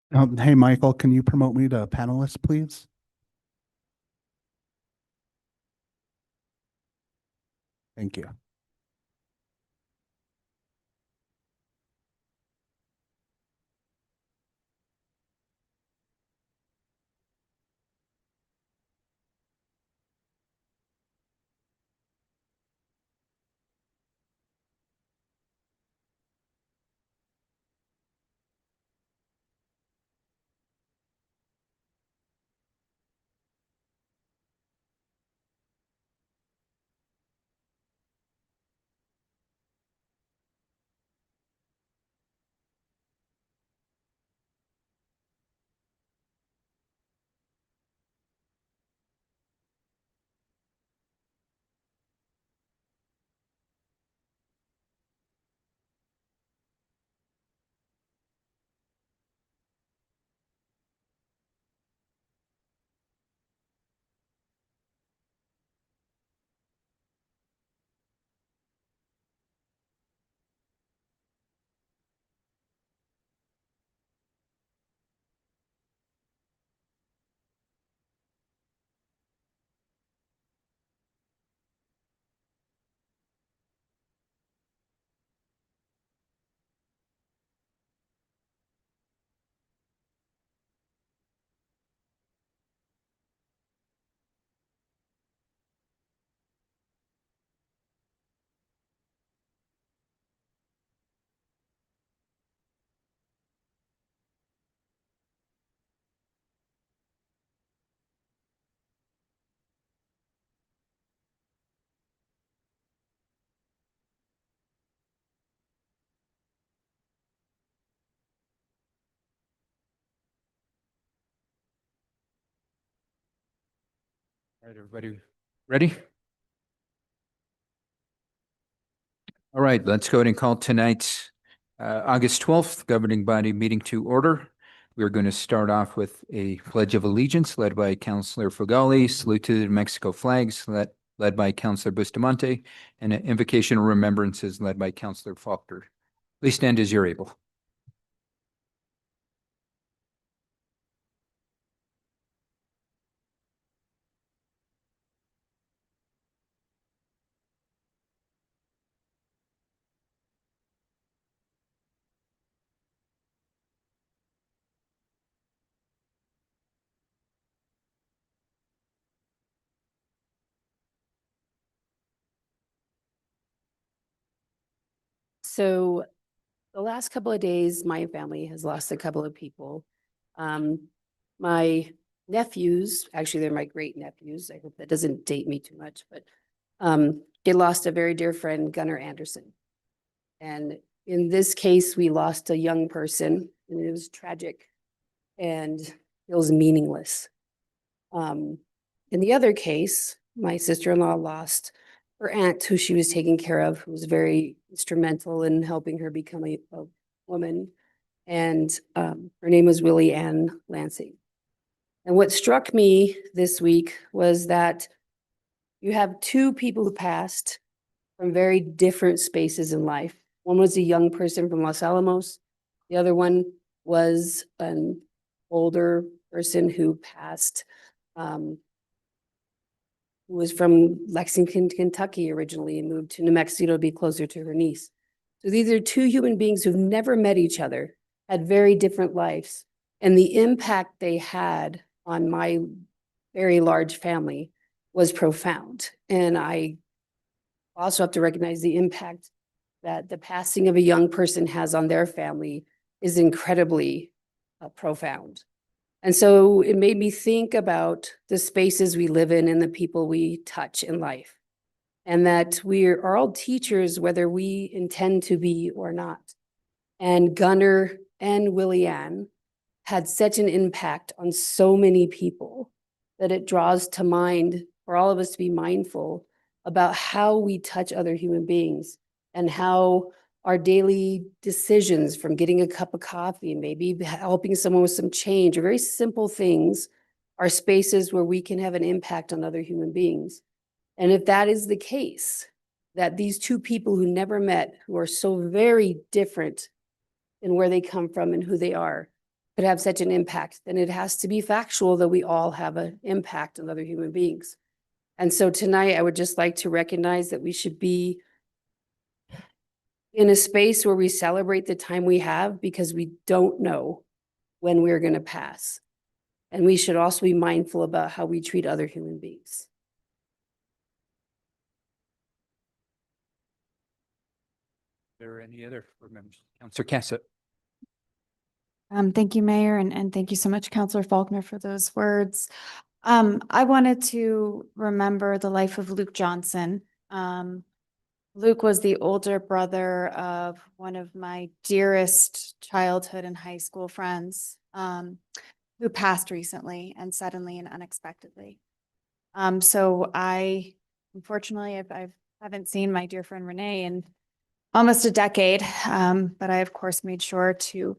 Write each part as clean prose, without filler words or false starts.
Hey, Michael, can you promote me to panelist, please? Thank you. All right, everybody, ready? All right, let's go ahead and call tonight's August 12th governing body meeting to order. We're going to start off with a pledge of allegiance led by Councilor Fogali, salute to the Mexico flags led by Councilor Bustamante, and an invocation of remembrances led by Councilor Faulkner. Please stand as you're able. So the last couple of days, my family has lost a couple of people. My nephews, actually, they're my great nephews. I hope that doesn't date me too much, but they lost a very dear friend, Gunnar Anderson. And in this case, we lost a young person, and it was tragic and it was meaningless. In the other case, my sister-in-law lost her aunt, who she was taking care of, who was very instrumental in helping her become a woman. And her name was Willie Ann Lansing. And what struck me this week was that you have two people who passed from very different spaces in life. One was a young person from Los Alamos. The other one was an older person who passed, who was from Lexington, Kentucky originally and moved to New Mexico to be closer to her niece. So these are two human beings who've never met each other, had very different lives. And the impact they had on my very large family was profound. And I also have to recognize the impact that the passing of a young person has on their family is incredibly profound. And so it made me think about the spaces we live in and the people we touch in life. And that we are all teachers, whether we intend to be or not. And Gunnar and Willie Ann had such an impact on so many people that it draws to mind for all of us to be mindful about how we touch other human beings and how our daily decisions, from getting a cup of coffee, maybe helping someone with some change, or very simple things, are spaces where we can have an impact on other human beings. And if that is the case, that these two people who never met, who are so very different in where they come from and who they are, could have such an impact, then it has to be factual that we all have an impact on other human beings. And so tonight, I would just like to recognize that we should be in a space where we celebrate the time we have because we don't know when we're going to pass. And we should also be mindful about how we treat other human beings. There any other board members? Counselor Cassett. Thank you, Mayor, and thank you so much, Counselor Faulkner, for those words. I wanted to remember the life of Luke Johnson. Luke was the older brother of one of my dearest childhood and high school friends, who passed recently and suddenly and unexpectedly. So unfortunately, I haven't seen my dear friend Renee in almost a decade, but I, of course, made sure to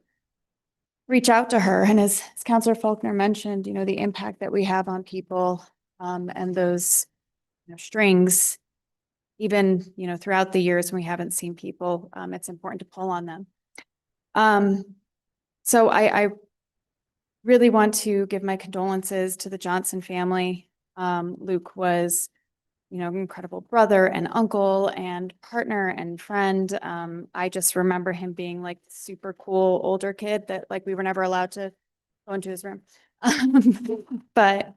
reach out to her. And as Counselor Faulkner mentioned, the impact that we have on people, and those, strings, even, throughout the years when we haven't seen people, it's important to pull on them. So I really want to give my condolences to the Johnson family. Luke was, an incredible brother and uncle and partner and friend. I just remember him being like the super cool older kid that like we were never allowed to go into his room. But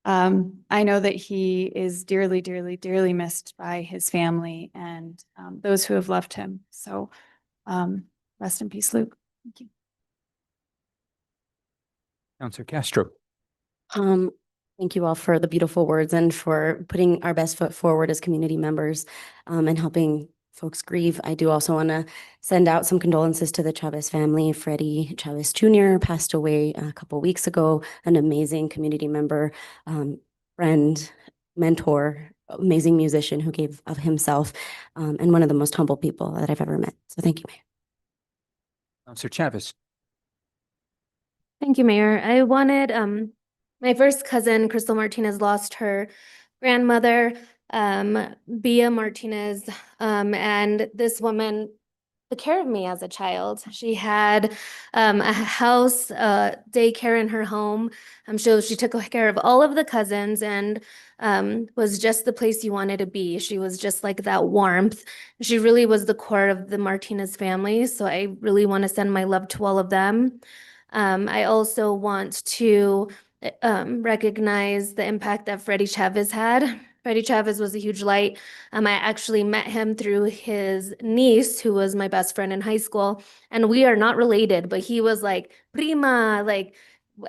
I know that he is dearly, dearly, dearly missed by his family and those who have left him. So rest in peace, Luke. Thank you. Counselor Castro. Thank you all for the beautiful words and for putting our best foot forward as community members, and helping folks grieve. I do also want to send out some condolences to the Chavez family. Freddie Chavez Jr. passed away a couple weeks ago, an amazing community member, friend, mentor, amazing musician who gave of himself, and one of the most humble people that I've ever met. So thank you, Mayor. Counselor Chavez. Thank you, Mayor. I wanted, my first cousin, Crystal Martinez, lost her grandmother, Bia Martinez, and this woman took care of me as a child. She had a house, daycare in her home. She took care of all of the cousins and was just the place you wanted to be. She was just like that warmth. She really was the core of the Martinez family. So I really want to send my love to all of them. I also want to recognize the impact that Freddie Chavez had. Freddie Chavez was a huge light. I actually met him through his niece, who was my best friend in high school, and we are not related, but he was like, prima, like,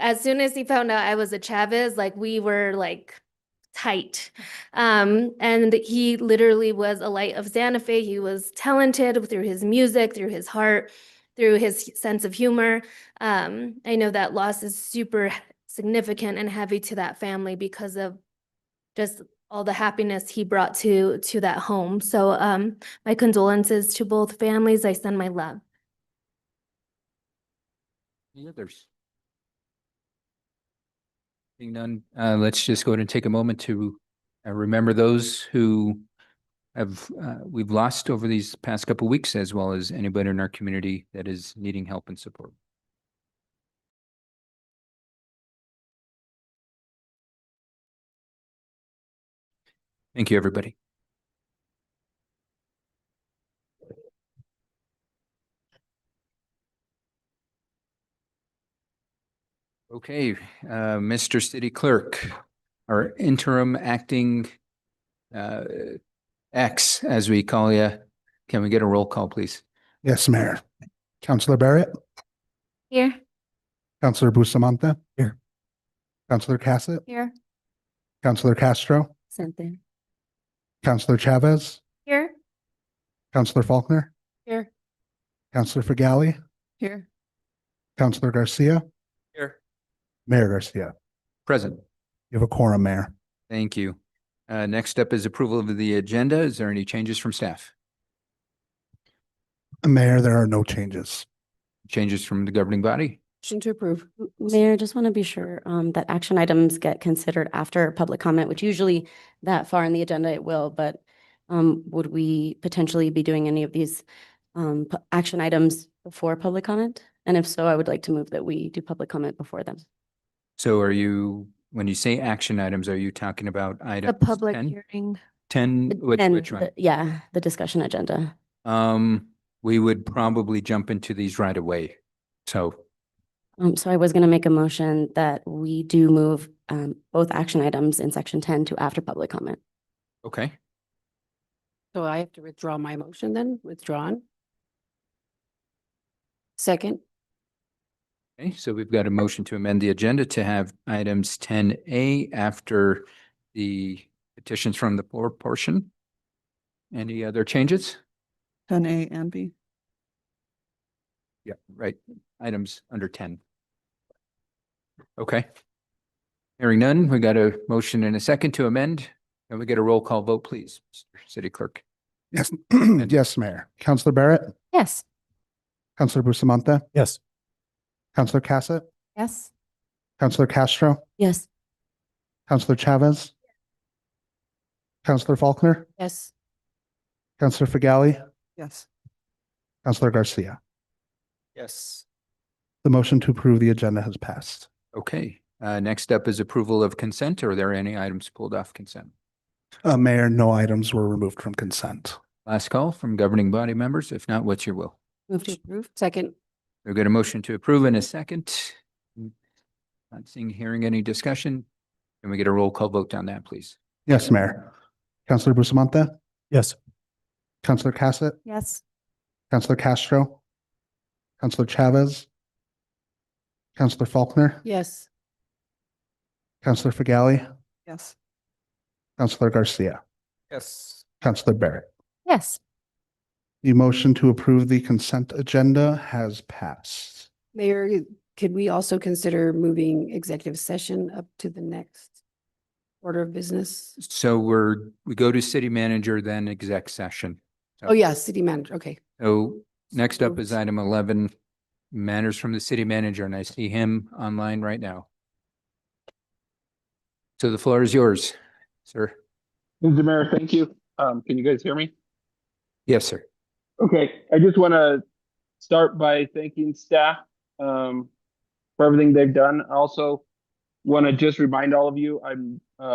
as soon as he found out I was a Chavez, like, we were like tight. And he literally was a light of Santa Fe. He was talented through his music, through his heart, through his sense of humor. I know that loss is super significant and heavy to that family because of just all the happiness he brought to that home. So my condolences to both families. I send my love. Any others? Being none, let's just go ahead and take a moment to remember those who have we've lost over these past couple of weeks, as well as anybody in our community that is needing help and support. Thank you, everybody. Okay, Mr. City Clerk, our interim acting X, as we call you. Can we get a roll call, please? Yes, Mayor. Counselor Barrett, Here. Counselor Bustamante. Here. Counselor Cassett, Here. Counselor Castro, Something. Counselor Chavez, Here. Counselor Faulkner, Here. Counselor Fagali, Here. Counselor Garcia, Here. Mayor Garcia. Present. You have a quorum, Mayor. Thank you. Next up is approval of the agenda. Is there any changes from staff? Mayor, there are no changes. Changes from the governing body? Motion to approve. Mayor, just want to be sure that action items get considered after public comment, which usually that far in the agenda it will, but would we potentially be doing any of these action items before public comment? And if so, I would like to move that we do public comment before them. So are you, when you say action items, are you talking about The items public 10? hearing. 10, And which one? yeah, the discussion agenda. We would probably jump into these right away. So, So I was going to make a motion that we do move both action items in section 10 to after public comment. okay. So I have to withdraw my motion then, withdrawn. Second, Okay, so we've got a motion to amend the agenda to have items 10A after the petitions from the floor portion. Any other changes? 10A and B. Yeah, right. Items under 10. Okay. Hearing none, we got a motion and a second to amend. Can we get a roll call vote, please, Mr. City Clerk? Yes, yes, Mayor. Counselor Barrett, Yes. Counselor Bustamante, Yes. Counselor Cassett, Yes. Counselor Castro, Yes. Counselor Chavez, Counselor Faulkner, yes, Counselor Fagali, Yes. Counselor Garcia. Yes. The motion to approve the agenda has passed. Okay, next up is approval of consent. Are there any items pulled off consent? Mayor, no items were removed from consent. Last call from governing body members. If not, what's your will? move to approve. Second, We've got a motion to approve in a second. Not seeing, hearing any discussion. Can we get a roll call vote on that, please? Yes, Mayor. Counselor Bustamante, Yes. Counselor Cassett, Yes. Counselor Castro, Counselor Chavez, Counselor Faulkner, yes, Counselor Fagali, Yes. Counselor Garcia, Yes. Counselor Barrett. Yes. The motion to approve the consent agenda has passed. Mayor, could we also consider moving executive session up to the next order of business? So we go to city manager, then exec session. Oh, yeah, city manager, okay. So next up is Moved. item 11, matters from the city manager, and I see him online right now. So the floor is yours, sir. Mr. Mayor, thank you. Can you guys hear me? Yes, sir. Okay, I just want to start by thanking staff for everything they've done. I also want to just remind all of you, I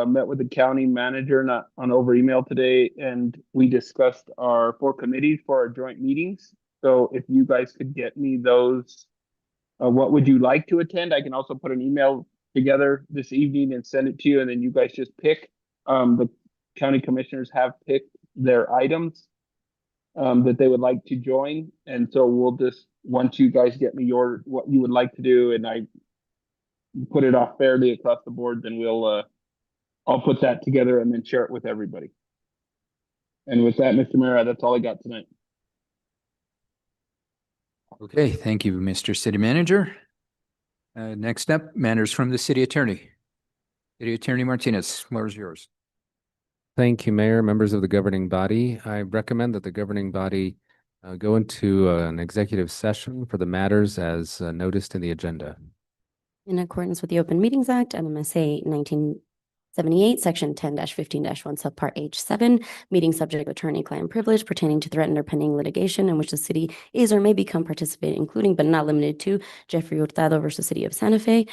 met with the county manager not on over email today, and we discussed our 4 committees for our joint meetings. So if you guys could get me those, what would you like to attend? I can also put an email together this evening and send it to you, and then you guys just pick. The county commissioners have picked their items that they would like to join. And so we'll just, once you guys get me what you would like to do, and I put it off fairly across the board, then I'll put that together and then share it with everybody. And with that, Mr. Mayor, that's all I got tonight. Okay, thank you, Mr. City Manager. Next up, matters from the city attorney. City Attorney Martinez, floor is yours. Thank you, Mayor, members of the governing body. I recommend that the governing body go into an executive session for the matters as noticed in the agenda. In accordance with the Open Meetings Act, MMSA 1978, Section 10-15-1, Subpart H7, meeting subject to attorney-client privilege pertaining to threatened or pending litigation in which the city is or may become participant, including but not limited to Jeffrey Hurtado versus City of Santa Fe,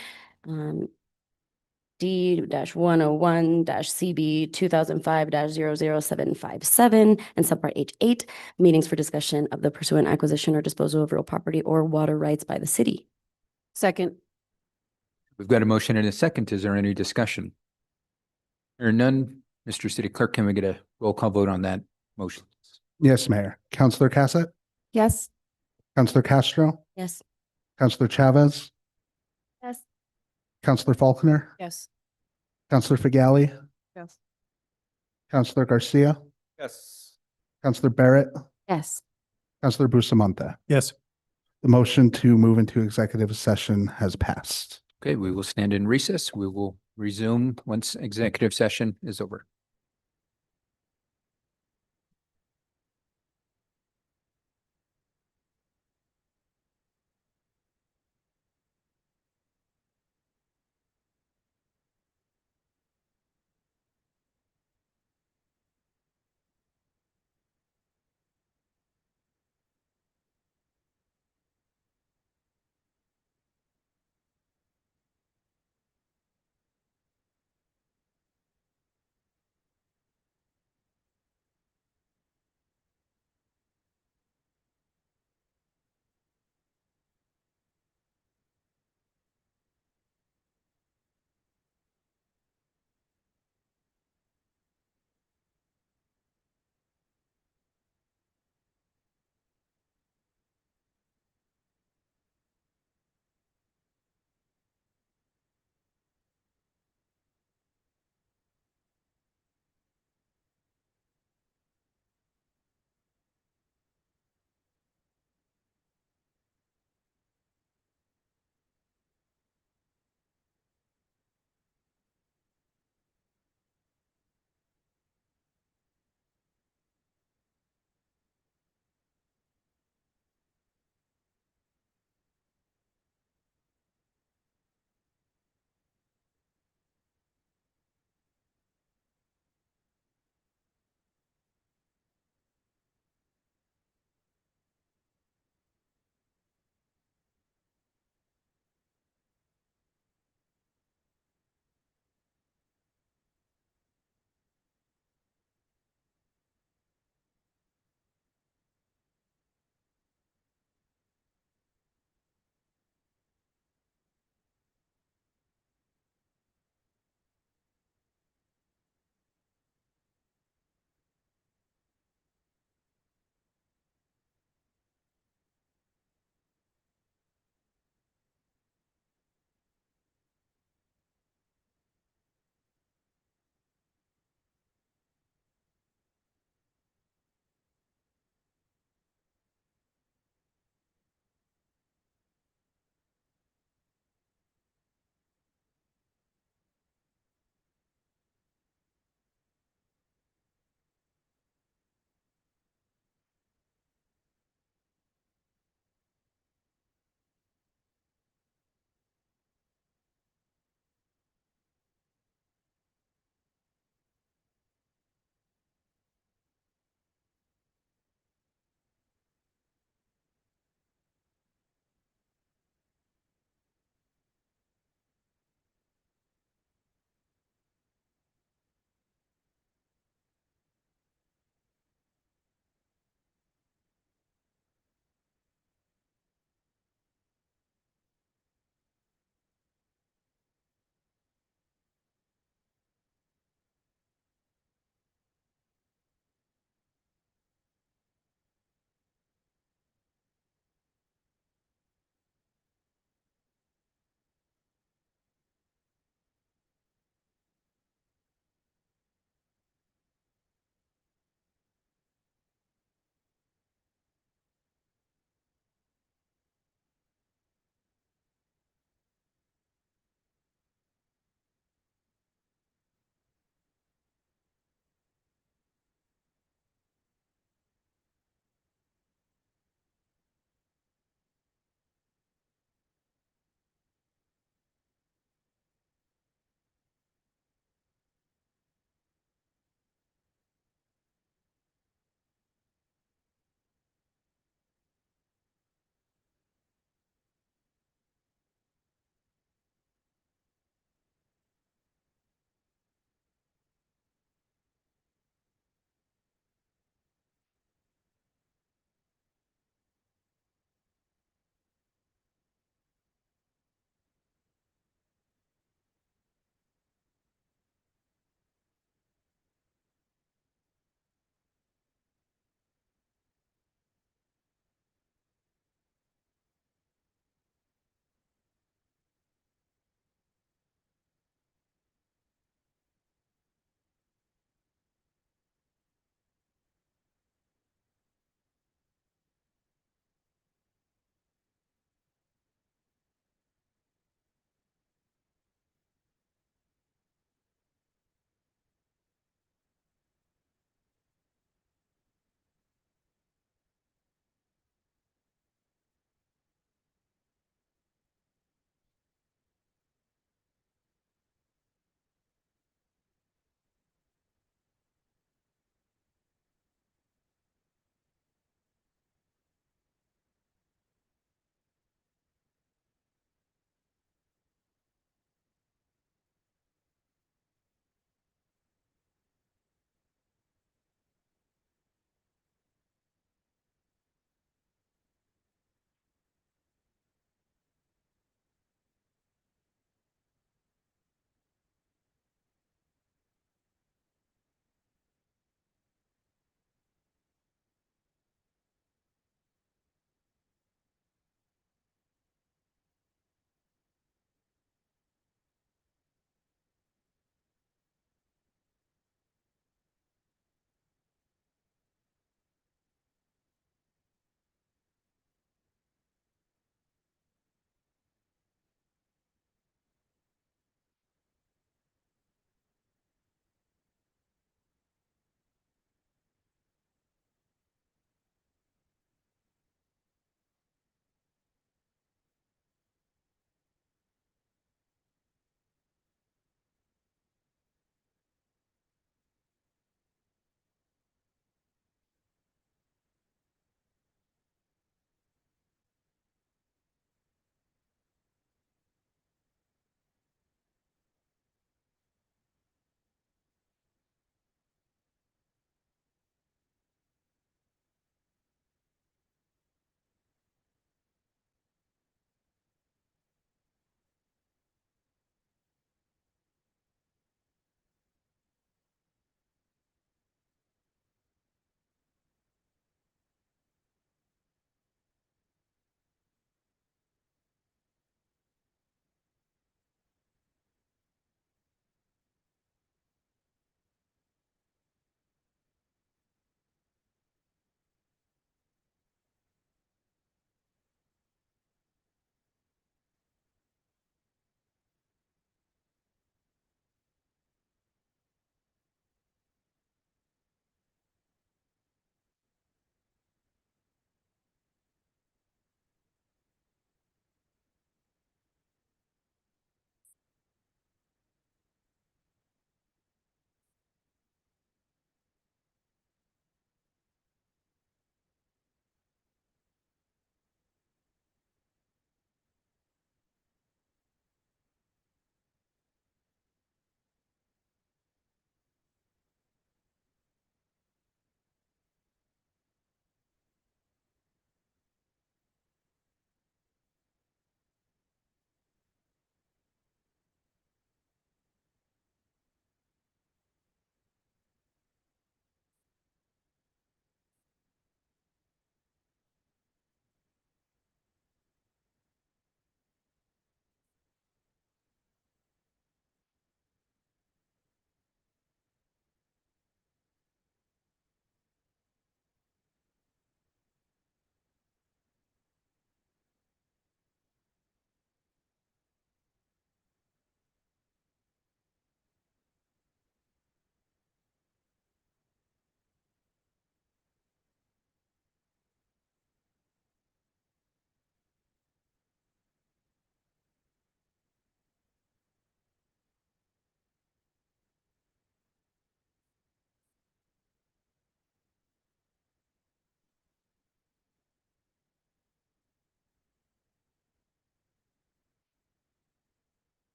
D-101-CB 2005-00757, and Subpart H8, meetings for discussion of the pursuant acquisition or disposal of real property or water rights by the city. Second, We've got a motion and a second. Is there any discussion? Hearing none, Mr. City Clerk, can we get a roll call vote on that motion? Yes, Mayor. Counselor Cassett, Yes. Counselor Castro, Yes. Counselor Chavez, Yes. Counselor Faulkner, yes, Counselor Fagali, Yes. Counselor Garcia, Yes. Counselor Barrett, Yes. Counselor Bustamante. Yes. The motion to move into executive session has passed. Okay, we will stand in recess. We will resume once executive session is over.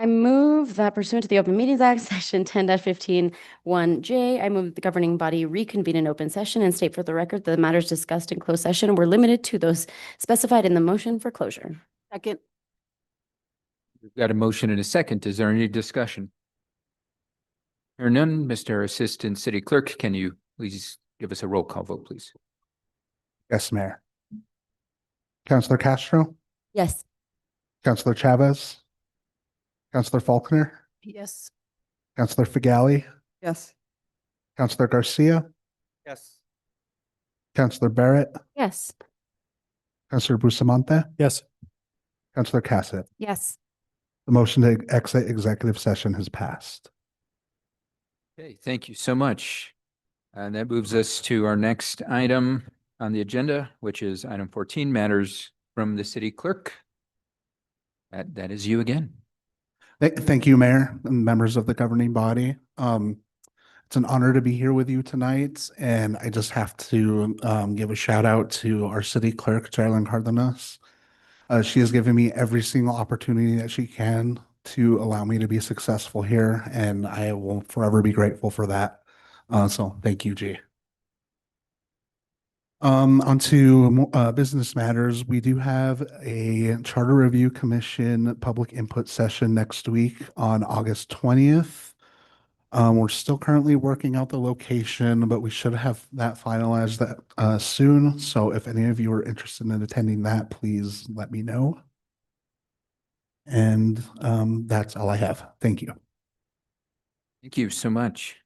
I move that pursuant to the Open Meetings Act, Section 10-15(1)(j), I move the governing body reconvene in open session and state for the record that the matters discussed in closed session were limited to those specified in the motion for closure. Second. We've got a motion and a second. Is there any discussion? Hearing none, Mr. Assistant City Clerk, can you please give us a roll call vote, please? Yes, Mayor. Counselor Castro, Yes. Counselor Chavez, Counselor Faulkner, Yes. Counselor Fagali, Yes. Counselor Garcia, Yes. Counselor Barrett, Yes. Counselor Bustamante, Yes. Counselor Cassett. Yes. The motion to exit executive session has passed. Okay, thank you so much. And that moves us to our next item on the agenda, which is item 14, matters from the city clerk. That is you again. Thank you, Mayor and members of the governing body. It's an honor to be here with you tonight, and I just have to give a shout out to our city clerk, Jalen Cardenas. She has given me every single opportunity that she can to allow me to be successful here, and I will forever be grateful for that. So thank you, G. Onto business matters. We do have a Charter Review Commission public input session next week on August 20th. We're still currently working out the location, but we should have that finalized soon. So if any of you are interested in attending that, please let me know. And that's all I have. Thank you. Thank you so much.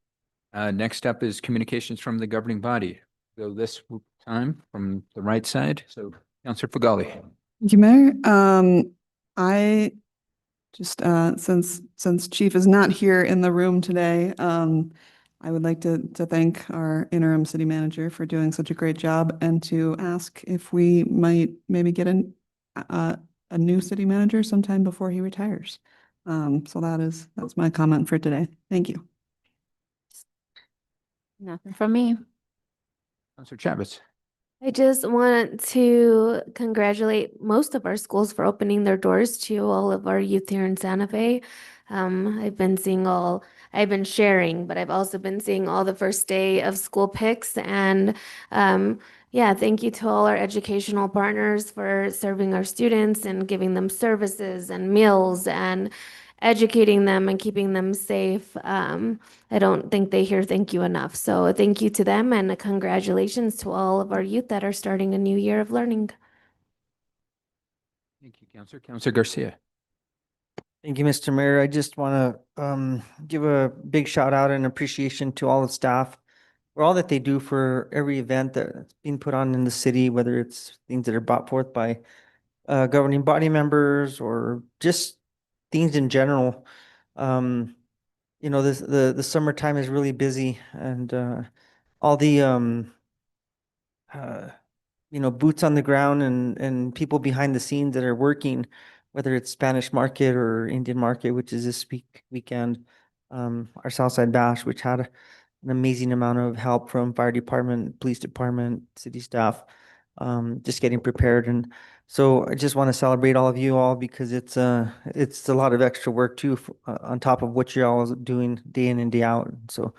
Next up is communications from the governing body. So this time from the right side. So Councilor Fagali. Thank you, Mayor. I just, since Chief is not here in the room today, I would like to thank our interim city manager for doing such a great job and to ask if we might maybe get a new city manager sometime before he retires. So that's my comment for today. Thank you. Nothing from me. Councilor Chavez. I just want to congratulate most of our schools for opening their doors to all of our youth here in Santa Fe. I've been sharing, but I've also been seeing all the first day of school pics. And yeah, thank you to all our educational partners for serving our students and giving them services and meals and educating them and keeping them safe. I don't think they hear thank you enough. So thank you to them and congratulations to all of our youth that are starting a new year of learning. Thank you, Councilor. Councilor Garcia. Thank you, Mr. Mayor. I just want to give a big shout out and appreciation to all the staff for all that they do for every event that's being put on in the city, whether it's things that are brought forth by governing body members or just things in general. The summertime is really busy, and all the boots on the ground and people behind the scenes that are working, whether it's Spanish Market or Indian Market, which is this weekend, our Southside Bash, which had an amazing amount of help from fire department, police department, city staff, just getting prepared. And so I just want to celebrate all of you all because it's a lot of extra work too, on top of what you're all doing day in and day out. So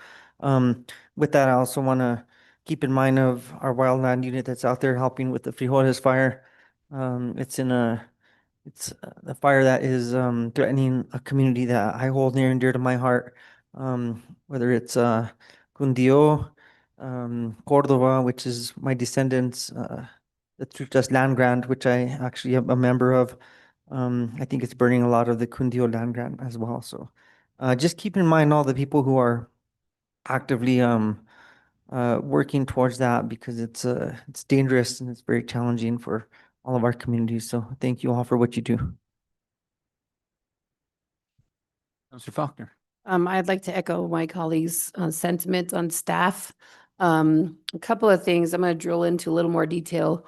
with that, I also want to keep in mind of our wildland unit that's out there helping with the Frijoles fire. It's a fire that is threatening a community that I hold near and dear to my heart, whether it's Cundio, Cordova, which is my descendants, the Truth Just Land Grant, which I actually am a member of. I think it's burning a lot of the Cundio land grant as well. So just keep in mind all the people who are actively working towards that, because it's dangerous and it's very challenging for all of our communities. So thank you all for what you do. Councilor Faulkner. I'd like to echo my colleagues' sentiment on staff. A couple of things I'm going to drill into a little more detail.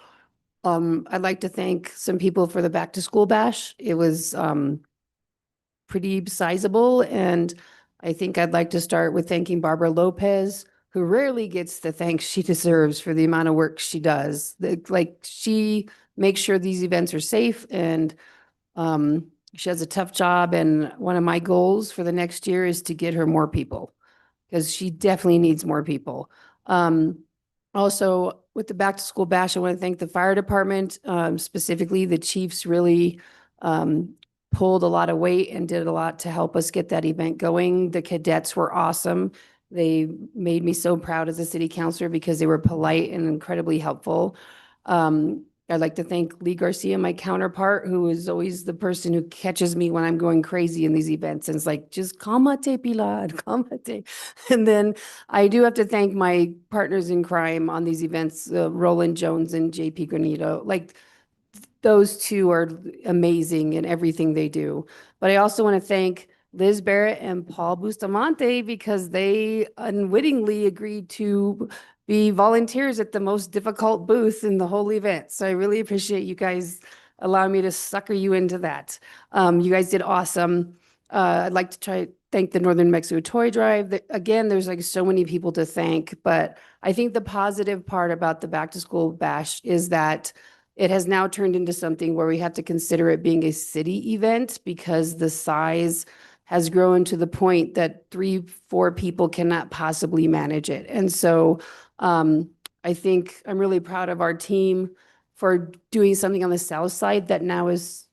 I'd like to thank some people for the back to school bash. It was pretty sizable, and I think I'd like to start with thanking Barbara Lopez, who rarely gets the thanks she deserves for the amount of work she does. She makes sure these events are safe, and She has a tough job, and one of my goals for the next year is to get her more people because she definitely needs more people. Also, with the back to school bash, I want to thank the fire department, specifically the chiefs really pulled a lot of weight and did a lot to help us get that event going. The cadets were awesome. They made me so proud as a city councilor because they were polite and incredibly helpful. I'd like to thank Lee Garcia, my counterpart, who is always the person who catches me when I'm going crazy in these events. And it's like, just calmate, Pilar, calmate. And then I do have to thank my partners in crime on these events, Roland Jones and JP Granito. Like, those two are amazing in everything they do. But I also want to thank Liz Barrett and Paul Bustamante because they unwittingly agreed to be volunteers at the most difficult booth in the whole event. So I really appreciate you guys allowing me to sucker you into that. You guys did awesome. I'd like to thank the Northern Mexico Toy Drive. Again, there's like so many people to thank, but I think the positive part about the Back to School Bash is that it has now turned into something where we have to consider it being a city event because the size has grown to the point that 3-4 people cannot possibly manage it. And so I think I'm really proud of our team for doing something on the south side that now is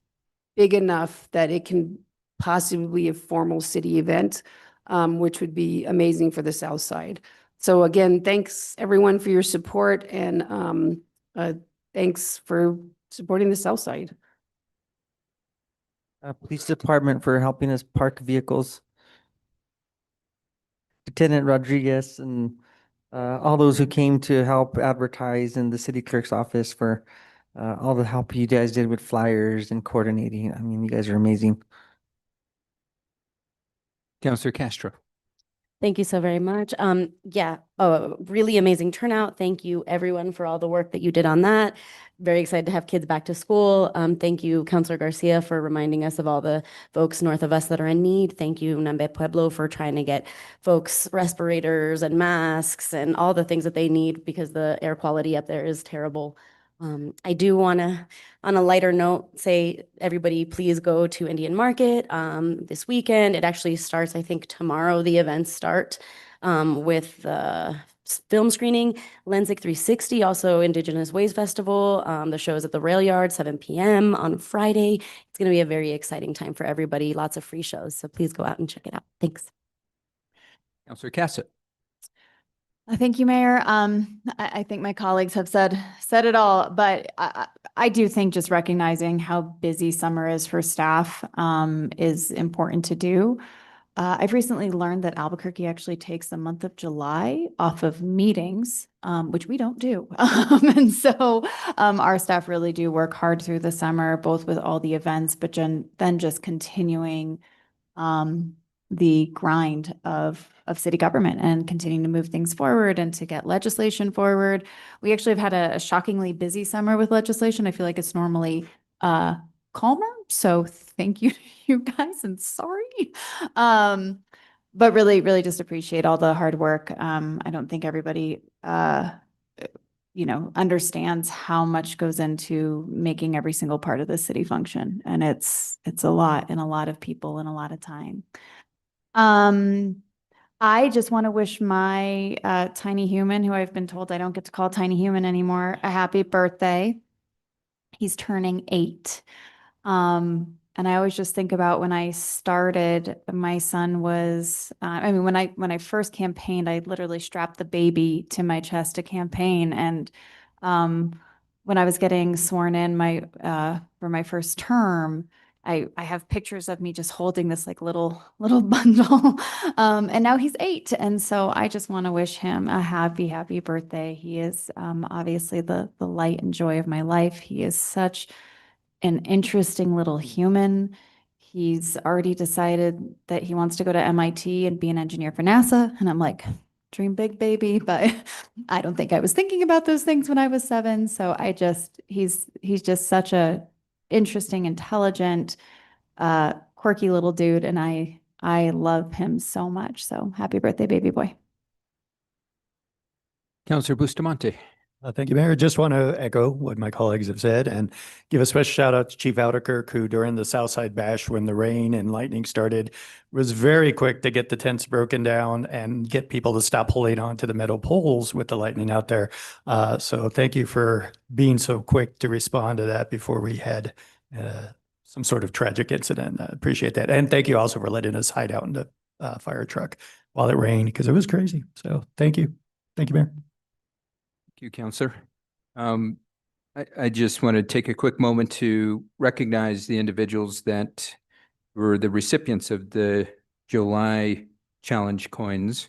big enough that it can possibly be a formal city event, which would be amazing for the south side. So again, thanks everyone for your support, and thanks for supporting the south side. Police Department for helping us park vehicles. Lieutenant Rodriguez and all those who came to help advertise in the city clerk's office for all the help you guys did with flyers and coordinating. I mean, you guys are amazing. Councillor Castro. Thank you so very much. Yeah, really amazing turnout. Thank you everyone for all the work that you did on that. Very excited to have kids back to school. Thank you, Councilor Garcia, for reminding us of all the folks north of us that are in need. Thank you, Nambe Pueblo, for trying to get folks respirators and masks and all the things that they need because the air quality up there is terrible. I do want to, on a lighter note, say everybody please go to Indian Market this weekend. It actually starts, I think, tomorrow. The events start with the film screening, Lensic 360, also Indigenous Ways Festival. The show is at the Rail Yard, 7 p.m. on Friday. It's going to be a very exciting time for everybody. Lots of free shows, so please go out and check it out. Thanks. Councillor Cassett. Thank you, Mayor. I think my colleagues have said it all, but I do think just recognizing how busy summer is for staff is important to do. I've recently learned that Albuquerque actually takes the month of July off of meetings, which we don't do. And so our staff really do work hard through the summer, both with all the events, but then just continuing the grind of city government and continuing to move things forward and to get legislation forward. We actually have had a shockingly busy summer with legislation. I feel like it's normally calmer. So thank you to you guys, and sorry. But really, really just appreciate all the hard work. I don't think everybody understands how much goes into making every single part of the city function. And it's a lot, and a lot of people and a lot of time. I just want to wish my tiny human, who I've been told I don't get to call tiny human anymore, a happy birthday. He's turning 8. And I always just think about when I started, my son was, when I first campaigned, I literally strapped the baby to my chest to campaign. And when I was getting sworn in for my first term, I have pictures of me just holding this like little bundle. And now he's 8. And so I just want to wish him a happy birthday. He is obviously the light and joy of my life. He is such an interesting little human. He's already decided that he wants to go to MIT and be an engineer for NASA. And I'm like, dream big, baby. But I don't think I was thinking about those things when I was 7. So he's just such a interesting, intelligent, quirky little dude. And I love him so much. So happy birthday, baby boy. Councillor Bustamante. Thank you, Mayor. Just want to echo what my colleagues have said and give a special shout out to Chief Ouderkirk, who during the Southside Bash, when the rain and lightning started, was very quick to get the tents broken down and get people to stop holding on to the metal poles with the lightning out there. So thank you for being so quick to respond to that before we had some sort of tragic incident. I appreciate that. And thank you also for letting us hide out in the fire truck while it rained, because it was crazy. So thank you. Thank you, Mayor. Thank you, Counselor. I just want to take a quick moment to recognize the individuals that were the recipients of the July Challenge coins.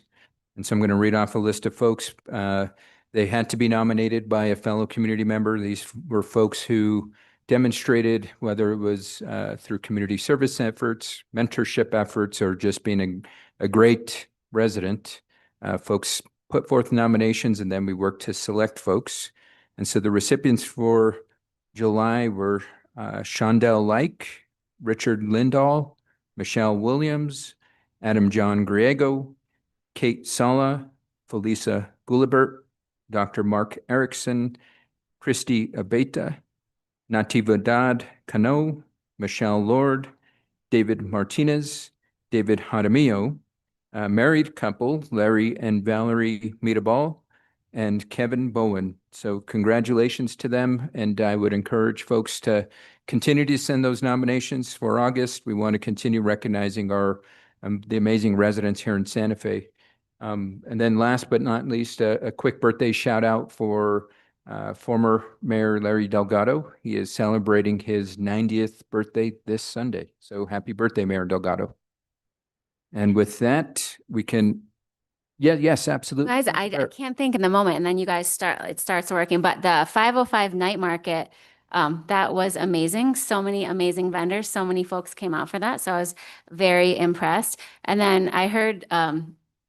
And so I'm going to read off a list of folks. They had to be nominated by a fellow community member. These were folks who demonstrated, whether it was through community service efforts, mentorship efforts, or just being a great resident. Folks put forth nominations, and then we worked to select folks. And so the recipients for July were Shondell Like, Richard Lindahl, Michelle Williams, Adam John Griego, Kate Sala, Felisa Gulibert, Dr. Mark Erickson, Christy Abeta, Natividad Cano, Michelle Lord, David Martinez, David Jaramillo, married couple, Larry and Valerie Mirabal, and Kevin Bowen. So congratulations to them. And I would encourage folks to continue to send those nominations for August. We want to continue recognizing our the amazing residents here in Santa Fe. And then last but not least, a quick birthday shout out for former Mayor Larry Delgado. He is celebrating his 90th birthday this Sunday. So happy birthday, Mayor Delgado. And with that, we can, yes, absolutely. Guys, I can't think in the moment, and then you guys it starts working, but the 505 night market, that was amazing. So many amazing vendors, so many folks came out for that. So I was very impressed. And then I heard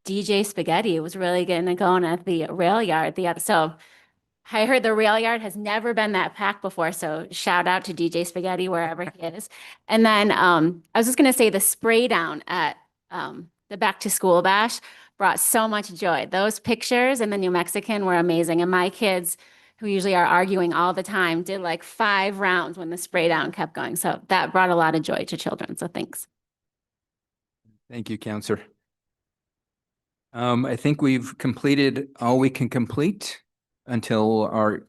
DJ Spaghetti was really getting going at the rail yard. So I heard the rail yard has never been that packed before. So shout out to DJ Spaghetti wherever he is. And then I was just gonna say the spray down at the back to school bash brought so much joy. Those pictures in the New Mexican were amazing. And my kids, who usually are arguing all the time, did like 5 rounds when the spray down kept going. So that brought a lot of joy to children. So thanks. Thank you, Counselor. I think we've completed all we can complete until our,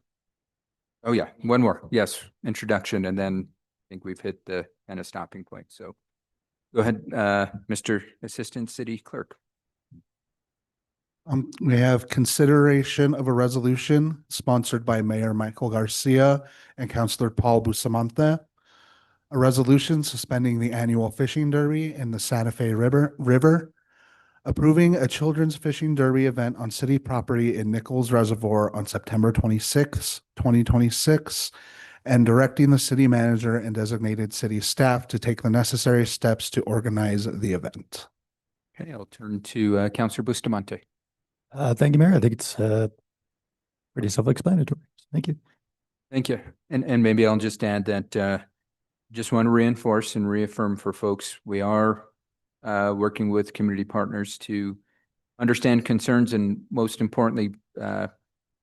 oh yeah, one more. Yes, introduction. And then I think we've hit the kind of stopping point. So go ahead, Mr. Assistant City Clerk. We have consideration of a resolution sponsored by Mayor Michael Garcia and Councilor Paul Bustamante. A resolution suspending the annual fishing derby in the Santa Fe River, approving a children's fishing derby event on city property in Nichols Reservoir on September 26, 2026, and directing the city manager and designated city staff to take the necessary steps to organize the event. Okay, I'll turn to Councilor Bustamante. Thank you, Mayor. I think it's pretty self-explanatory. Thank you. Thank you. And maybe I'll just add that just want to reinforce and reaffirm for folks, we are working with community partners to understand concerns and most importantly,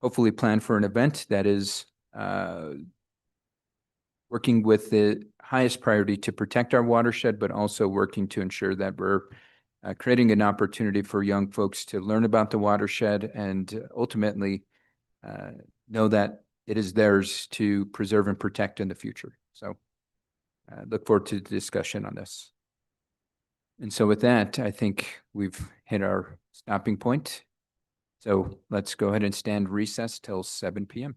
hopefully plan for an event that is working with the highest priority to protect our watershed, but also working to ensure that we're creating an opportunity for young folks to learn about the watershed and ultimately know that it is theirs to preserve and protect in the future. So look forward to the discussion on this. And so with that, I think we've hit our stopping point. So let's go ahead and stand recess till 7 p.m.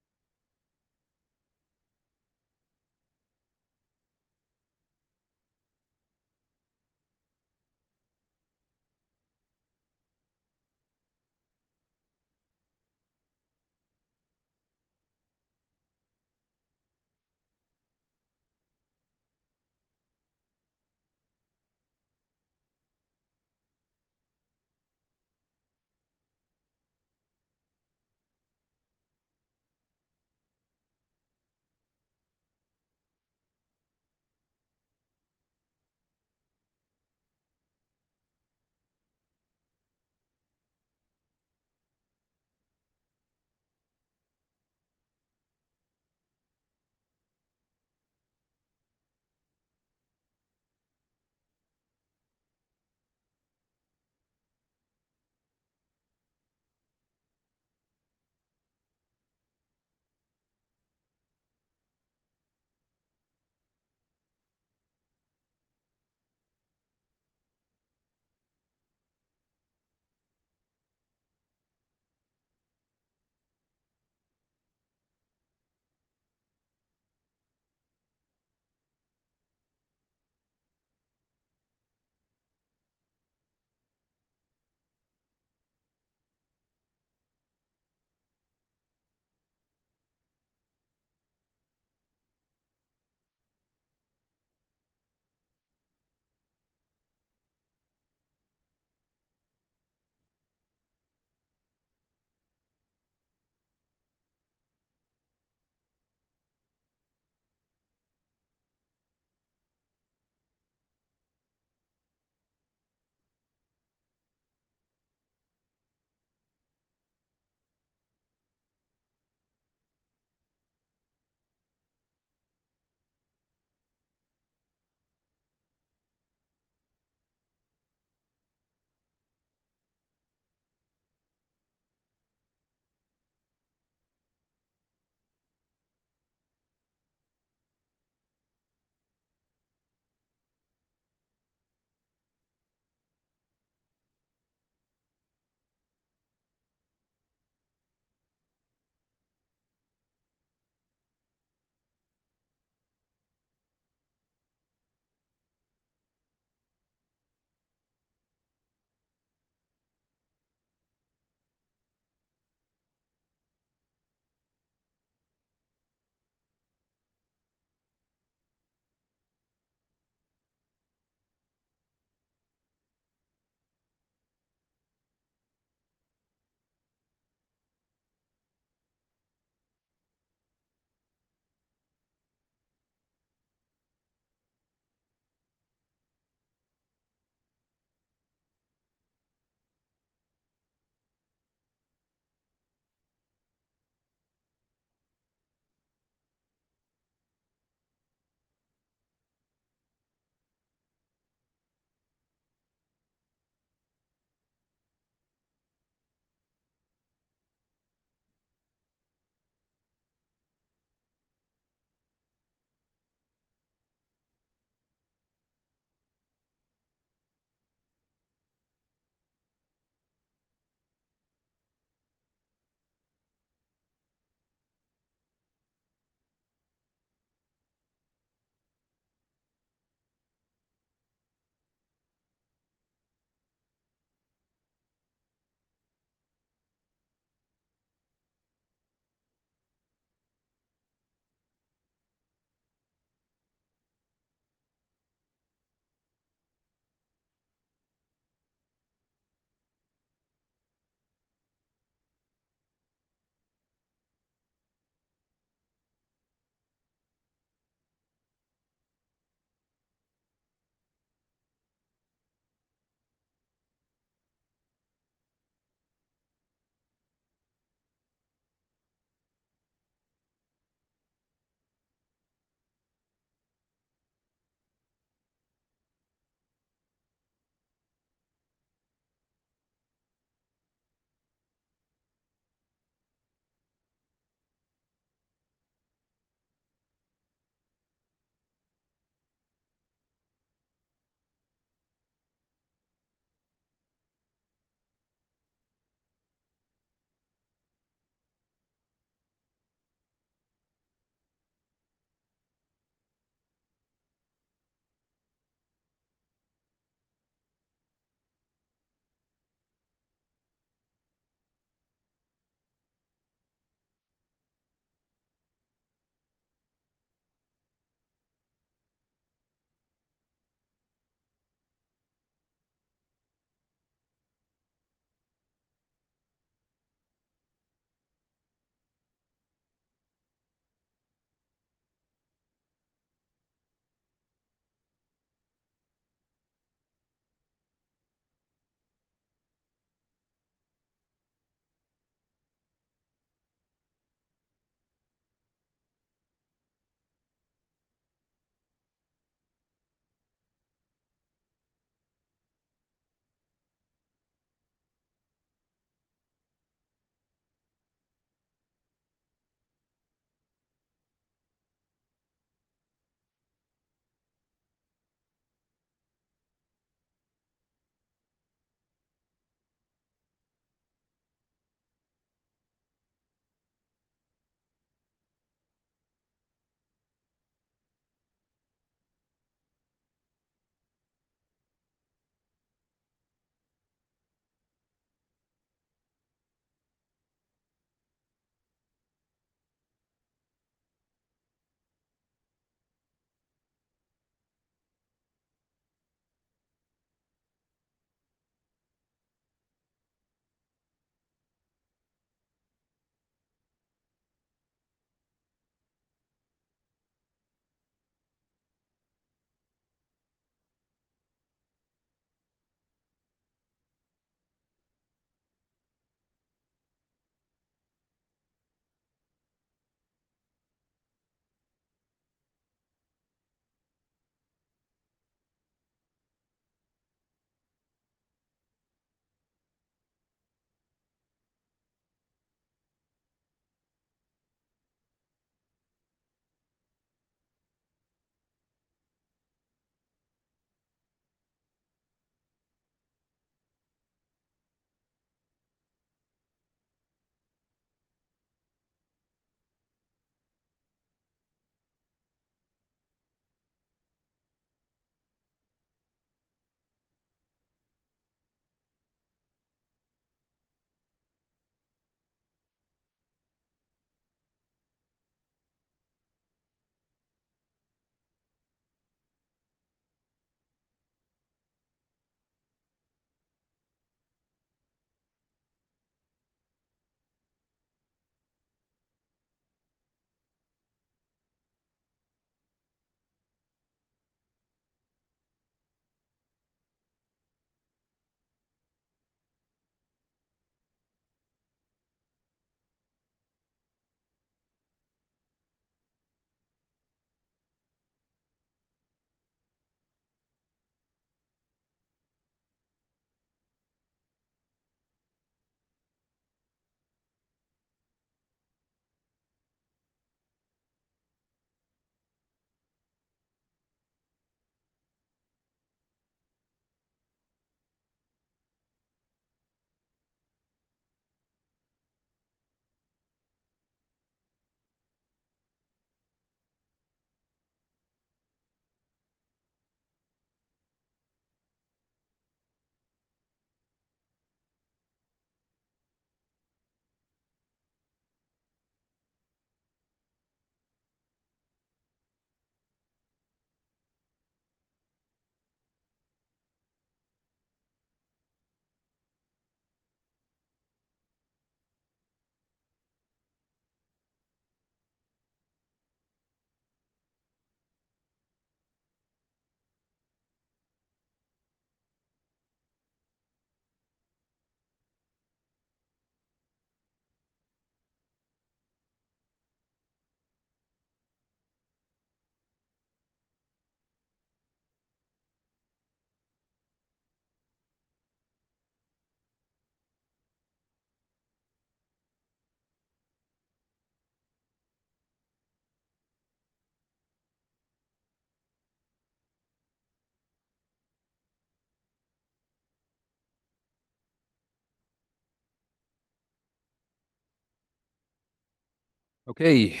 Okay,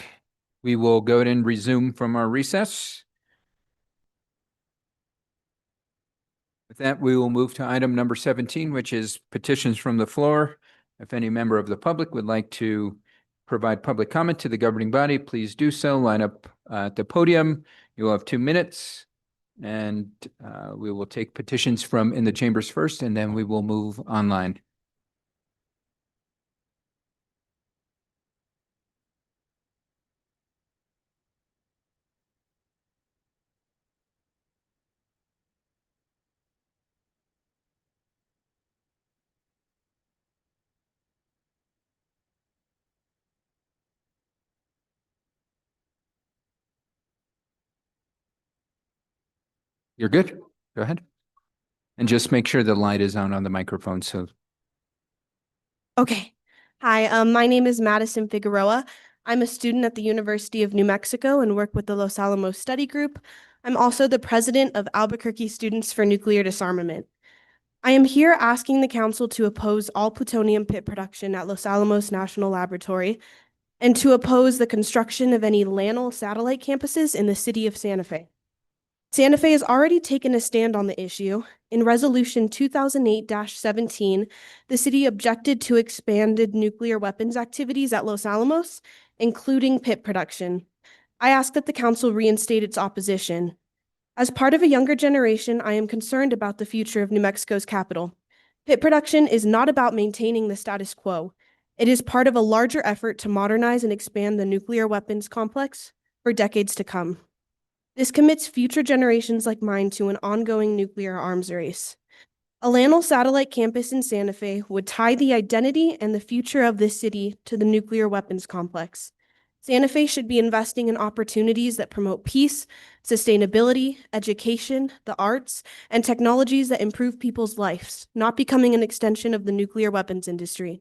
we will go ahead and resume from our recess. With that, we will move to item number 17, which is petitions from the floor. If any member of the public would like to provide public comment to the governing body, please do so. Line up at the podium. You will have 2 minutes. And we will take petitions from in the chambers first, and then we will move online. You're good? Go ahead. And just make sure the light is on the microphone, so. Okay. Hi, my name is Madison Figueroa. I'm a student at the University of New Mexico and work with the Los Alamos Study Group. I'm also the president of Albuquerque Students for Nuclear Disarmament. I am here asking the council to oppose all plutonium pit production at Los Alamos National Laboratory and to oppose the construction of any LANL satellite campuses in the city of Santa Fe. Santa Fe has already taken a stand on the issue. In Resolution 2008-17, the city objected to expanded nuclear weapons activities at Los Alamos, including pit production. I ask that the council reinstate its opposition. As part of a younger generation, I am concerned about the future of New Mexico's capital. Pit production is not about maintaining the status quo. It is part of a larger effort to modernize and expand the nuclear weapons complex for decades to come. This commits future generations like mine to an ongoing nuclear arms race. A LANL satellite campus in Santa Fe would tie the identity and the future of this city to the nuclear weapons complex. Santa Fe should be investing in opportunities that promote peace, sustainability, education, the arts, and technologies that improve people's lives, not becoming an extension of the nuclear weapons industry.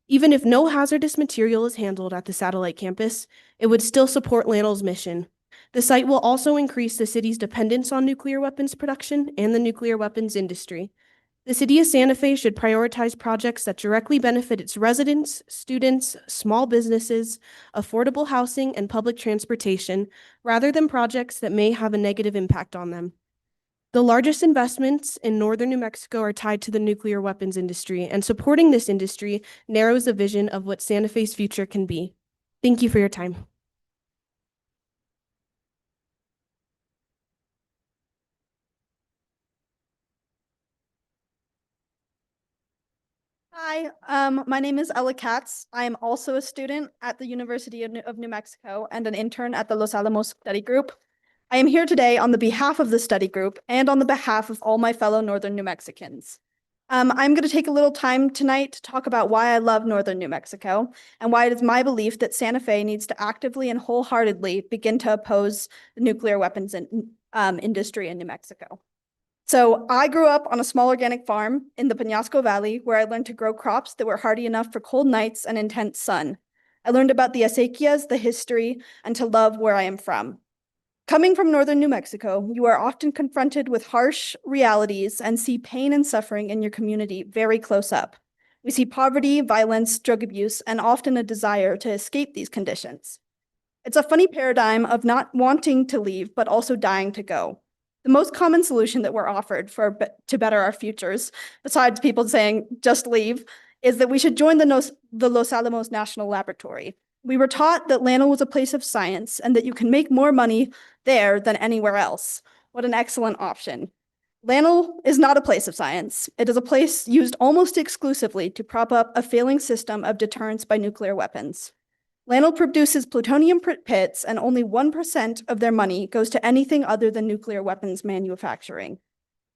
Even if no hazardous material is handled at the satellite campus, it would still support LANL's mission. The site will also increase the city's dependence on nuclear weapons production and the nuclear weapons industry. The city of Santa Fe should prioritize projects that directly benefit its residents, students, small businesses, affordable housing, and public transportation, rather than projects that may have a negative impact on them. The largest investments in northern New Mexico are tied to the nuclear weapons industry, and supporting this industry narrows the vision of what Santa Fe's future can be. Thank you for your time. Hi, my name is Ella Katz. I am also a student at the University of New Mexico and an intern at the Los Alamos Study Group. I am here today on the behalf of the study group and on the behalf of all my fellow Northern New Mexicans. I'm going to take a little time tonight to talk about why I love Northern New Mexico and why it is my belief that Santa Fe needs to actively and wholeheartedly begin to oppose the nuclear weapons industry in New Mexico. So I grew up on a small organic farm in the Peñasco Valley where I learned to grow crops that were hardy enough for cold nights and intense sun. I learned about the acequias, the history, and to love where I am from. Coming from Northern New Mexico, you are often confronted with harsh realities and see pain and suffering in your community very close up. We see poverty, violence, drug abuse, and often a desire to escape these conditions. It's a funny paradigm of not wanting to leave, but also dying to go. The most common solution that we're offered to better our futures, besides people saying just leave, is that we should join the Los Alamos National Laboratory. We were taught that LANL was a place of science and that you can make more money there than anywhere else. What an excellent option. LANL is not a place of science. It is a place used almost exclusively to prop up a failing system of deterrence by nuclear weapons. LANL produces plutonium pits, and only 1% of their money goes to anything other than nuclear weapons manufacturing.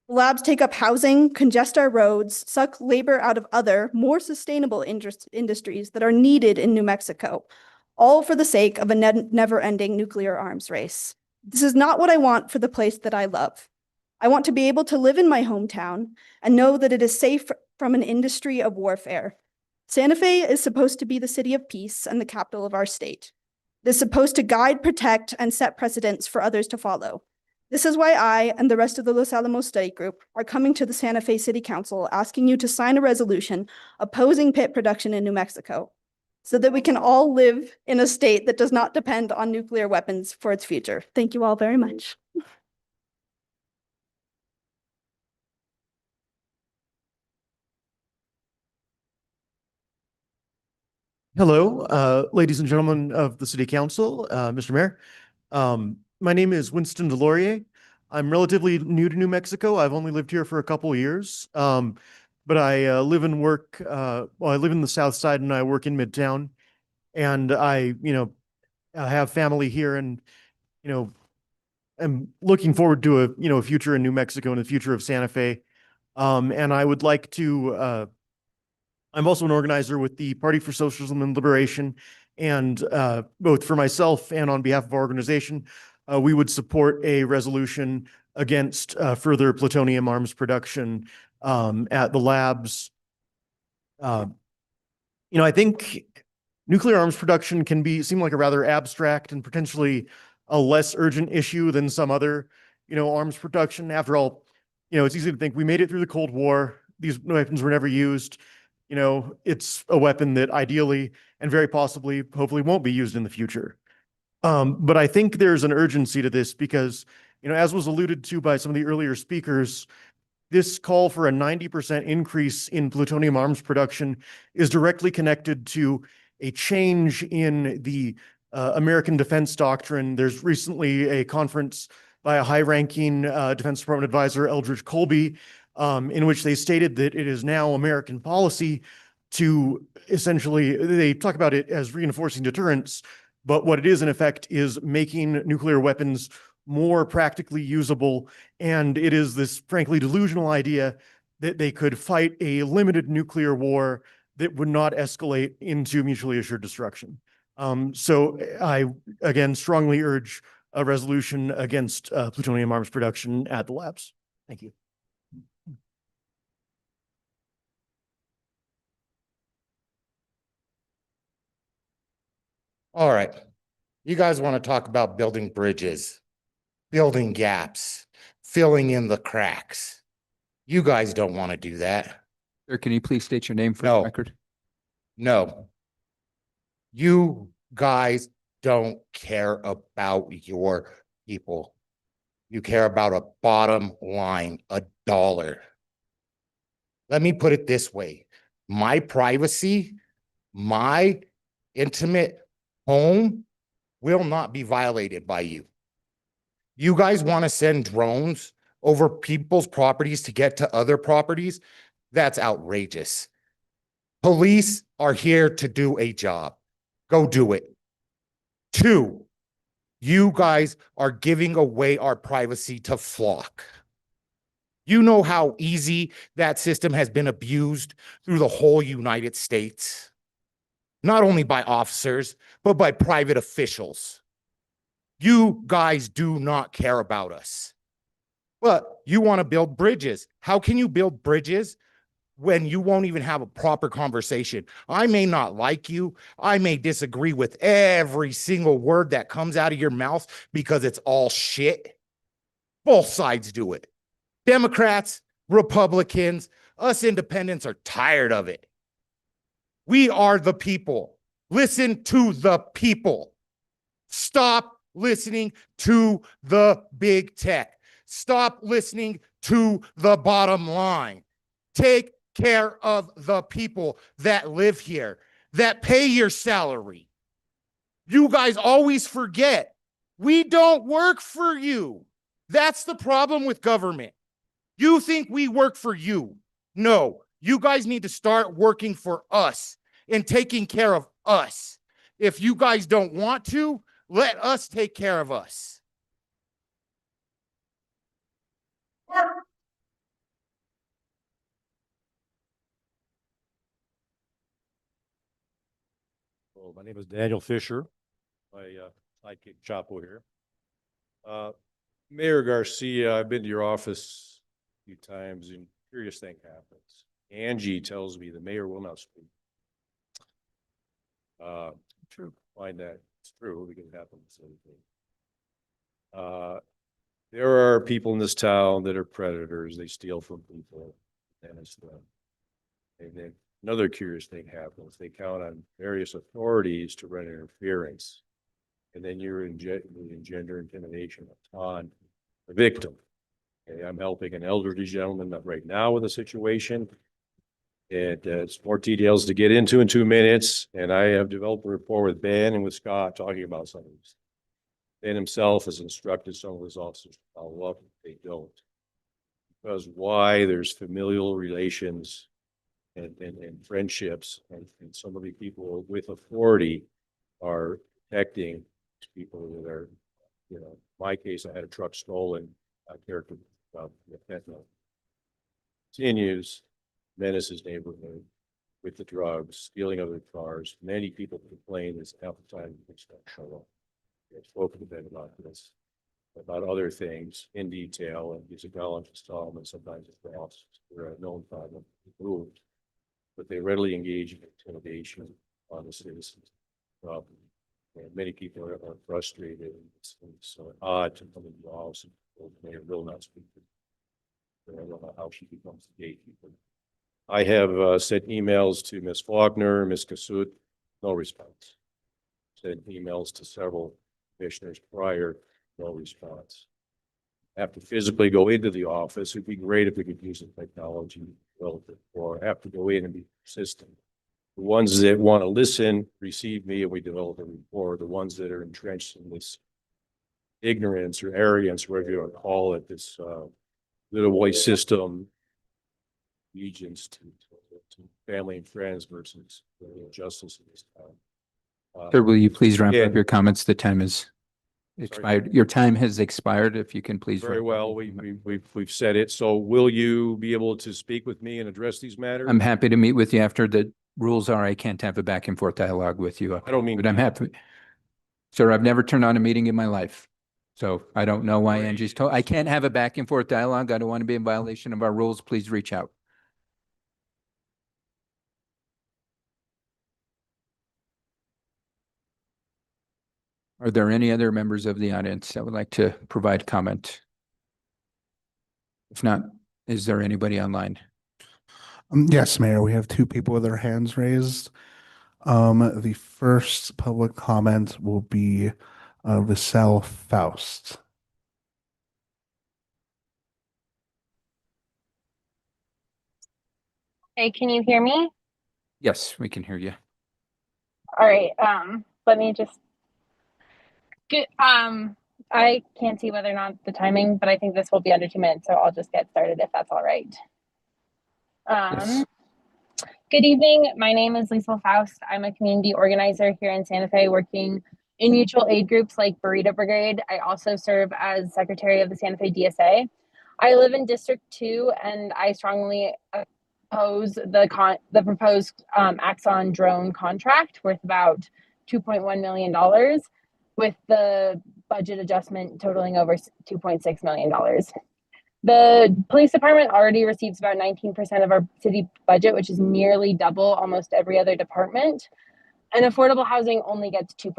The labs take up housing, congest our roads, suck labor out of other, more sustainable industries that are needed in New Mexico, all for the sake of a never-ending nuclear arms race. This is not what I want for the place that I love. I want to be able to live in my hometown and know that it is safe from an industry of warfare. Santa Fe is supposed to be the city of peace and the capital of our state. It is supposed to guide, protect, and set precedents for others to follow. This is why I and the rest of the Los Alamos Study Group are coming to the Santa Fe City Council asking you to sign a resolution opposing pit production in New Mexico. so that we can all live in a state that does not depend on nuclear weapons for its future. Thank you all very much. Hello, ladies and gentlemen of the City Council, Mr. Mayor. My name is Winston Delorier. I'm relatively new to New Mexico. I've only lived here for a couple of years. But I live and work, well, I live in the South Side and I work in Midtown. And I have family here and, I'm looking forward to a future in New Mexico and the future of Santa Fe. And I would like to, I'm also an organizer with the Party for Socialism and Liberation. And both for myself and on behalf of our organization, we would support a resolution against further plutonium arms production at the labs. I think nuclear arms production can seem like a rather abstract and potentially a less urgent issue than some other, arms production. After all, it's easy to think we made it through the Cold War. These weapons were never used. It's a weapon that ideally and very possibly, hopefully won't be used in the future. But I think there's an urgency to this because, as was alluded to by some of the earlier speakers, this call for a 90% increase in plutonium arms production is directly connected to a change in the American defense doctrine. There's recently a conference by a high-ranking Defense Department advisor, Eldridge Colby, in which they stated that it is now American policy to essentially, they talk about it as reinforcing deterrence, but what it is in effect is making nuclear weapons more practically usable. And it is this frankly delusional idea that they could fight a limited nuclear war that would not escalate into mutually assured destruction. So I, again, strongly urge a resolution against plutonium arms production at the labs. Thank you. All right. You guys want to talk about building bridges, building gaps, filling in the cracks. You guys don't want to do that. Sir, can you please state your name for the No. record? No. You guys don't care about your people. You care about a bottom line, a dollar. Let me put it this way. My privacy, my intimate home will not be violated by you. You guys want to send drones over people's properties to get to other properties? That's outrageous. Police are here to do a job. Go do it. 2, you guys are giving away our privacy to Flock. You know how easy that system has been abused through the whole United States, not only by officers, but by private officials. You guys do not care about us. But you want to build bridges. How can you build bridges when you won't even have a proper conversation? I may not like you. I may disagree with every single word that comes out of your mouth because it's all shit. Both sides do it. Democrats, Republicans, us independents are tired of it. We are the people. Listen to the people. Stop listening to the big tech. Stop listening to the bottom line. Take care of the people that live here, that pay your salary. You guys always forget, we don't work for you. That's the problem with government. You think we work for you. No, you guys need to start working for us and taking care of us. If you guys don't want to, let us take care of us. Well, my name is Daniel Fisher. My sidekick Chapo here. Mayor Garcia, I've been to your office a few times and curious thing happens. Angie tells me the mayor will not speak. True. Find that it's true because it happens. There are people in this town that are predators. They steal from people. And it's Another curious thing happens. They count on various authorities to run interference. And then you're engender intimidation upon the victim. Okay, I'm helping an elderly gentleman right now with a situation. And it's more details to get into in 2 minutes. And I have developed a rapport with Ben and with Scott talking about some of these. Ben himself has instructed some of his officers to follow up if they don't. Because why there's familial relations and friendships, and some of the people with authority are protecting people that are, you know, in my case, I had a truck stolen, character fentanyl continues, menace his neighborhood with the drugs, stealing other cars. Many people complain it's half the time they just don't show up. I've spoken to them about this, about other things in detail, and these acknowledge installments, sometimes it's lost, they're a known problem, moved. But they readily engage in intimidation on the citizens. And many people are frustrated. It's odd to come into the office and the mayor will not speak to them. I don't know how she becomes the gatekeeper. I have sent emails to Ms. Faulkner, Ms. Kasut, no response. Sent emails to several commissioners prior, no response. I have to physically go into the office. It'd be great if we could use the technology relative, or have to go in and be persistent. The ones that want to listen, receive me, and we develop a rapport. The ones that are entrenched in this ignorance or arrogance, whatever you want to call it, this little voice system, allegiance to family and friends versus justice in this town. Sir, will you please wrap yeah. up your comments? The time is expired. Your time has expired. If you can please. Very wrap up well, your comment. we've said it. So will you be able to speak with me and address these matters? I'm happy to meet with you after the rules are. I can't have a back and forth dialogue with you. I don't mean. But I'm happy. Sir, I've never turned on a meeting in my life. So I don't know why Angie's told. I can't have a back and forth dialogue. I don't want to be in violation of our rules. Please reach out. Are there any other members of the audience that would like to provide comment? If not, is there anybody online? Yes, Mayor, we have two people with their hands raised. The first public comment will be Vassell Faust. Hey, can you hear me? Yes, we can hear you. All right, let me just get, I can't see whether or not the timing, but I think this will be under 2 minutes, so I'll just get started if that's all right. Yes. Good evening. My name is Lisa Faust. I'm a community organizer here in Santa Fe working in mutual aid groups like Burrito Brigade. I also serve as secretary of the Santa Fe DSA. I live in District 2 and I strongly oppose the proposed Axon drone contract worth about $2.1 million with the budget adjustment totaling over $2.6 million. The police department already receives about 19% of our city budget, which is nearly double almost every other department. And affordable housing only gets 2%.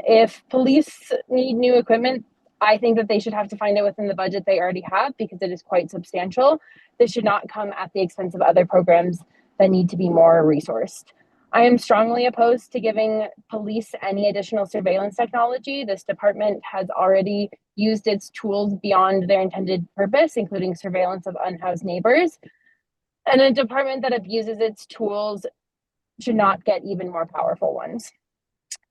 If police need new equipment, I think that they should have to find it within the budget they already have because it is quite substantial. This should not come at the expense of other programs that need to be more resourced. I am strongly opposed to giving police any additional surveillance technology. This department has already used its tools beyond their intended purpose, including surveillance of unhoused neighbors. And a department that abuses its tools should not get even more powerful ones.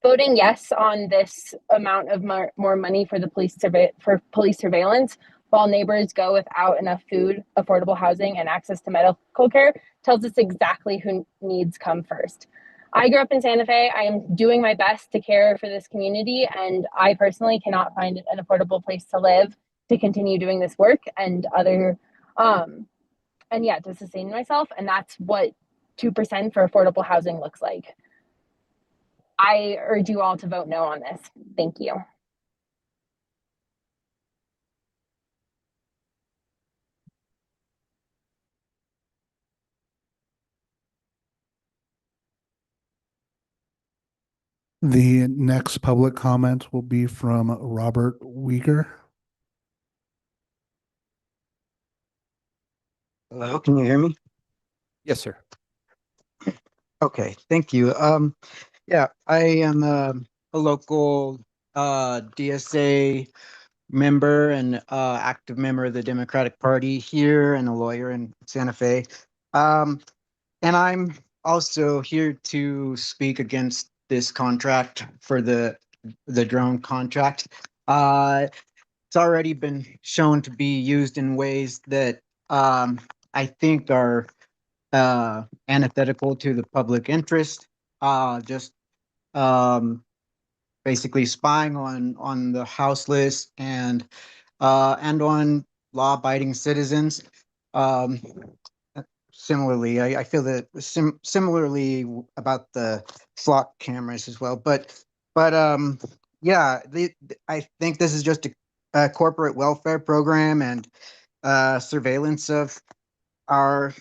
Voting yes on this amount of more money for the police surveillance while neighbors go without enough food, affordable housing, and access to medical care tells us exactly who needs come first. I grew up in Santa Fe. I am doing my best to care for this community, and I personally cannot find an affordable place to live to continue doing this work and to sustain myself. And that's what 2% for affordable housing looks like. I urge you all to vote no on this. Thank you. The next public comment will be from Robert Weger. Hello, can you hear me? Yes, sir. Okay, thank you. Yeah, I am a local DSA member and active member of the Democratic Party here and a lawyer in Santa Fe. And I'm also here to speak against this contract for the drone contract. It's already been shown to be used in ways that I think are antithetical to the public interest. Just basically spying on the houseless and on law-abiding citizens. Um, Similarly, I feel that similarly about the flock cameras as well. But yeah, I think this is just a corporate welfare program and surveillance of our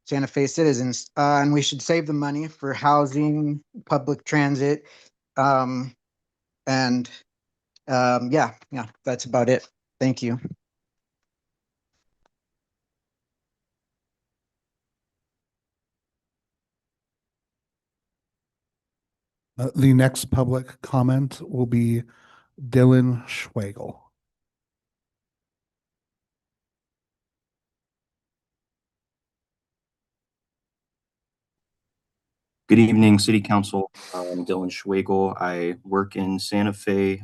Santa Fe citizens. And we should save the money for housing, public transit, um, and yeah, that's about it. Thank you. The next public comment will be Dylan Schwagel. Good evening, City Council. I'm Dylan Schwagel. I work in Santa Fe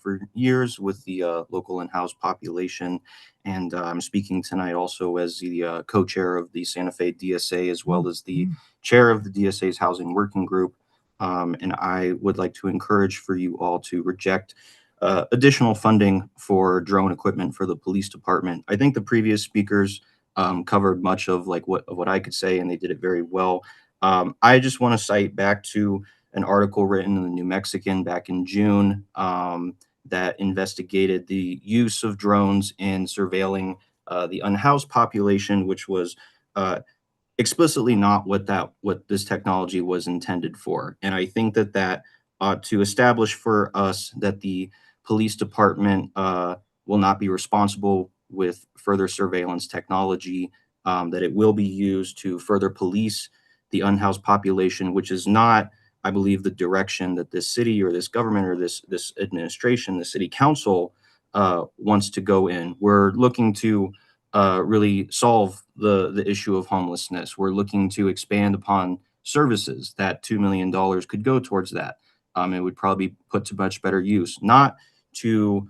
for years with the local in-house population, and I'm speaking tonight also as the co-chair of the Santa Fe DSA, as well as the chair of the DSA's Housing Working Group. And I would like to encourage for you all to reject additional funding for drone equipment for the police department. I think the previous speakers covered much of what I could say, and they did it very well. I just want to cite back to an article written in the New Mexican back in June that investigated the use of drones in surveilling the unhoused population, which was explicitly not what this technology was intended for. And I think that ought to establish for us that the police department will not be responsible with further surveillance technology, that it will be used to further police the unhoused population, which is not, I believe, the direction that this city or this government or this administration, the city council wants to go in. We're looking to really solve the issue of homelessness. We're looking to expand upon services. That $2 million could go towards that. It would probably be put to much better use, not to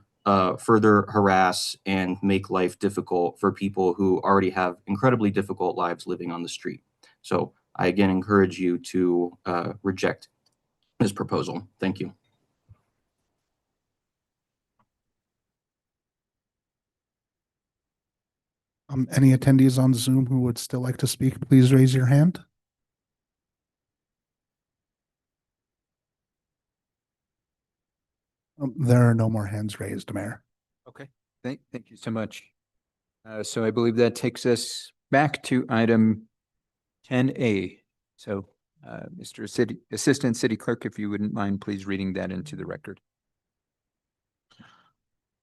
further harass and make life difficult for people who already have incredibly difficult lives living on the street. So I again encourage you to reject this proposal. Thank you. Any attendees on Zoom who would still like to speak, please raise your hand. There are no more hands raised, Mayor. Okay, thank you so much. So I believe that takes us back to item 10A. So, Mr. Assistant City Clerk, if you wouldn't mind, please reading that into the record.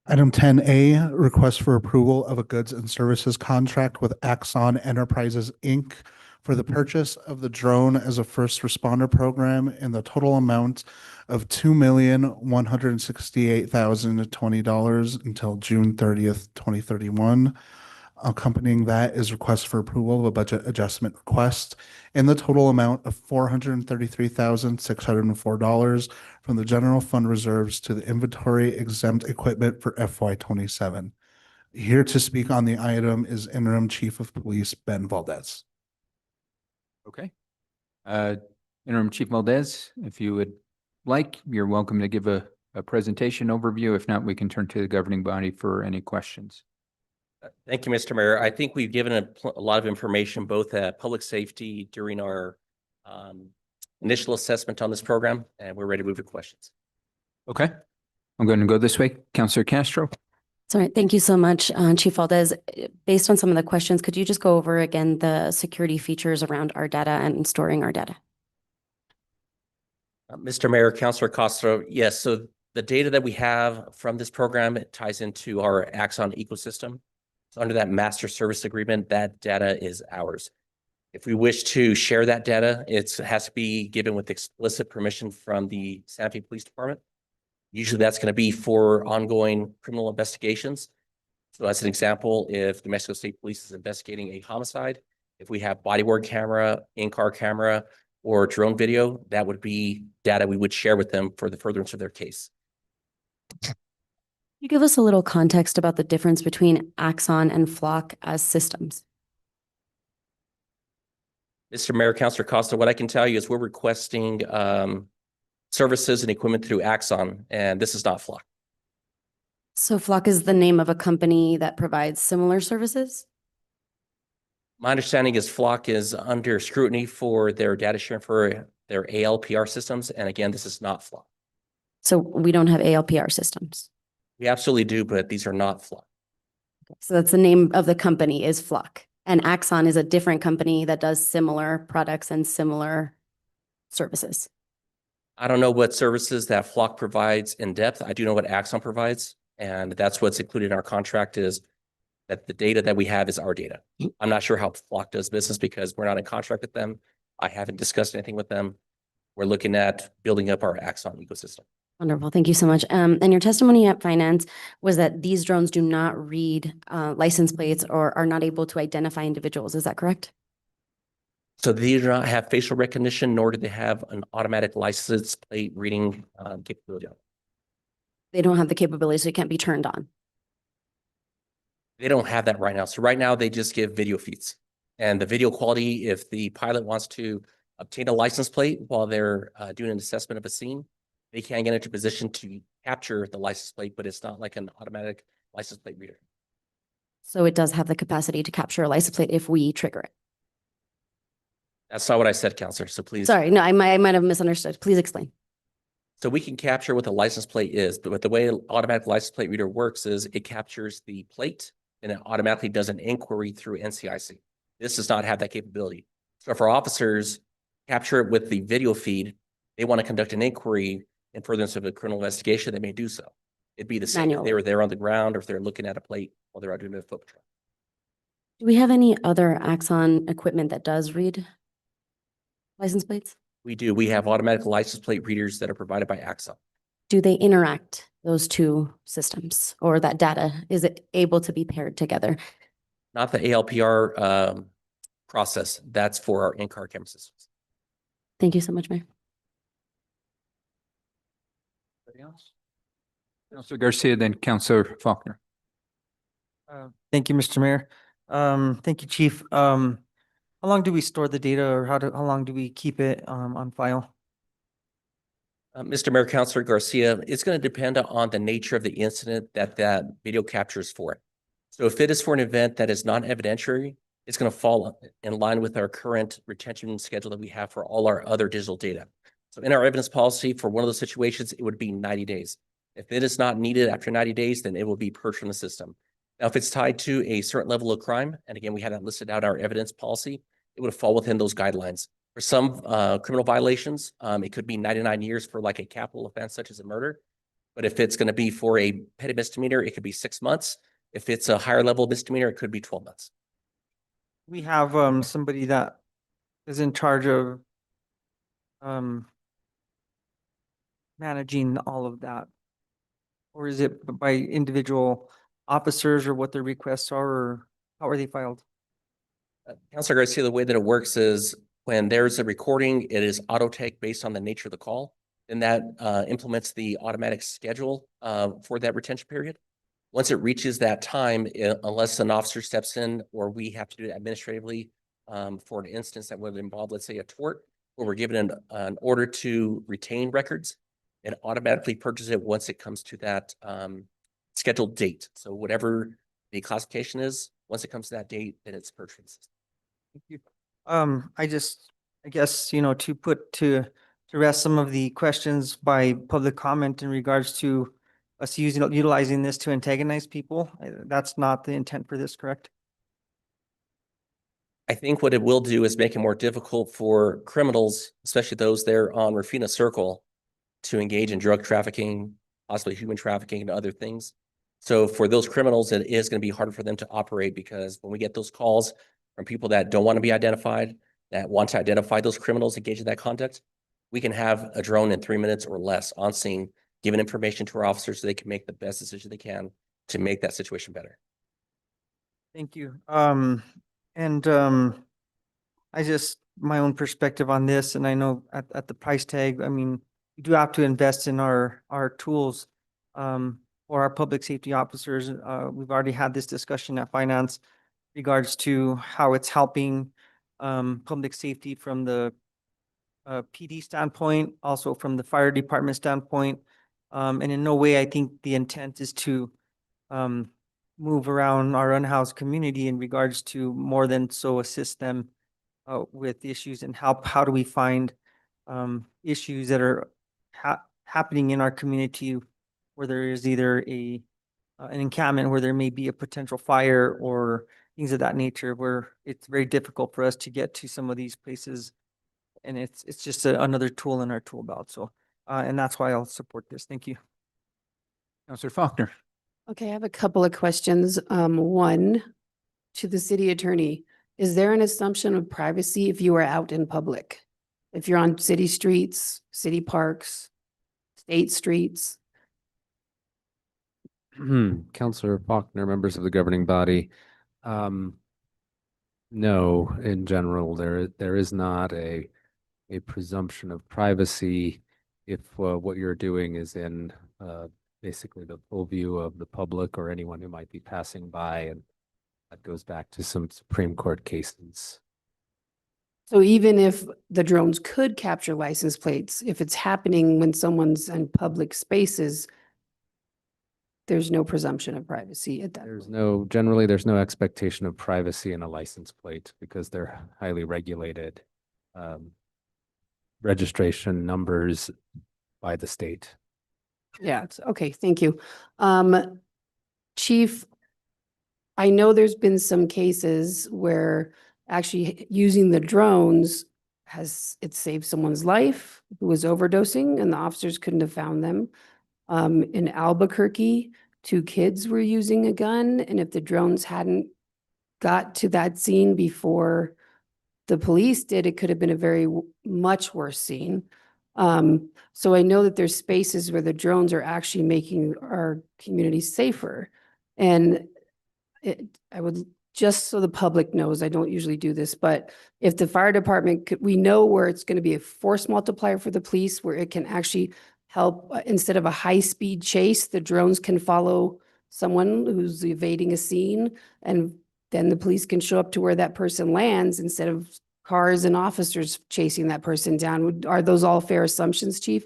Item 10A, request for approval of a goods and services contract with Axon Enterprises, Inc. for the purchase of the drone as a first responder program in the total amount of $2,168,020 until June 30th, 2031. Accompanying that is request for approval of a budget adjustment request in the total amount of $433,604 from the general fund reserves to the inventory exempt equipment for FY27. Here to speak on the item is Interim Chief of Police Ben Valdez. Okay. Interim Chief Valdez, if you would like, you're welcome to give a presentation overview. If not, we can turn to the governing body for any questions. Thank you, Mr. Mayor. I think we've given a lot of information, both at public safety during our initial assessment on this program, and we're ready to move to questions. Okay. I'm going to go this way. Councilor Castro. That's all right. Thank you so much, Chief Valdez. Based on some of the questions, could you just go over again the security features around our data and storing our data? Mr. Mayor, Councilor Castro, yes. So the data that we have from this program, it ties into our Axon ecosystem. So under that master service agreement, that data is ours. If we wish to share that data, it has to be given with explicit permission from the Santa Fe Police Department. Usually that's going to be for ongoing criminal investigations. So as an example, if New Mexico State Police is investigating a homicide, if we have body worn camera, in-car camera, or drone video, that would be data we would share with them for the furtherance of their case. You give us a little context about the difference between Axon and Flock as systems. Mr. Mayor, Councilor Costa, what I can tell you is we're requesting services and equipment through Axon, and this is not Flock. So Flock is the name of a company that provides similar services? My understanding is Flock is under scrutiny for their data sharing for their ALPR systems. And again, this is not Flock. So we don't have ALPR systems. We absolutely do, but these are not Flock. So that's the name of the company is Flock. And Axon is a different company that does similar products and similar services. I don't know what services that Flock provides in depth. I do know what Axon provides. And that's what's included in our contract is that the data that we have is our data. I'm not sure how Flock does business because we're not in contract with them. I haven't discussed anything with them. We're looking at building up our Axon ecosystem. Wonderful. Thank you so much. And your testimony at finance was that these drones do not read license plates or are not able to identify individuals. Is that correct? So they do not have facial recognition, nor do they have an automatic license plate reading capability. They don't have the capability, so it can't be turned on. They don't have that right now. So right now they just give video feeds. And the video quality, if the pilot wants to obtain a license plate while they're doing an assessment of a scene, they can get into position to capture the license plate, but it's not like an automatic license plate reader. So it does have the capacity to capture a license plate if we trigger it. That's not what I said, Counselor. So please. Sorry, no, I might have misunderstood. Please explain. So we can capture what the license plate is, but the way an automatic license plate reader works is it captures the plate and it automatically does an inquiry through NCIC. This does not have that capability. So if our officers capture it with the video feed, they want to conduct an inquiry in furtherance of a criminal investigation, they may do so. It'd be the same if they were there on the ground or if they're looking at a plate while they're out doing a foot patrol. Do we have any other Axon equipment that does read license plates? We do. We have automatic license plate readers that are provided by Axon. Do they interact, those two systems, or that data? Is it able to be paired together? Not the ALPR process. That's for our in-car camera systems. Thank you so much, Mayor. Anybody else? Councilor Garcia, then Councilor Faulkner. Thank you, Mr. Mayor. Thank you, Chief. How long do we store the data or how long do we keep it on file? Mr. Mayor, Councilor Garcia, it's going to depend on the nature of the incident that video capture is for. So if it is for an event that is non-evidentiary, it's going to fall in line with our current retention schedule that we have for all our other digital data. So in our evidence policy, for one of those situations, it would be 90 days. If it is not needed after 90 days, then it will be purged from the system. Now, if it's tied to a certain level of crime, and again, we have that listed out in our evidence policy, it would fall within those guidelines. For some criminal violations, it could be 99 years for like a capital offense, such as a murder. But if it's going to be for a petty misdemeanor, it could be 6 months. If it's a higher level misdemeanor, it could be 12 months. We have somebody that is in charge of managing all of that. Or is it by individual officers or what their requests are, or how are they filed? Councilor Garcia, the way that it works is when there's a recording, it is auto take based on the nature of the call. And that implements the automatic schedule for that retention period. Once it reaches that time, unless an officer steps in or we have to do it administratively for an instance that would involve, let's say, a tort, where we're given an order to retain records, it automatically purges it once it comes to that scheduled date. So whatever the classification is, once it comes to that date, then it's purged from the system. Thank you. I guess, to put to rest some of the questions by public comment in regards to us utilizing this to antagonize people. That's not the intent for this, correct? I think what it will do is make it more difficult for criminals, especially those there on Rufina Circle, to engage in drug trafficking, possibly human trafficking and other things. So for those criminals, it is going to be harder for them to operate because when we get those calls, from people that don't want to be identified, that want to identify those criminals engaged in that conduct, we can have a drone in 3 minutes or less on scene, giving information to our officers so they can make the best decision they can to make that situation better. Thank you. I just, my own perspective on this, and I know at the price tag, I mean, we do have to invest in our tools for our public safety officers. We've already had this discussion at finance regards to how it's helping public safety from the PD standpoint, also from the fire department standpoint. And in no way, I think the intent is to move around our unhoused community in regards to more than so assist them with issues and help. How do we find issues that are happening in our community where there is either an encampment where there may be a potential fire or things of that nature, where it's very difficult for us to get to some of these places. And it's just another tool in our tool belt. So, and that's why I'll support this. Thank you. Counselor Faulkner. Okay, I have a couple of questions. One, to the city attorney, is there an assumption of privacy if you are out in public? If you're on city streets, city parks, state streets? Counselor Faulkner, members of the governing body. No, in general, there is not a presumption of privacy if what you're doing is in basically the full view of the public or anyone who might be passing by, and that goes back to some Supreme Court cases. So even if the drones could capture license plates, if it's happening when someone's in public spaces, there's no presumption of privacy at that point. Generally, there's no expectation of privacy in a license plate because they're highly regulated registration numbers by the state. Yeah, okay, thank you. Chief, I know there's been some cases where actually using the drones it saved someone's life who was overdosing and the officers couldn't have found them. In Albuquerque, 2 kids were using a gun, and if the drones hadn't got to that scene before the police did, it could have been a very much worse scene. So I know that there's spaces where the drones are actually making our community safer. And I would, just so the public knows, I don't usually do this, but if the fire department could, we know where it's going to be a force multiplier for the police, where it can actually help, instead of a high-speed chase, the drones can follow someone who's evading a scene, and then the police can show up to where that person lands instead of cars and officers chasing that person down. Are those all fair assumptions, Chief?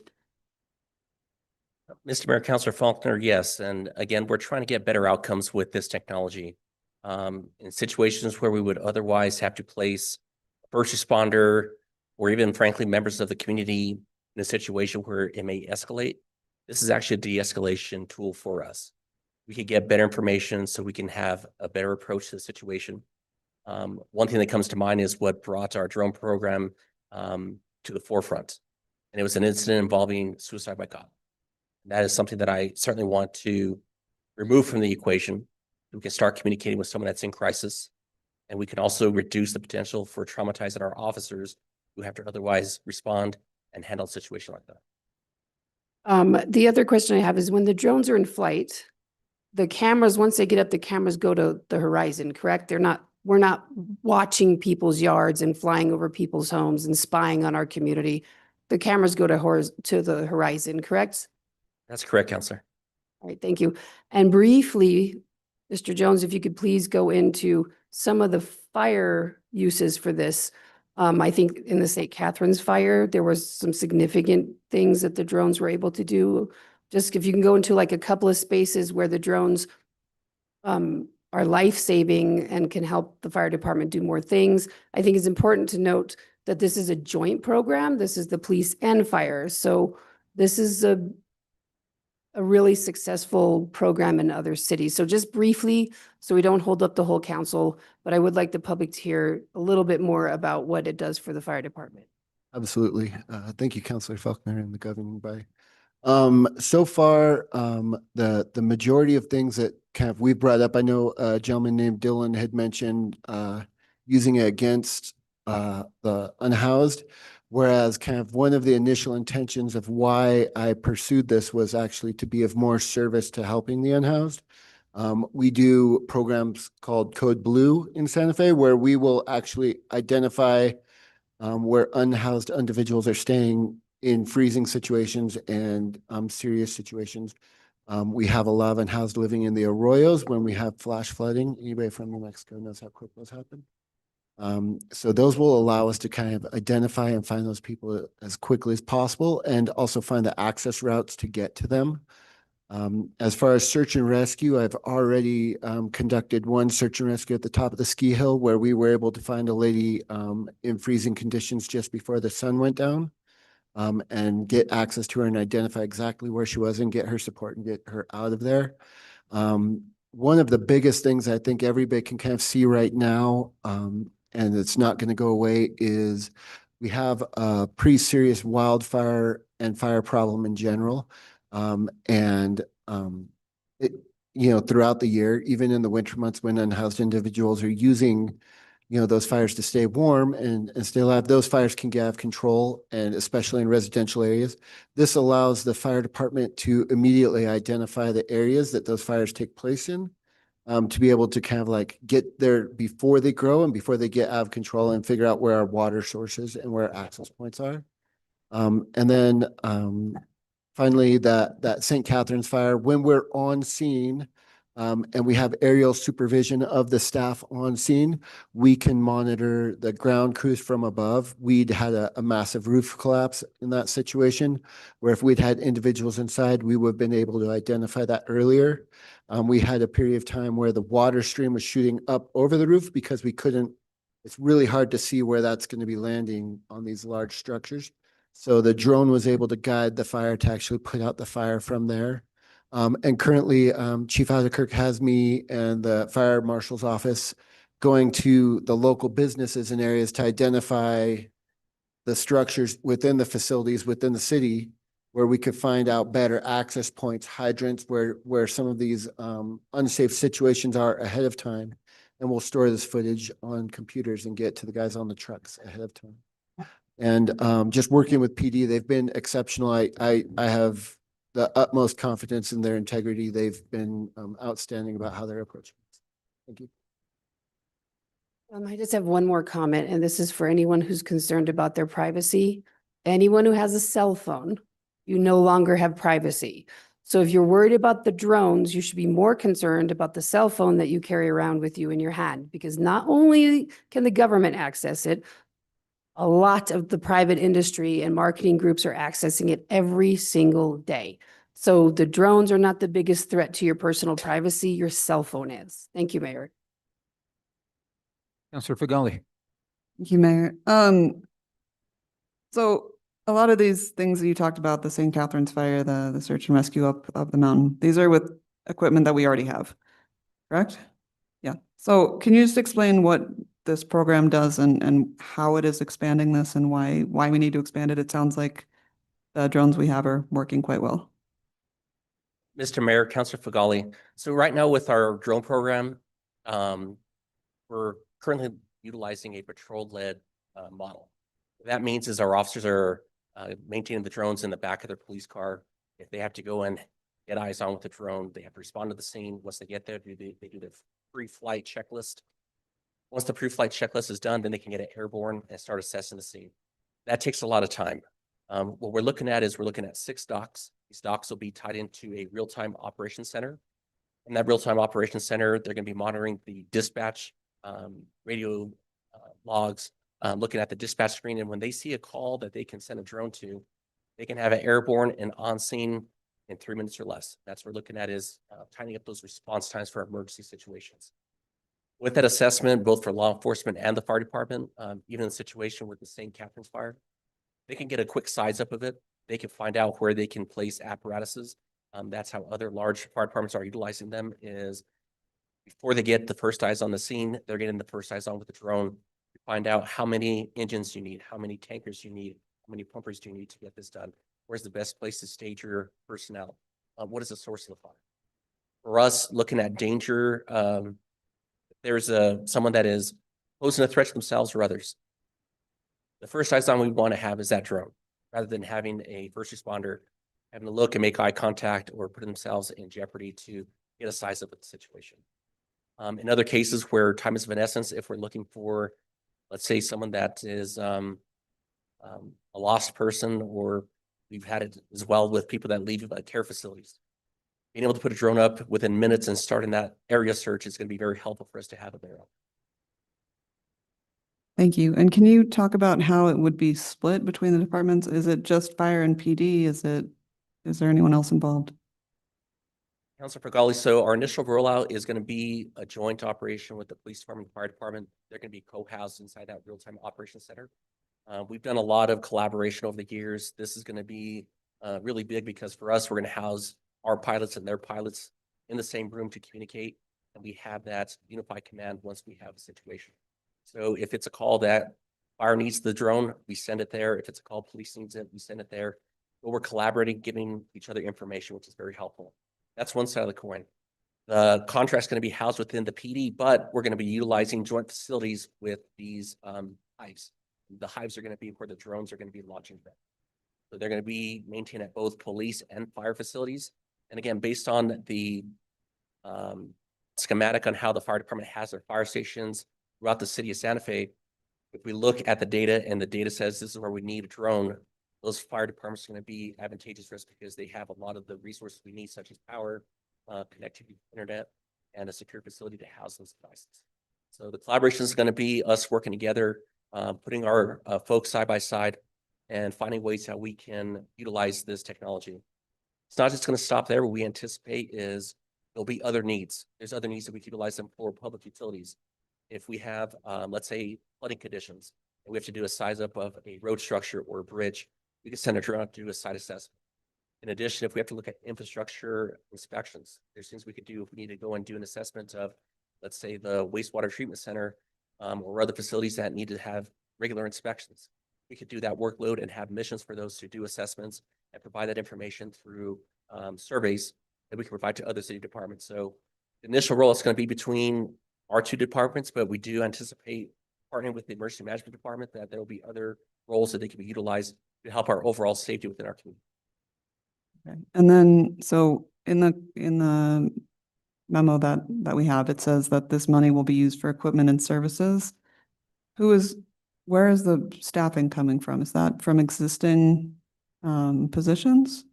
Mr. Mayor, Councilor Faulkner, yes. And again, we're trying to get better outcomes with this technology. In situations where we would otherwise have to place a first responder or even frankly members of the community in a situation where it may escalate, this is actually a de-escalation tool for us. We could get better information so we can have a better approach to the situation. One thing that comes to mind is what brought our drone program to the forefront. And it was an incident involving suicide by cop. That is something that I certainly want to remove from the equation. We can start communicating with someone that's in crisis, and we can also reduce the potential for traumatizing our officers who have to otherwise respond and handle a situation like that. The other question I have is when the drones are in flight, the cameras, once they get up, the cameras go to the horizon, correct? We're not watching people's yards and flying over people's homes and spying on our community. The cameras go to the horizon, correct? That's correct, Counselor. All right, thank you. And briefly, Mr. Jones, if you could please go into some of the fire uses for this. I think in the St. Catharines fire, there was some significant things that the drones were able to do. Just if you can go into like a couple of spaces where the drones are life-saving and can help the fire department do more things. I think it's important to note that this is a joint program. This is the police and fire. So this is a really successful program in other cities. So just briefly, so we don't hold up the whole council, but I would like the public to hear a little bit more about what it does for the fire department. Absolutely. Thank you, Councilor Faulkner and the governing body. So far, the majority of things that kind of we brought up, I know a gentleman named Dylan had mentioned using it against the unhoused. Whereas kind of one of the initial intentions of why I pursued this was actually to be of more service to helping the unhoused. We do programs called Code Blue in Santa Fe, where we will actually identify where unhoused individuals are staying in freezing situations and serious situations. We have a lot of unhoused living in the arroyos when we have flash flooding. Anybody from New Mexico knows how quick those happen. So those will allow us to kind of identify and find those people as quickly as possible and also find the access routes to get to them. As far as search and rescue, I've already conducted one search and rescue at the top of the ski hill where we were able to find a lady in freezing conditions just before the sun went down, and get access to her and identify exactly where she was and get her support and get her out of there. One of the biggest things I think everybody can kind of see right now, and it's not going to go away, is we have a pretty serious wildfire and fire problem in general. Throughout the year, even in the winter months when unhoused individuals are using, those fires to stay warm and stay alive, those fires can get out of control, and especially in residential areas. This allows the fire department to immediately identify the areas that those fires take place in, to be able to kind of like get there before they grow and before they get out of control and figure out where our water sources and where access points are. Finally, that St. Catharines fire, when we're on scene, and we have aerial supervision of the staff on scene, we can monitor the ground crews from above. We'd had a massive roof collapse in that situation, where if we'd had individuals inside, we would have been able to identify that earlier. We had a period of time where the water stream was shooting up over the roof because it's really hard to see where that's going to be landing on these large structures. So the drone was able to guide the fire to actually put out the fire from there. And currently, Chief Albuquerque has me and the fire marshal's office going to the local businesses and areas to identify the structures within the facilities within the city where we could find out better access points, hydrants, where some of these unsafe situations are ahead of time. And we'll store this footage on computers and get to the guys on the trucks ahead of time. And just working with PD, they've been exceptional. I have the utmost confidence in their integrity. They've been outstanding about how they're approaching this. Thank you. I just have one more comment, and this is for anyone who's concerned about their privacy. Anyone who has a cell phone, you no longer have privacy. So if you're worried about the drones, you should be more concerned about the cell phone that you carry around with you in your hand, because not only can the government access it, a lot of the private industry and marketing groups are accessing it every single day. So the drones are not the biggest threat to your personal privacy. Your cell phone is. Thank you, Mayor. Councilor Fagali. Thank you, Mayor. So a lot of these things that you talked about, the St. Catharines fire, the search and rescue up the mountain, these are with equipment that we already have, correct? Yeah. So can you just explain what this program does and how it is expanding this and why we need to expand it? It sounds like the drones we have are working quite well. Mr. Mayor, Councilor Fagali. So right now with our drone program, we're currently utilizing a patrol-led model. What that means is our officers are maintaining the drones in the back of their police car. If they have to go and get eyes on with the drone, they have to respond to the scene. Once they get there, they do the pre-flight checklist. Once the pre-flight checklist is done, then they can get it airborne and start assessing the scene. That takes a lot of time. What we're looking at is we're looking at 6 docks. These docks will be tied into a real-time operations center. In that real-time operations center, they're going to be monitoring the dispatch radio logs, looking at the dispatch screen. And when they see a call that they can send a drone to, they can have it airborne and on scene in 3 minutes or less. That's what we're looking at, is tightening up those response times for emergency situations. With that assessment, both for law enforcement and the fire department, even in the situation with the St. Catharines fire, they can get a quick size up of it. They can find out where they can place apparatuses. That's how other large fire departments are utilizing them, is before they get the first eyes on the scene, they're getting the first eyes on with the drone to find out how many engines you need, how many tankers you need, how many pumpers do you need to get this done? Where's the best place to stage your personnel? What is the source of the fire? For us, looking at danger, there's someone that is posing a threat to themselves or others. The first eyes on we want to have is that drone, rather than having a first responder having to look and make eye contact or put themselves in jeopardy to get a size up of the situation. In other cases where time is of an essence, if we're looking for, let's say, someone that is a lost person, or we've had it as well with people that leave care facilities. Being able to put a drone up within minutes and starting that area search is going to be very helpful for us to have it there. Thank you. And can you talk about how it would be split between the departments? Is it just fire and PD? Is there anyone else involved? Councilor Fagali, so our initial rollout is going to be a joint operation with the police department, and fire department. They're going to be co-housed inside that real-time operations center. We've done a lot of collaboration over the years. This is going to be really big because for us, we're going to house our pilots and their pilots in the same room to communicate. And we have that unified command once we have a situation. So if it's a call that fire needs the drone, we send it there. If it's a call police needs it, we send it there. But we're collaborating, giving each other information, which is very helpful. That's one side of the coin. The contract's going to be housed within the PD, but we're going to be utilizing joint facilities with these hives. The hives are going to be where the drones are going to be launching from. So they're going to be maintained at both police and fire facilities. And again, based on the schematic on how the fire department has their fire stations throughout the city of Santa Fe, if we look at the data and the data says this is where we need a drone, those fire departments are going to be advantageous for us because they have a lot of the resources we need, such as power, connectivity, internet, and a secure facility to house those devices. So the collaboration is going to be us working together, putting our folks side by side and finding ways how we can utilize this technology. It's not just going to stop there. What we anticipate is there'll be other needs. There's other needs that we can utilize them for public utilities. If we have, let's say, flooding conditions, and we have to do a size up of a road structure or a bridge, we can send a drone out to do a site assessment. In addition, if we have to look at infrastructure inspections, there's things we could do if we need to go and do an assessment of, let's say, the wastewater treatment center or other facilities that need to have regular inspections. We could do that workload and have missions for those to do assessments and provide that information through surveys that we can provide to other city departments. So the initial role is going to be between our two departments, but we do anticipate partnering with the emergency management department that there will be other roles that they can be utilized to help our overall safety within our community. Okay. And then, so in the memo that we have, it says that this money will be used for equipment and services. Where is the staffing coming from? Is that from existing positions?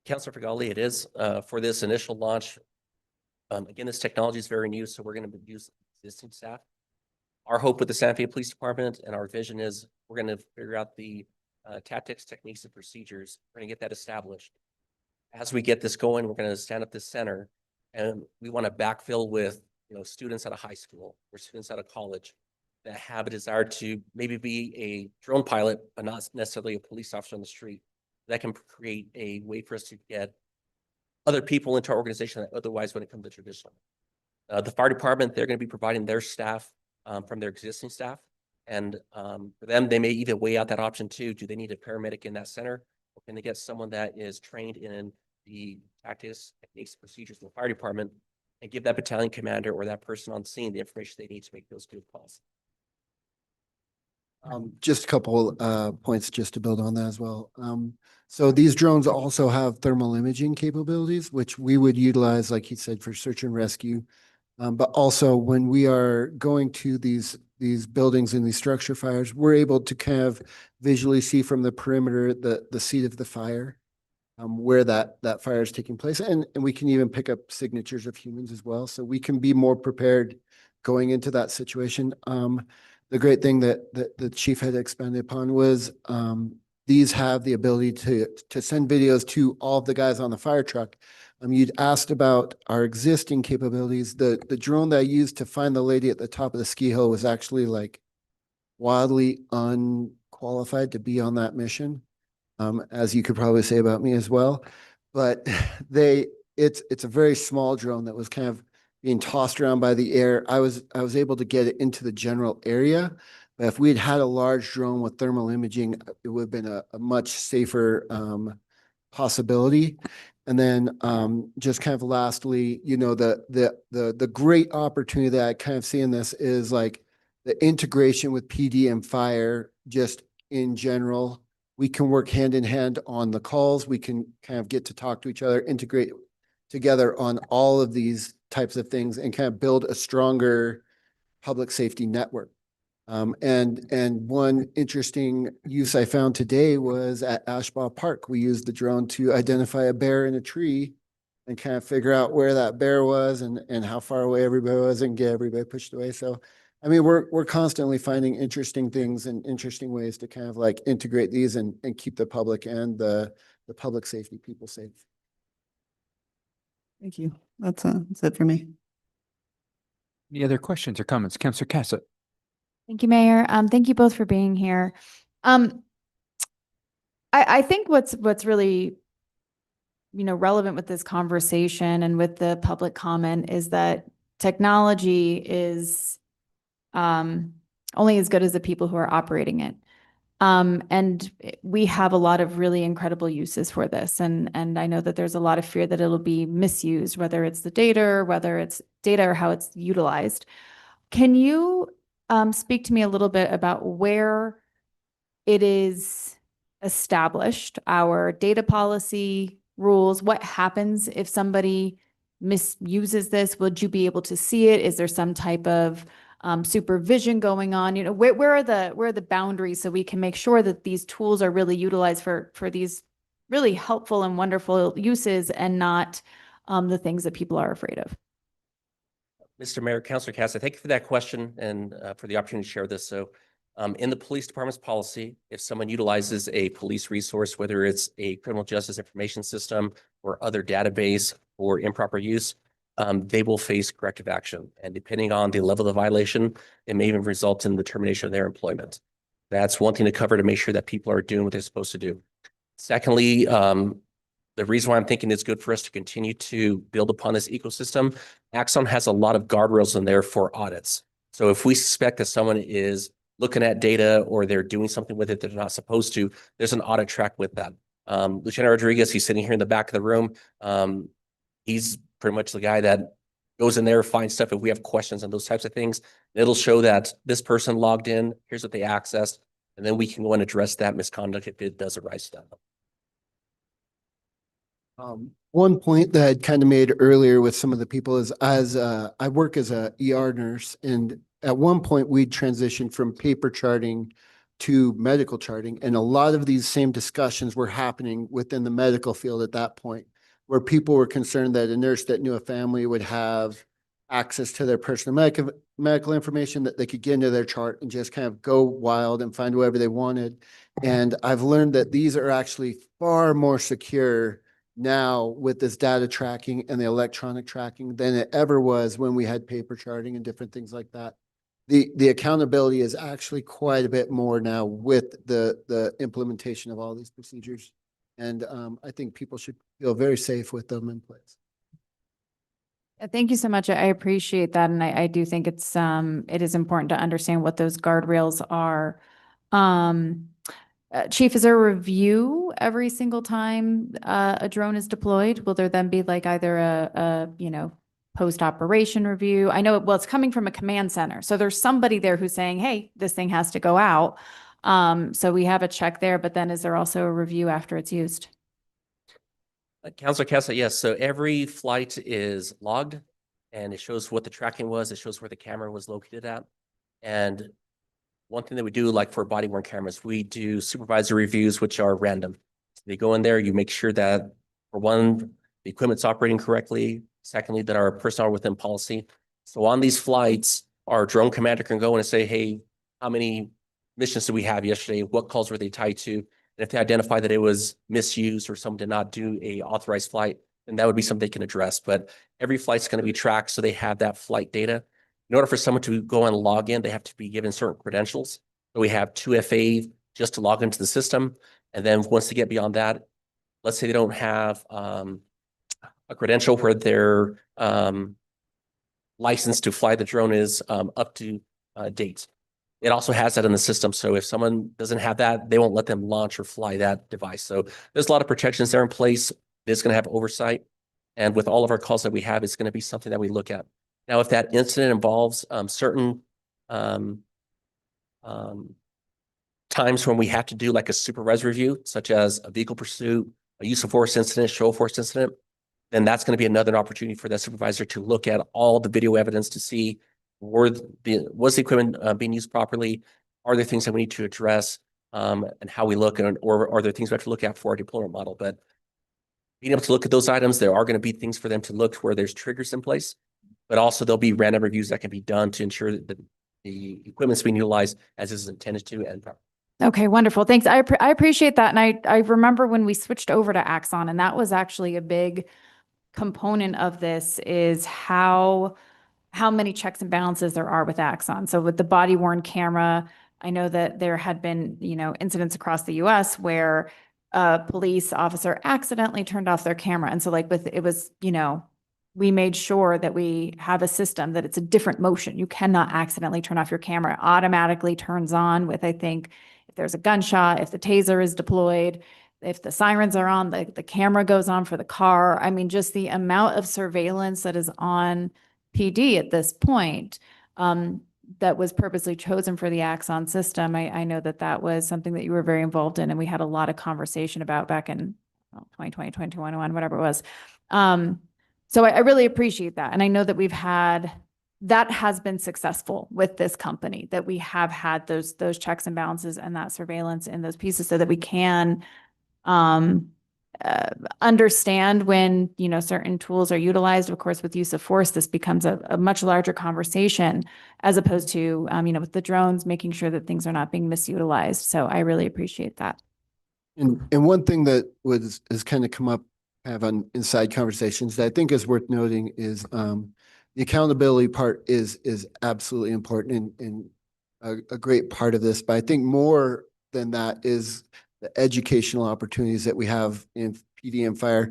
Councilor Fagali, it is for this initial launch. Again, this technology is very new, so we're going to use existing staff. Our hope with the Santa Fe Police Department and our vision is we're going to figure out the tactics, techniques, and procedures. We're going to get that established. As we get this going, we're going to stand up this center, and we want to backfill with students at a high school or students at a college that have a desire to maybe be a drone pilot, but not necessarily a police officer on the street. That can create a way for us to get other people into our organization that otherwise wouldn't come to traditional. The fire department, they're going to be providing their staff from their existing staff. And for them, they may even weigh out that option too. Do they need a paramedic in that center? Or can they get someone that is trained in the tactics, techniques, procedures in the fire department and give that battalion commander or that person on scene the information they need to make those good calls? Just a couple points just to build on that as well. So these drones also have thermal imaging capabilities, which we would utilize, like he said, for search and rescue. But also when we are going to these buildings and these structure fires, we're able to kind of visually see from the perimeter the seat of the fire, where that fire is taking place. And we can even pick up signatures of humans as well. So we can be more prepared going into that situation. The great thing that the chief had expanded upon was these have the ability to send videos to all of the guys on the fire truck. You'd asked about our existing capabilities. The drone that I used to find the lady at the top of the ski hill was actually like wildly unqualified to be on that mission, as you could probably say about me as well. But it's a very small drone that was kind of being tossed around by the air. I was able to get it into the general area. But if we had had a large drone with thermal imaging, it would have been a much safer possibility. And then just kind of lastly, the great opportunity that I kind of see in this is like the integration with PD and fire, just in general. We can work hand in hand on the calls. We can kind of get to talk to each other, integrate together on all of these types of things and kind of build a stronger public safety network. And one interesting use I found today was at Ashbaugh Park. We used the drone to identify a bear in a tree and kind of figure out where that bear was and how far away everybody was and get everybody pushed away. So, I mean, we're constantly finding interesting things and interesting ways to kind of like integrate these and keep the public and the public safety people safe. Thank you. That's it for me. Any other questions or comments? Councillor Casa. Thank you, Mayor. Thank you both for being here. I think what's really, relevant with this conversation and with the public comment is that technology is only as good as the people who are operating it. And we have a lot of really incredible uses for this. And I know that there's a lot of fear that it'll be misused, whether it's the data or how it's utilized. Can you speak to me a little bit about where it is established, our data policy rules, what happens if somebody misuses this? Would you be able to see it? Is there some type of supervision going on? Where are the boundaries so we can make sure that these tools are really utilized for these really helpful and wonderful uses and not the things that people are afraid of? Mr. Mayor, Councilor Casa, thank you for that question and for the opportunity to share this. So in the police department's policy, if someone utilizes a police resource, whether it's a criminal justice information system or other database for improper use, they will face corrective action. And depending on the level of violation, it may even result in the termination of their employment. That's one thing to cover to make sure that people are doing what they're supposed to do. Secondly, the reason why I'm thinking it's good for us to continue to build upon this ecosystem, Axon has a lot of guardrails in there for audits. So if we suspect that someone is looking at data or they're doing something with it that they're not supposed to, there's an audit track with that. Lieutenant Rodriguez, he's sitting here in the back of the room. He's pretty much the guy that goes in there, finds stuff if we have questions and those types of things. It'll show that this person logged in, here's what they accessed, and then we can go and address that misconduct if it does arise to that. One point that I'd kind of made earlier with some of the people is I work as a ER nurse, and at one point we'd transitioned from paper charting to medical charting. And a lot of these same discussions were happening within the medical field at that point, where people were concerned that a nurse that knew a family would have access to their personal medical information, that they could get into their chart and just kind of go wild and find whatever they wanted. And I've learned that these are actually far more secure now with this data tracking and the electronic tracking than it ever was when we had paper charting and different things like that. The accountability is actually quite a bit more now with the implementation of all these procedures. And I think people should feel very safe with them in place. Thank you so much. I appreciate that. And I do think it is important to understand what those guardrails are. Chief, is there a review every single time a drone is deployed? Will there then be like either a post-operation review? I know, it's coming from a command center. So there's somebody there who's saying, hey, this thing has to go out. So we have a check there, but then is there also a review after it's used? Councilor Casa, yes. So every flight is logged and it shows what the tracking was. It shows where the camera was located at. And one thing that we do, like for body worn cameras, we do supervisory reviews, which are random. So they go in there, you make sure that, for one, the equipment's operating correctly. Secondly, that our personnel are within policy. So on these flights, our drone commander can go in and say, hey, how many missions did we have yesterday? What calls were they tied to? And if they identify that it was misused or someone did not do a authorized flight, then that would be something they can address. But every flight's going to be tracked, so they have that flight data. In order for someone to go and log in, they have to be given certain credentials. So we have 2FA just to log into the system. And then once they get beyond that, let's say they don't have a credential where their license to fly the drone is up to date. It also has that in the system. So if someone doesn't have that, they won't let them launch or fly that device. So there's a lot of protections there in place. It's going to have oversight. And with all of our calls that we have, it's going to be something that we look at. Now, if that incident involves certain times when we have to do like a supervised review, such as a vehicle pursuit, a use of force incident, show of force incident, then that's going to be another opportunity for that supervisor to look at all the video evidence to see was the equipment being used properly? Are there things that we need to address, and how we look, or are there things we have to look at for our deployment model? But being able to look at those items, there are going to be things for them to look where there's triggers in place, but also there'll be random reviews that can be done to ensure that the equipment's being utilized as is intended to and properly. Okay, wonderful. Thanks. I appreciate that. And I remember when we switched over to Axon, and that was actually a big component of this is how many checks and balances there are with Axon. So with the body worn camera, I know that there had been, incidents across the US where a police officer accidentally turned off their camera. And so we made sure that we have a system that it's a different motion. You cannot accidentally turn off your camera. It automatically turns on with, I think, if there's a gunshot, if the taser is deployed, if the sirens are on, the camera goes on for the car. I mean, just the amount of surveillance that is on PD at this point, that was purposely chosen for the Axon system. I know that was something that you were very involved in, and we had a lot of conversation about back in 2020, 2021, whatever it was. So I really appreciate that. And I know that that has been successful with this company, that we have had those checks and balances and that surveillance in those pieces so that we can understand when, certain tools are utilized. Of course, with use of force, this becomes a much larger conversation as opposed to, with the drones, making sure that things are not being misutilized. So I really appreciate that. And one thing that has kind of come up on inside conversations that I think is worth noting is the accountability part is absolutely important and a great part of this. But I think more than that is the educational opportunities that we have in PD and fire.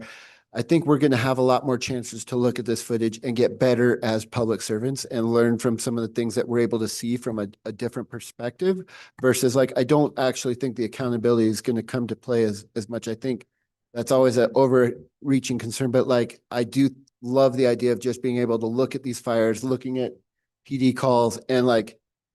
I think we're going to have a lot more chances to look at this footage and get better as public servants and learn from some of the things that we're able to see from a different perspective versus I don't actually think the accountability is going to come to play as much. I think that's always an overreaching concern, but I do love the idea of just being able to look at these fires, looking at PD calls and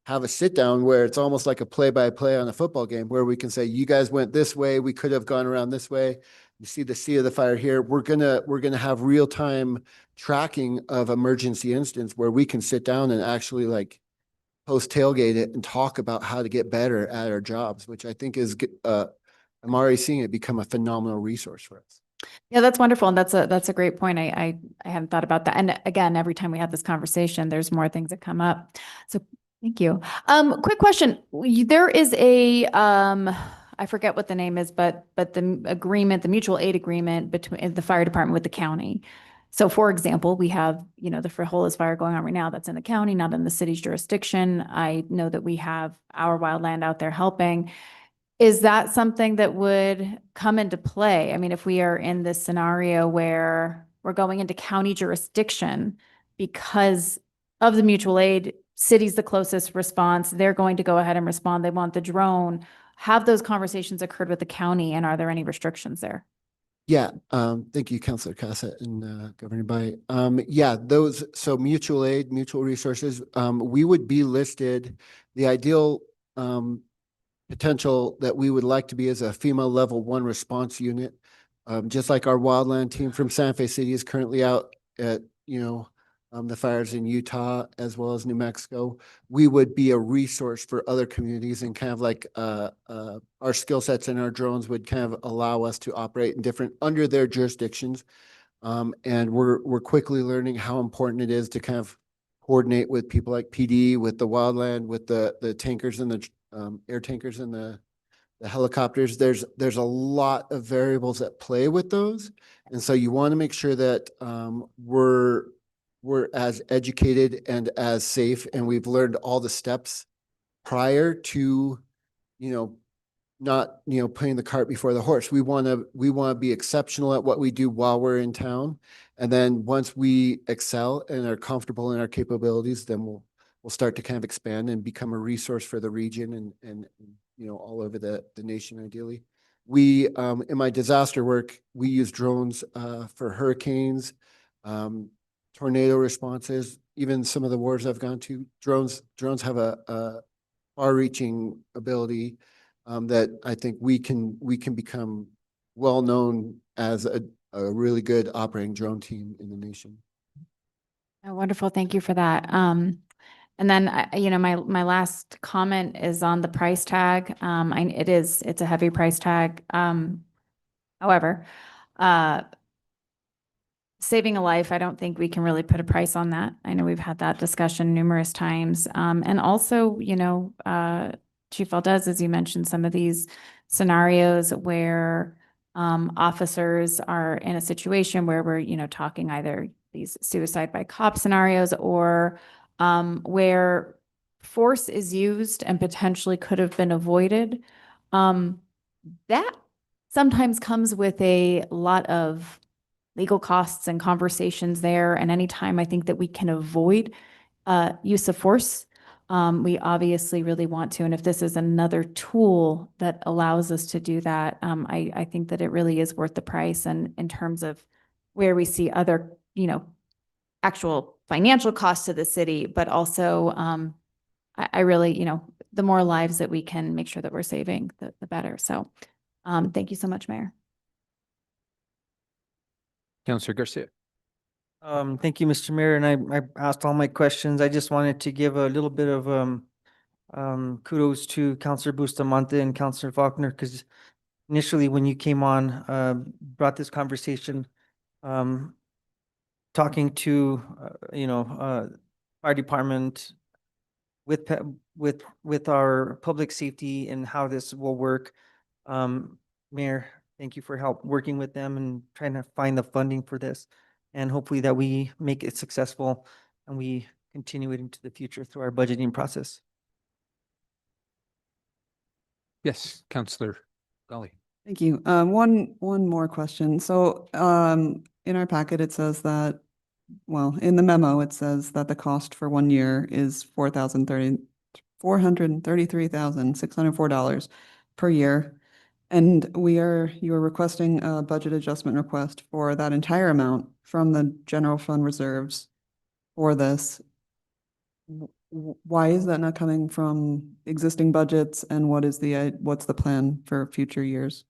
have a sit down where it's almost like a play-by-play on a football game where we can say, you guys went this way, we could have gone around this way. You see the sea of the fire here. We're gonna have real-time tracking of emergency incidents where we can sit down and actually post tailgate it and talk about how to get better at our jobs, which I think is I'm already seeing it become a phenomenal resource for us. Yeah, that's wonderful. And that's a great point. I hadn't thought about that. And again, every time we have this conversation, there's more things that come up. So thank you. Quick question. There is I forget what the name is, but the agreement, the mutual aid agreement between the fire department with the county. So for example, we have, the Frijoles fire going on right now. That's in the county, not in the city's jurisdiction. I know that we have our wildland out there helping. Is that something that would come into play? I mean, if we are in this scenario where we're going into county jurisdiction because of the mutual aid, city's the closest response, they're going to go ahead and respond. They want the drone. Have those conversations occurred with the county, and are there any restrictions there? Yeah, thank you, Councilor Cassett and Governor Bai. So mutual aid, mutual resources, we would be listed. The ideal potential that we would like to be as a FEMA level 1 response unit, just like our wildland team from Santa Fe City is currently out at, the fires in Utah as well as New Mexico. We would be a resource for other communities and kind of our skill sets and our drones would kind of allow us to operate in different under their jurisdictions. And we're quickly learning how important it is to kind of coordinate with people like PD, with the wildland, with the tankers and the air tankers and the helicopters. There's a lot of variables at play with those. And so you want to make sure that we're as educated and as safe, and we've learned all the steps prior to, not, putting the cart before the horse. We want to be exceptional at what we do while we're in town. And then once we excel and are comfortable in our capabilities, then we'll start to kind of expand and become a resource for the region and all over the nation, ideally. We, in my disaster work, we use drones for hurricanes, tornado responses, even some of the wars I've gone to. Drones have a far-reaching ability that I think we can become well-known as a really good operating drone team in the nation. Oh, wonderful. Thank you for that. And then, my last comment is on the price tag. It's a heavy price tag. However, saving a life, I don't think we can really put a price on that. I know we've had that discussion numerous times. And also, Chief Valdez, as you mentioned, some of these scenarios where officers are in a situation where we're, talking either these suicide by cop scenarios or where force is used and potentially could have been avoided. That sometimes comes with a lot of legal costs and conversations there. And anytime I think that we can avoid use of force, we obviously really want to. And if this is another tool that allows us to do that, I think that it really is worth the price. And in terms of where we see other, actual financial costs to the city, but also I really, the more lives that we can make sure that we're saving, the better. So thank you so much, Mayor. Councilor Garcia. Thank you, Mr. Mayor, and I asked all my questions. I just wanted to give a little bit of kudos to Councilor Bustamante and Councilor Faulkner, because initially when you came on, brought this conversation, talking to, fire department with our public safety and how this will work. Mayor, thank you for help working with them and trying to find the funding for this. And hopefully that we make it successful and we continue it into the future through our budgeting process. Yes, Councilor Golly. Thank you. One more question. So in our packet, it says that, well, in the memo, it says that the cost for 1 year is $433,604 per year. And you are requesting a budget adjustment request for that entire amount from the general fund reserves for this. Why is that not coming from existing budgets, and what's the plan for future years?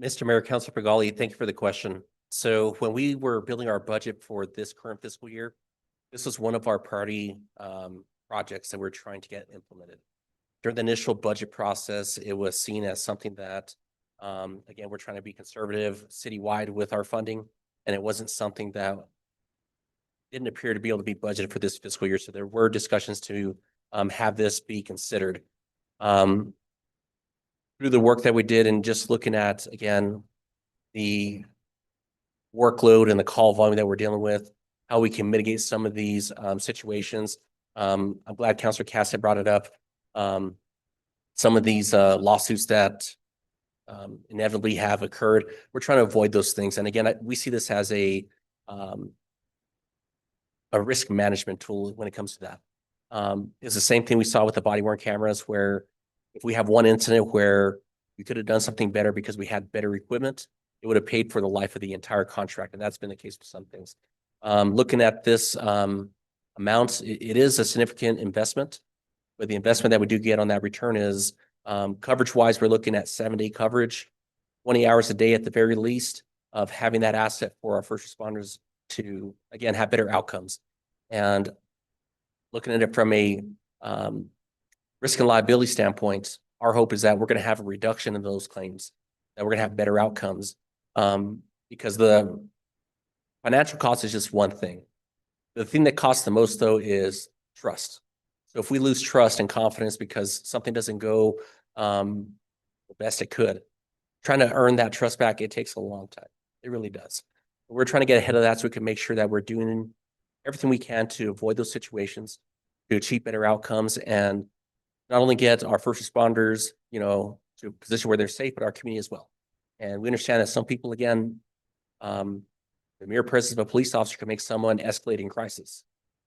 Mr. Mayor, Councilor Pagali, thank you for the question. So when we were building our budget for this current fiscal year, this was one of our priority projects that we're trying to get implemented. During the initial budget process, it was seen as something that, again, we're trying to be conservative citywide with our funding, and it wasn't something that didn't appear to be able to be budgeted for this fiscal year. So there were discussions to have this be considered. Through the work that we did and just looking at, again, the workload and the call volume that we're dealing with, how we can mitigate some of these situations. I'm glad Councilor Cass had brought it up. Some of these lawsuits that inevitably have occurred, we're trying to avoid those things. And again, we see this as a risk management tool when it comes to that. It's the same thing we saw with the body worn cameras, where if we have one incident where we could have done something better because we had better equipment, it would have paid for the life of the entire contract. And that's been the case with some things. Looking at this amount, it is a significant investment, but the investment that we do get on that return is coverage wise, we're looking at 7-day coverage, 20 hours a day at the very least of having that asset for our first responders to, again, have better outcomes. And looking at it from a risk and liability standpoint, our hope is that we're going to have a reduction in those claims, that we're going to have better outcomes, because the financial cost is just one thing. The thing that costs the most, though, is trust. So if we lose trust and confidence because something doesn't go the best it could, trying to earn that trust back, it takes a long time. It really does. We're trying to get ahead of that so we can make sure that we're doing everything we can to avoid those situations, to achieve better outcomes, and not only get our first responders, to a position where they're safe, but our community as well. And we understand that some people, again, the mere presence of a police officer can make someone escalate in crisis.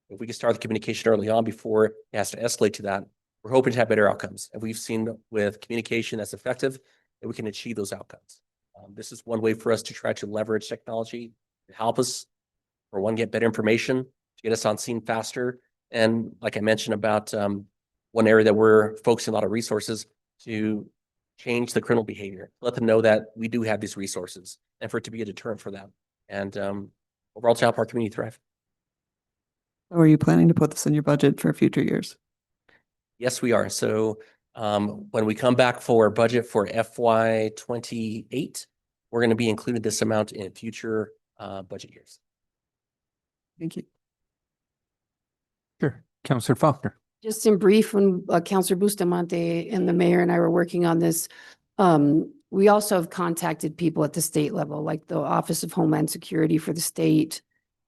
If we can start the communication early on before it has to escalate to that, we're hoping to have better outcomes. And we've seen with communication that's effective that we can achieve those outcomes. This is one way for us to try to leverage technology to help us, for one, get better information, to get us on scene faster. And like I mentioned about one area that we're focusing a lot of resources to change the criminal behavior, let them know that we do have these resources and for it to be a deterrent for them. And overall to help our community thrive. Or are you planning to put this in your budget for future years? Yes, we are. So when we come back for budget for FY 28, we're going to be including this amount in future budget years. Thank you. Sure. Counselor Faulkner. Just in brief, when Counselor Bustamante and the mayor and I were working on this, we also have contacted people at the state level, like the Office of Homeland Security for the state.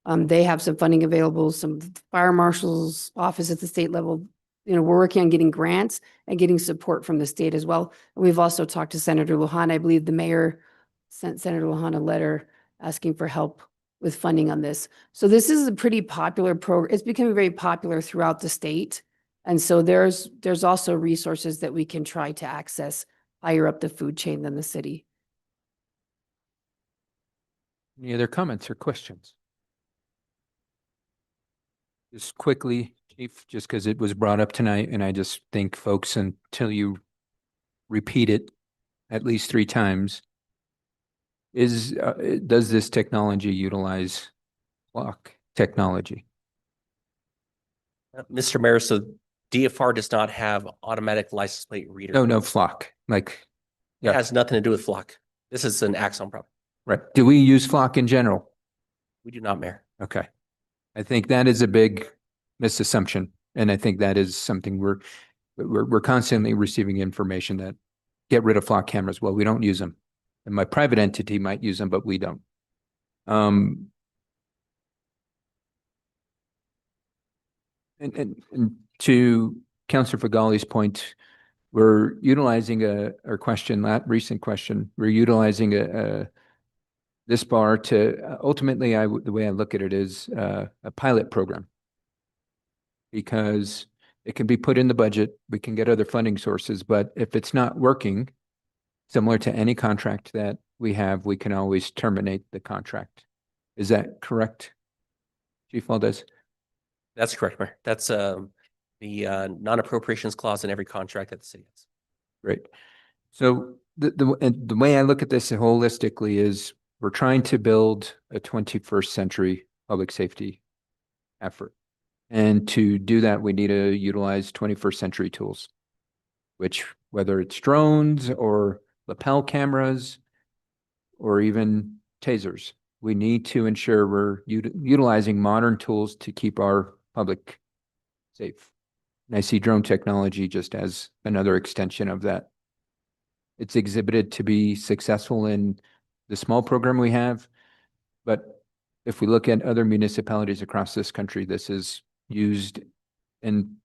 They have some funding available, some fire marshal's office at the state level. You know, we're working on getting grants and getting support from the state as well. And we've also talked to Senator Lujan. I believe the mayor sent Senator Lujan a letter asking for help with funding on this. So this is a pretty popular program. It's becoming very popular throughout the state. And so there's also resources that we can try to access higher up the food chain than the city. Any other comments or questions? Just quickly, Chief, just because it was brought up tonight, and I just think folks, until you repeat it at least 3 times, does this technology utilize clock technology? Mr. Mayor, so DFR does not have automatic license plate reader. No, flock. Like, It has nothing to do with flock. This is an Axon problem. right. Do we use flock in general? We do not, Mayor. Okay. I think that is a big misassumption. And I think that is something we're constantly receiving information that get rid of flock cameras. Well, we don't use them. And my private entity might use them, but we don't. And to Councilor Fagali's point, we're utilizing recent question, we're utilizing this bar to ultimately, the way I look at it is a pilot program. Because it can be put in the budget, we can get other funding sources, but if it's not working, similar to any contract that we have, we can always terminate the contract. Is that correct, Chief Valdez? That's correct, Mayor. That's the non-appropriations clause in every contract that the city has. Great. So the way I look at this holistically is we're trying to build a 21st century public safety effort. And to do that, we need to utilize 21st century tools, which whether it's drones or lapel cameras or even tasers, we need to ensure we're utilizing modern tools to keep our public safe. And I see drone technology just as another extension of that. It's exhibited to be successful in the small program we have, but if we look at other municipalities across this country, this is used and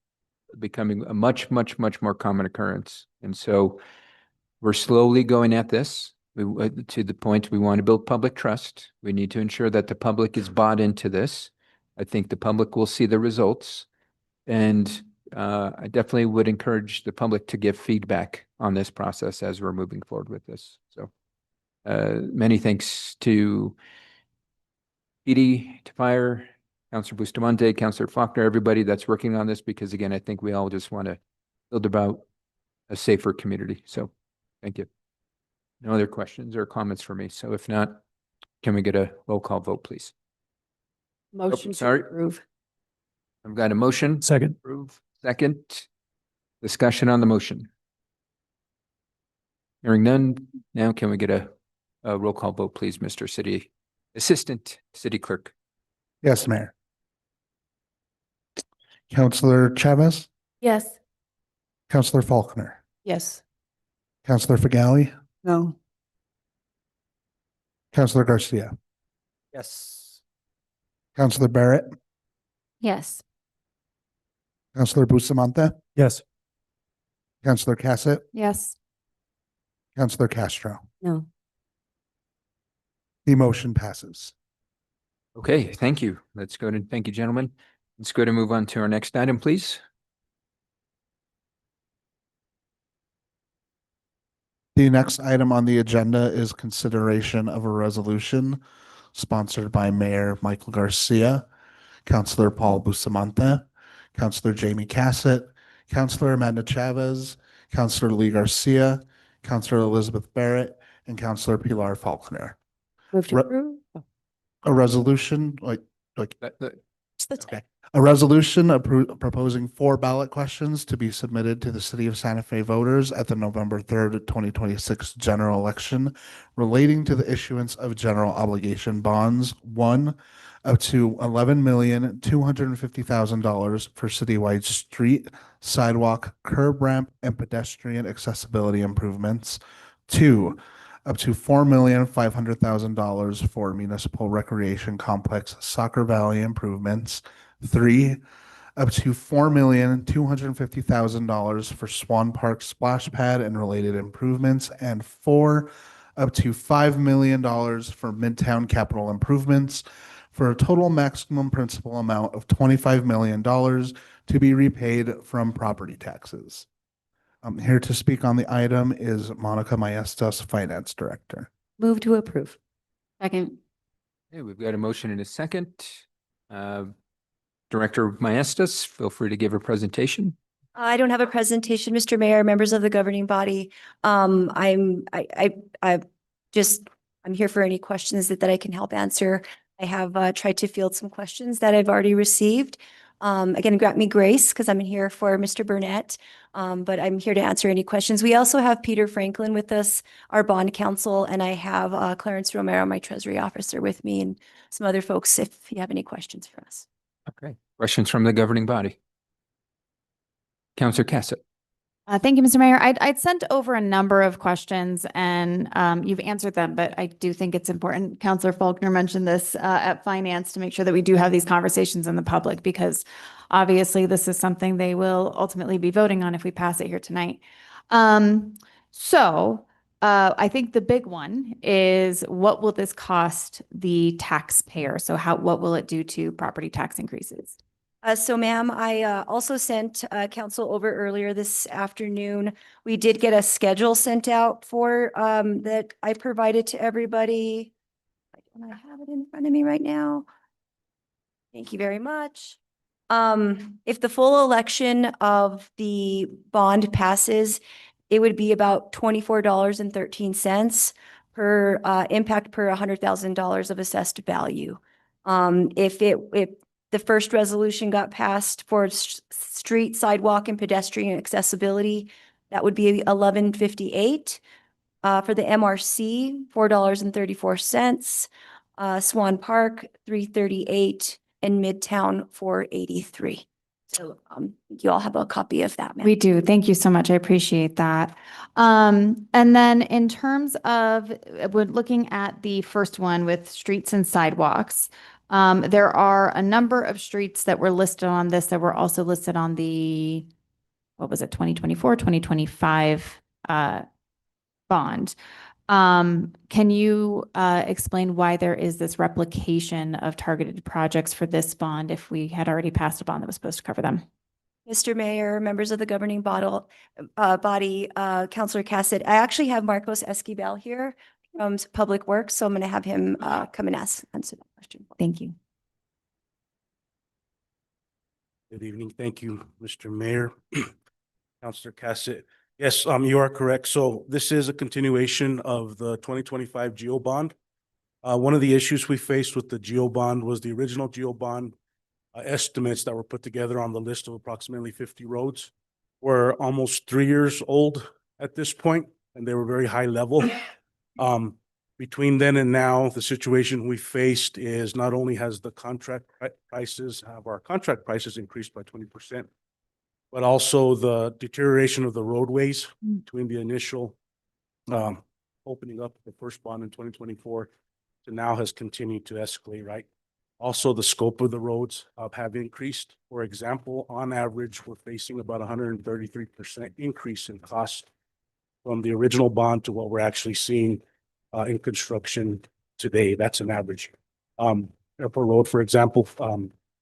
becoming a much more common occurrence. And so we're slowly going at this to the point we want to build public trust. We need to ensure that the public is bought into this. I think the public will see the results. And I definitely would encourage the public to give feedback on this process as we're moving forward with this. So many thanks to Edie, to Fire, Councilor Bustamante, Councilor Faulkner, everybody that's working on this, because again, I think we all just want to build about a safer community. So thank you. No other questions or comments for me. So if not, can we get a roll call vote, please? Motion to sorry. approve. I've got a motion. Second. Approve. Second. Discussion on the motion. Hearing none. Now can we get a roll call vote, please, Mr. City Assistant City Clerk? Yes, Mayor. Counselor Chavez, Yes. Counselor Faulkner, Yes. Counselor Fagali, No. Counselor Garcia, Yes. Counselor Barrett, Yes. Counselor Bustamante, Yes. Counselor Cassett, Yes. Counselor Castro. No. The motion passes. Okay, thank you. Let's go to, thank you, gentlemen. Let's go to move on to our next item, please. The next item on the agenda is consideration of a resolution sponsored by Mayor Michael Garcia, Counselor Paul Bustamante, Counselor Jamie Cassett, Counselor Amanda Chavez, Counselor Lee Garcia, Counselor Elizabeth Barrett, and Counselor Pilar Faulkner. Move to Re- approve. A resolution like That's okay. A resolution proposing 4 ballot questions to be submitted to the City of Santa Fe voters at the November 3rd, 2026 general election relating to the issuance of general obligation bonds. 1, up to $11,250,000 for citywide street, sidewalk, curb ramp, and pedestrian accessibility improvements. 2, up to $4,500,000 for municipal recreation complex Soccer Valley improvements. 3, up to $4,250,000 for Swan Park splash pad and related improvements. And 4, up to $5 million for Midtown capital improvements, for a total maximum principal amount of $25 million to be repaid from property taxes. Here to speak on the item is Monica Maestas, Finance Director. Move to approve. Second. Okay, we've got a motion and a second. Director Maestas, feel free to give a presentation. I don't have a presentation, Mr. Mayor, members of the governing body. I'm here for any questions that I can help answer. I have tried to field some questions that I've already received. Again, grant me grace because I'm here for Mr. Burnett, but I'm here to answer any questions. We also have Peter Franklin with us, our bond counsel, and I have Clarence Romero, my treasury officer, with me, and some other folks if you have any questions for us. Okay, questions from the governing body? Counselor Cassett. Thank you, Mr. Mayor. I'd sent over a number of questions and you've answered them, but I do think it's important. Counselor Faulkner mentioned this at finance to make sure that we do have these conversations in the public, because obviously this is something they will ultimately be voting on if we pass it here tonight. I think the big one is, what will this cost the taxpayer? So what will it do to property tax increases? So ma'am, I also sent council over earlier this afternoon. We did get a schedule sent out for that I provided to everybody. I have it in front of me right now. Thank you very much. If the full election of the bond passes, it would be about $24.13 per impact per $100,000 of assessed value. If the first resolution got passed for street, sidewalk, and pedestrian accessibility, that would be $11.58. For the MRC, $4.34. Swan Park, $3.38, and Midtown, $4.83. So you all have a copy of that, ma'am. We do. Thank you so much. I appreciate that. And then in terms of, we're looking at the first one with streets and sidewalks. There are a number of streets that were listed on this that were also listed on the, 2024, 2025 bond. Can you explain why there is this replication of targeted projects for this bond if we had already passed a bond that was supposed to cover them? Mr. Mayor, members of the governing body, Councilor Cassett, I actually have Marcos Esquivel here from Public Works, so I'm going to have him come and answer that question. Thank you. Good evening. Thank you, Mr. Mayor. Councilor Cassett. Yes, you are correct. So this is a continuation of the 2025 GEO bond. One of the issues we faced with the GEO bond was the original GEO bond estimates that were put together on the list of approximately 50 roads were almost 3 years old at this point, and they were very high level. Between then and now, the situation we faced is not only has the our contract prices increased by 20%, but also the deterioration of the roadways between the initial opening up the first bond in 2024 to now has continued to escalate, right? Also, the scope of the roads have increased. For example, on average, we're facing about 133% increase in cost from the original bond to what we're actually seeing in construction today. That's an average. Airport Road, for example,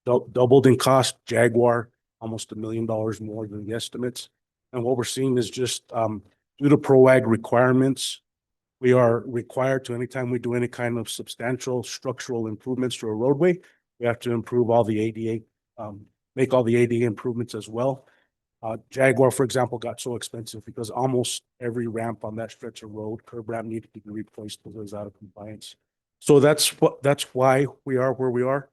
doubled in cost. Jaguar, almost $1 million more than the estimates. And what we're seeing is just due to PROAG requirements, we are required to, anytime we do any kind of substantial structural improvements to a roadway, we have to improve all the ADA, make all the ADA improvements as well. Jaguar, for example, got so expensive because almost every ramp on that stretch of road, curb ramp, needed to be replaced because it was out of compliance. So that's why we are where we are.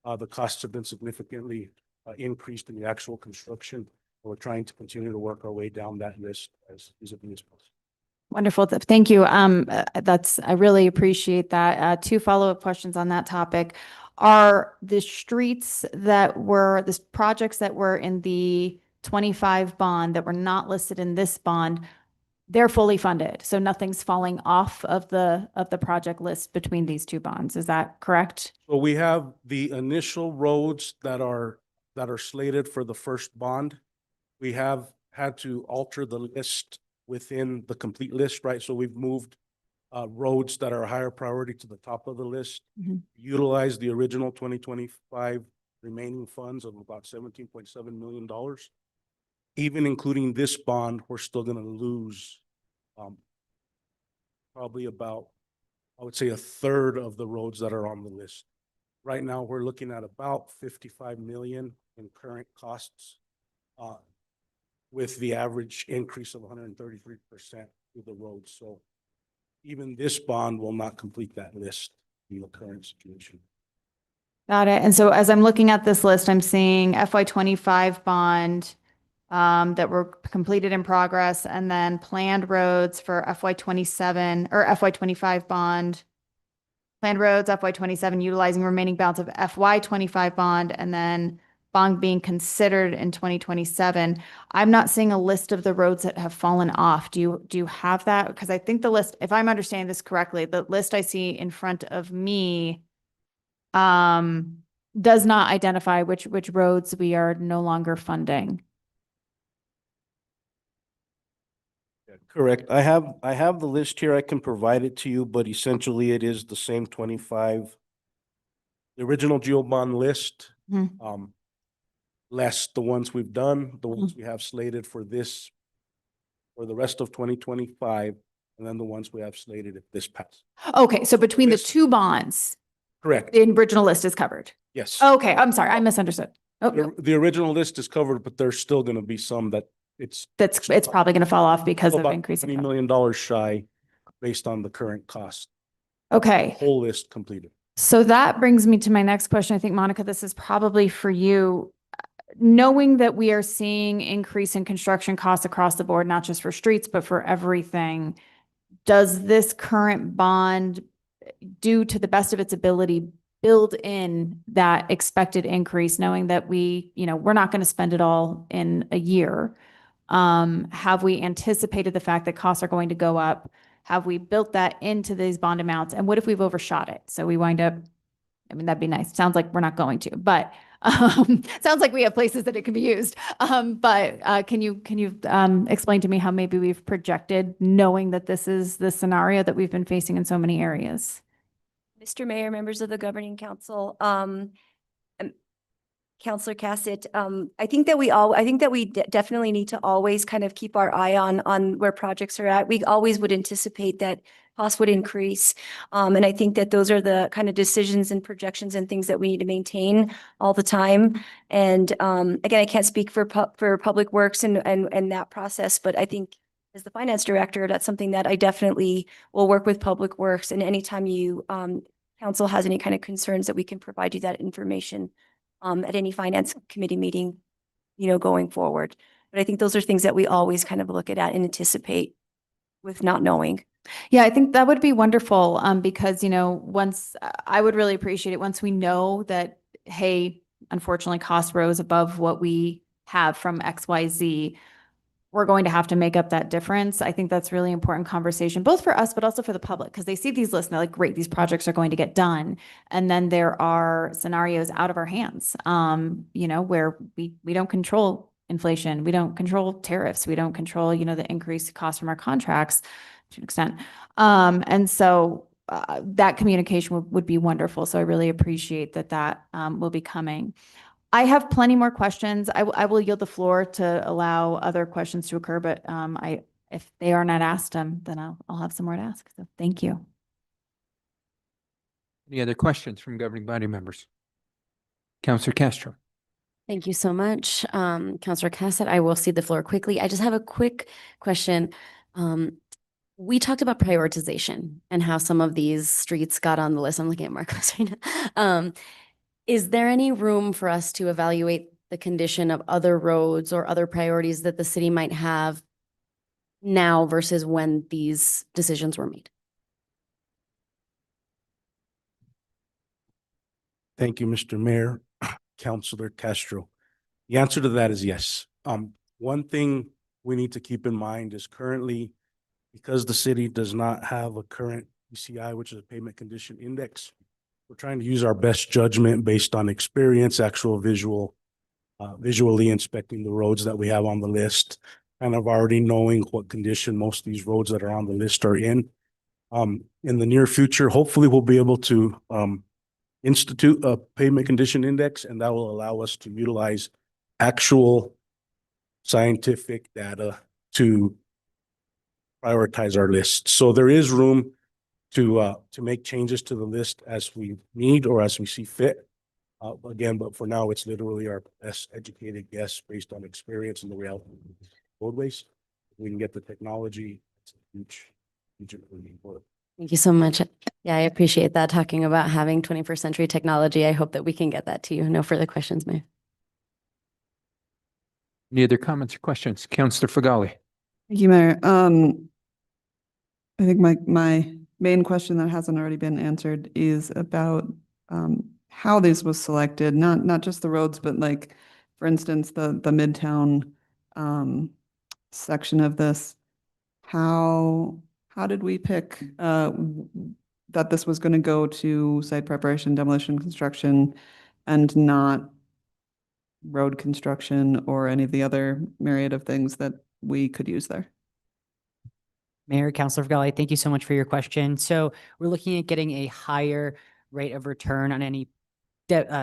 The costs have been significantly increased in the actual construction. We're trying to continue to work our way down that list as easily as possible. Wonderful. Thank you. I really appreciate that. Two follow-up questions on that topic. Are the streets the projects that were in the 25 bond that were not listed in this bond, they're fully funded, so nothing's falling off of the project list between these two bonds. Is that correct? So we have the initial roads that are slated for the first bond. We have had to alter the list within the complete list, right? So we've moved roads that are a higher priority to the top of the list. Utilize the original 2025 remaining funds of about $17.7 million. Even including this bond, we're still going to lose probably about, I would say, a third of the roads that are on the list. Right now, we're looking at about 55 million in current costs, with the average increase of 133% through the roads. So even this bond will not complete that list in the current situation. Got it. And so as I'm looking at this list, I'm seeing FY25 bond that were completed in progress, and then planned roads for FY27 or FY25 bond, planned roads FY27 utilizing remaining balance of FY25 bond, and then bond being considered in 2027. I'm not seeing a list of the roads that have fallen off. Do you have that? Because I think the list, if I'm understanding this correctly, the list I see in front of me does not identify which roads we are no longer funding. Correct. I have the list here. I can provide it to you, but essentially it is the same 25. The original GeoBond list, less the ones we've done, the ones we have slated for this, for the rest of 2025, and then the ones we have slated if this passes. Okay, so between the two bonds, Correct. the original list is covered. Yes. Okay, I'm sorry, I misunderstood. The original list is covered, but there's still going to be some that it's probably going to fall off because of about increasing. $20 million shy based on the current cost. Okay. Whole list completed. So that brings me to my next question. I think, Monica, this is probably for you. Knowing that we are seeing increase in construction costs across the board, not just for streets, but for everything, does this current bond, do to the best of its ability, build in that expected increase, knowing that we're not going to spend it all in a year? Have we anticipated the fact that costs are going to go up? Have we built that into these bond amounts? And what if we've overshot it? So we wind up, that'd be nice. Sounds like we're not going to, but sounds like we have places that it can be used. But can you explain to me how maybe we've projected, knowing that this is the scenario that we've been facing in so many areas? Mr. Mayor, members of the Governing Council, Councilor Cassett, I think that we definitely need to always kind of keep our eye on where projects are at. We always would anticipate that costs would increase. And I think that those are the kind of decisions and projections and things that we need to maintain all the time. And again, I can't speak for Public Works and that process, but I think as the finance director, that's something that I definitely will work with Public Works. And anytime you council has any kind of concerns, that we can provide you that information at any finance committee meeting, going forward. But I think those are things that we always kind of look at and anticipate with not knowing. Yeah, I think that would be wonderful, because, once I would really appreciate it once we know that, hey, unfortunately, costs rose above what we have from XYZ, we're going to have to make up that difference. I think that's really important conversation, both for us, but also for the public, because they see these lists and they're like, great, these projects are going to get done. And then there are scenarios out of our hands, where we don't control inflation. We don't control tariffs. We don't control, the increased cost from our contracts to an extent. And so that communication would be wonderful. So I really appreciate that will be coming. I have plenty more questions. I will yield the floor to allow other questions to occur, but if they are not asked, then I'll have some more to ask. So thank you. Any other questions from governing body members? Councilor Castro. Thank you so much, Counselor Cassett. I will cede the floor quickly. I just have a quick question. We talked about prioritization and how some of these streets got on the list. I'm looking at Marcos right now. Is there any room for us to evaluate the condition of other roads or other priorities that the city might have now versus when these decisions were made? Thank you, Mr. Mayor, Councilor Castro. The answer to that is yes. One thing we need to keep in mind is currently, because the city does not have a current PCI, which is a pavement condition index, we're trying to use our best judgment based on experience, actual visually inspecting the roads that we have on the list, kind of already knowing what condition most of these roads that are on the list are in. In the near future, hopefully we'll be able to institute a pavement condition index, and that will allow us to utilize actual scientific data to prioritize our list. So there is room to make changes to the list as we need or as we see fit. Again, but for now, it's literally our best educated guess based on experience and the reality of roadways. If we can get the technology, it's a huge improvement. Thank you so much. Yeah, I appreciate that. Talking about having 21st century technology. I hope that we can get that to you. No further questions, Mayor. Any other comments or questions? Councillor Fagali. Thank you, Mayor. I think my main question that hasn't already been answered is about how this was selected, not just the roads, but like, for instance, the Midtown section of this. How did we pick that this was going to go to site preparation, demolition, construction, and not road construction or any of the other myriad of things that we could use there? Mayor, Councilor Fagali, thank you so much for your question. So we're looking at getting a higher rate of return on any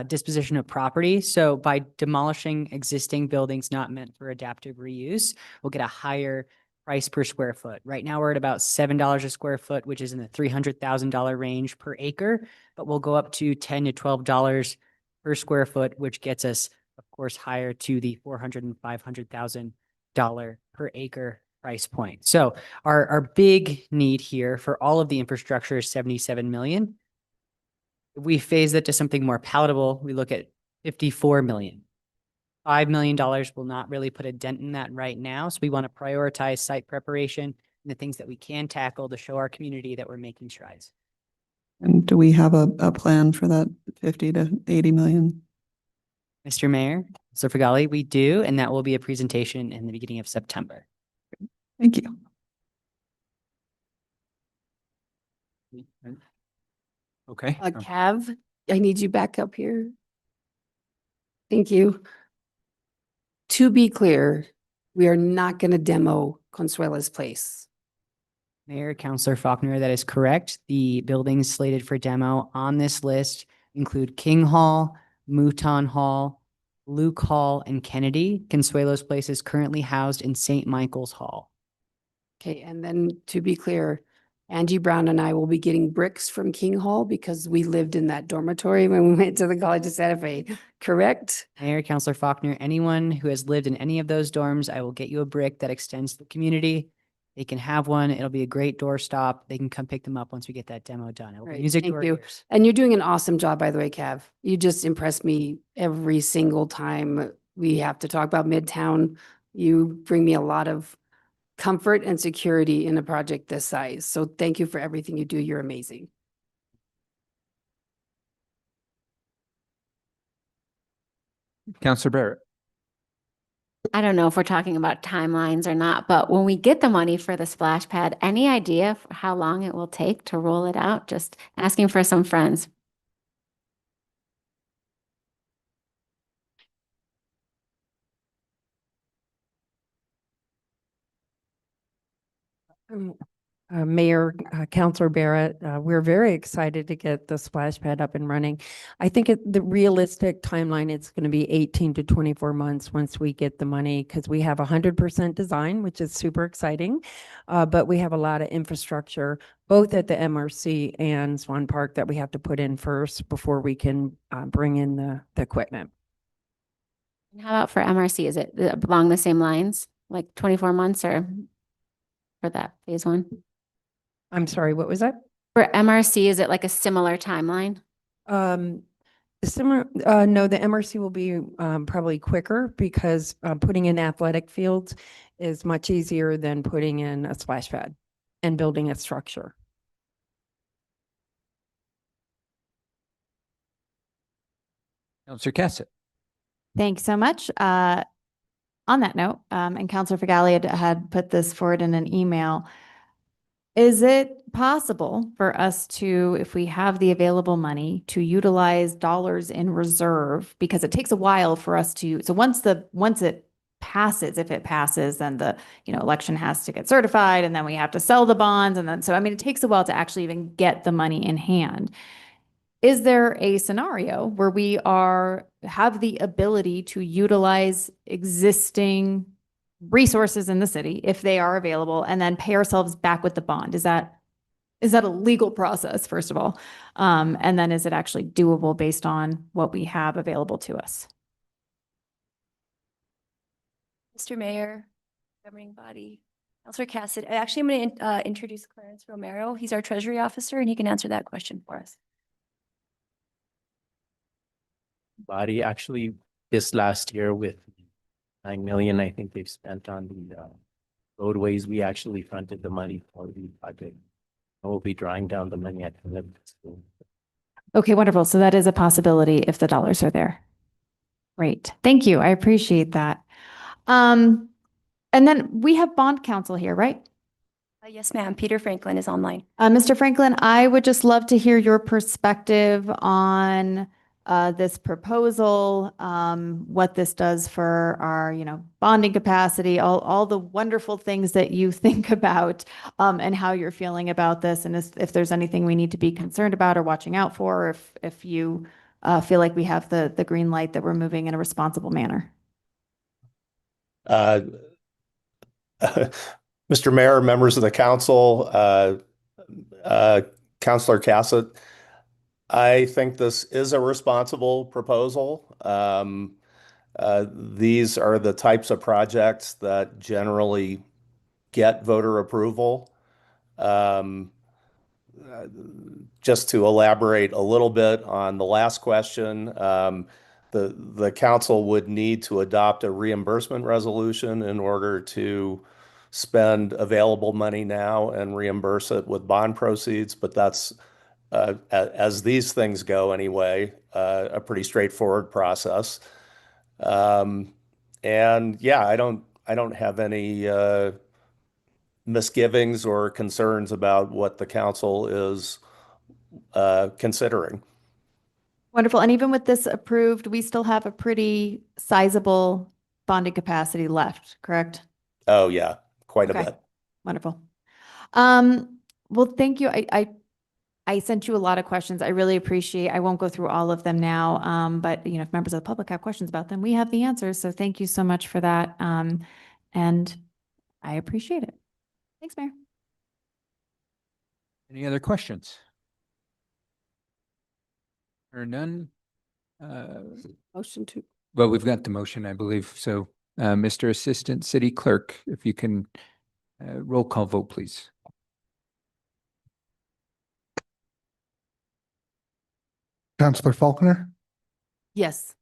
disposition of property. So by demolishing existing buildings not meant for adaptive reuse, we'll get a higher price per square foot. Right now, we're at about $7 a square foot, which is in the $300,000 range per acre, but we'll go up to $10 to $12 per square foot, which gets us, of course, higher to the $400,000 and $500,000 per acre price point. So our big need here for all of the infrastructure is 77 million. If we phase that to something more palatable, we look at 54 million. $5 million will not really put a dent in that right now. So we want to prioritize site preparation and the things that we can tackle to show our community that we're making strides. And do we have a plan for that 50 to 80 million? Mr. Mayor, Sir Fagali, we do, and that will be a presentation in the beginning of September. Thank you. Okay. Cav, I need you back up here. Thank you. To be clear, we are not going to demo Consuela's Place. Mayor, Councilor Faulkner, that is correct. The buildings slated for demo on this list include King Hall, Mouton Hall, Luke Hall, and Kennedy. Consuelo's Place is currently housed in St. Michael's Hall. Okay, and then to be clear, Angie Brown and I will be getting bricks from King Hall because we lived in that dormitory when we went to the College of Santa Fe, correct? Mayor, Councilor Faulkner, anyone who has lived in any of those dorms, I will get you a brick that extends to the community. They can have one. It'll be a great doorstop. They can come pick them up once we get that demo done. It'll be Right, music to thank our you. ears. And you're doing an awesome job, by the way, Cav. You just impress me every single time we have to talk about Midtown. You bring me a lot of comfort and security in a project this size. So thank you for everything you do. You're amazing. Councilor Barrett. I don't know if we're talking about timelines or not, but when we get the money for the splash pad, any idea for how long it will take to roll it out? Just asking for some friends. Mayor, Councilor Barrett, we're very excited to get the splash pad up and running. I think the realistic timeline is going to be 18 to 24 months once we get the money, because we have 100% design, which is super exciting. But we have a lot of infrastructure, both at the MRC and Swan Park, that we have to put in first before we can bring in the equipment. And how about for MRC? Is it along the same lines, like 24 months or for that phase one? I'm sorry, what was that? For MRC, is it like a similar timeline? Similar, no, the MRC will be probably quicker because putting in athletic fields is much easier than putting in a splash pad and building a structure. Counselor Cassett. Thanks so much. On that note, and Counselor Fagali had put this forward in an email. Is it possible for us to, if we have the available money, to utilize dollars in reserve? Because it takes a while for us to, so once it passes, if it passes, then the, election has to get certified and then we have to sell the bonds. And then, so, I mean, it takes a while to actually even get the money in hand. Is there a scenario where we have the ability to utilize existing resources in the city if they are available and then pay ourselves back with the bond? Is that a legal process, first of all? And then is it actually doable based on what we have available to us? Mr. Mayor, governing body, Councilor Cassett, actually, I'm going to introduce Clarence Romero. He's our Treasury Officer, and he can answer that question for us. Body, actually, this last year with 9 million, I think they've spent on the roadways. We actually fronted the money for the project. We'll be drawing down the money at the end of the school. Okay, wonderful. So that is a possibility if the dollars are there. Great. Thank you. I appreciate that. And then we have bond counsel here, right? Yes, ma'am. Peter Franklin is online. Mr. Franklin, I would just love to hear your perspective on this proposal, what this does for our, bonding capacity, all the wonderful things that you think about, and how you're feeling about this, and if there's anything we need to be concerned about or watching out for, or if you feel like we have the green light that we're moving in a responsible manner. Mr. Mayor, members of the council, Councilor Cassett, I think this is a responsible proposal. These are the types of projects that generally get voter approval. Just to elaborate a little bit on the last question, the council would need to adopt a reimbursement resolution in order to spend available money now and reimburse it with bond proceeds, but that's as these things go anyway, a pretty straightforward process. And yeah, I don't have any misgivings or concerns about what the council is considering. Wonderful. And even with this approved, we still have a pretty sizable bonding capacity left, correct? Oh yeah, quite a Okay. bit. Wonderful. Well, thank you. I sent you a lot of questions. I really appreciate, I won't go through all of them now. But if members of the public have questions about them, we have the answers. So thank you so much for that. And I appreciate it. Thanks, Mayor. Any other questions? Or none? Motion to. Well, we've got the motion, I believe. So, Mr. Assistant City Clerk, if you can roll call vote, please. Councilor Faulkner, Yes.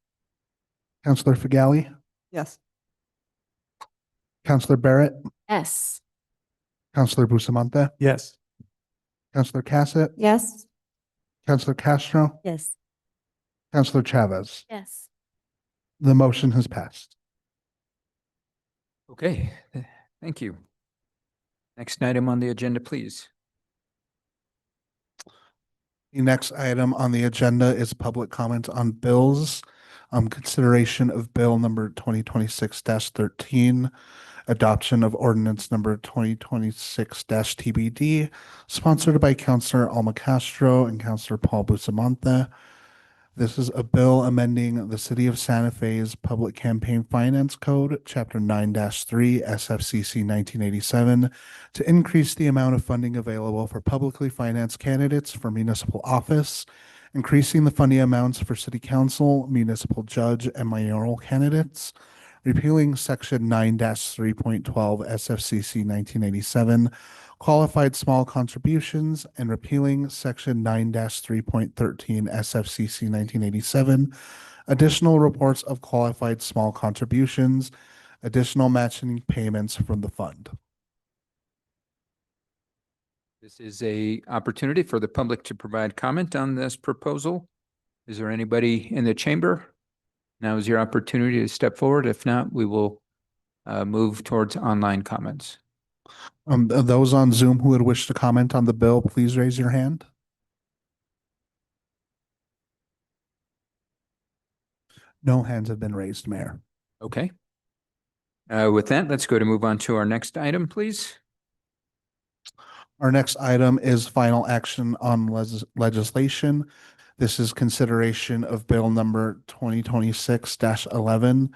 Councilor Fagali, Yes. Councilor Barrett, Yes. Councilor Bustamante, Yes. Councilor Cassett, Yes. Councilor Castro, Yes. Councilor Chavez. Yes. The motion has passed. Okay, thank you. Next item on the agenda, please. The next item on the agenda is public comment on bills. Consideration of bill number 2026-13, adoption of ordinance number 2026-TBD, sponsored by Councilor Alma Castro and Councilor Paul Bustamante. This is a bill amending the City of Santa Fe's Public Campaign Finance Code, Chapter 9-3, SFCC 1987, to increase the amount of funding available for publicly financed candidates for municipal office increasing the funding amounts for city council, municipal judge, and mayoral candidates, repealing section 9-3.12 SFCC 1987, qualified small contributions, and repealing section 9-3.13 SFCC 1987, additional reports of qualified small contributions, additional matching payments from the fund. This is a opportunity for the public to provide comment on this proposal. Is there anybody in the chamber? Now is your opportunity to step forward. If not, we will move towards online comments. Those on Zoom who would wish to comment on the bill, please raise your hand. No hands have been raised, Mayor. Okay. With that, let's go to move on to our next item, please. Our next item is final action on legislation. This is consideration of bill number 2026-11,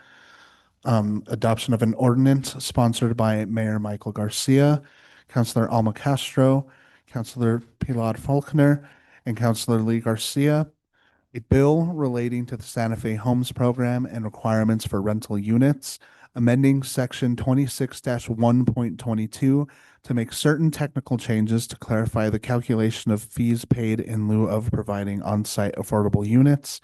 adoption of an ordinance sponsored by Mayor Michael Garcia, Councilor Alma Castro, Councilor Pilar Faulkner, and Councilor Lee Garcia. A bill relating to the Santa Fe Homes Program and requirements for rental units, amending section 26-1.22 to make certain technical changes to clarify the calculation of fees paid in lieu of providing on-site affordable units,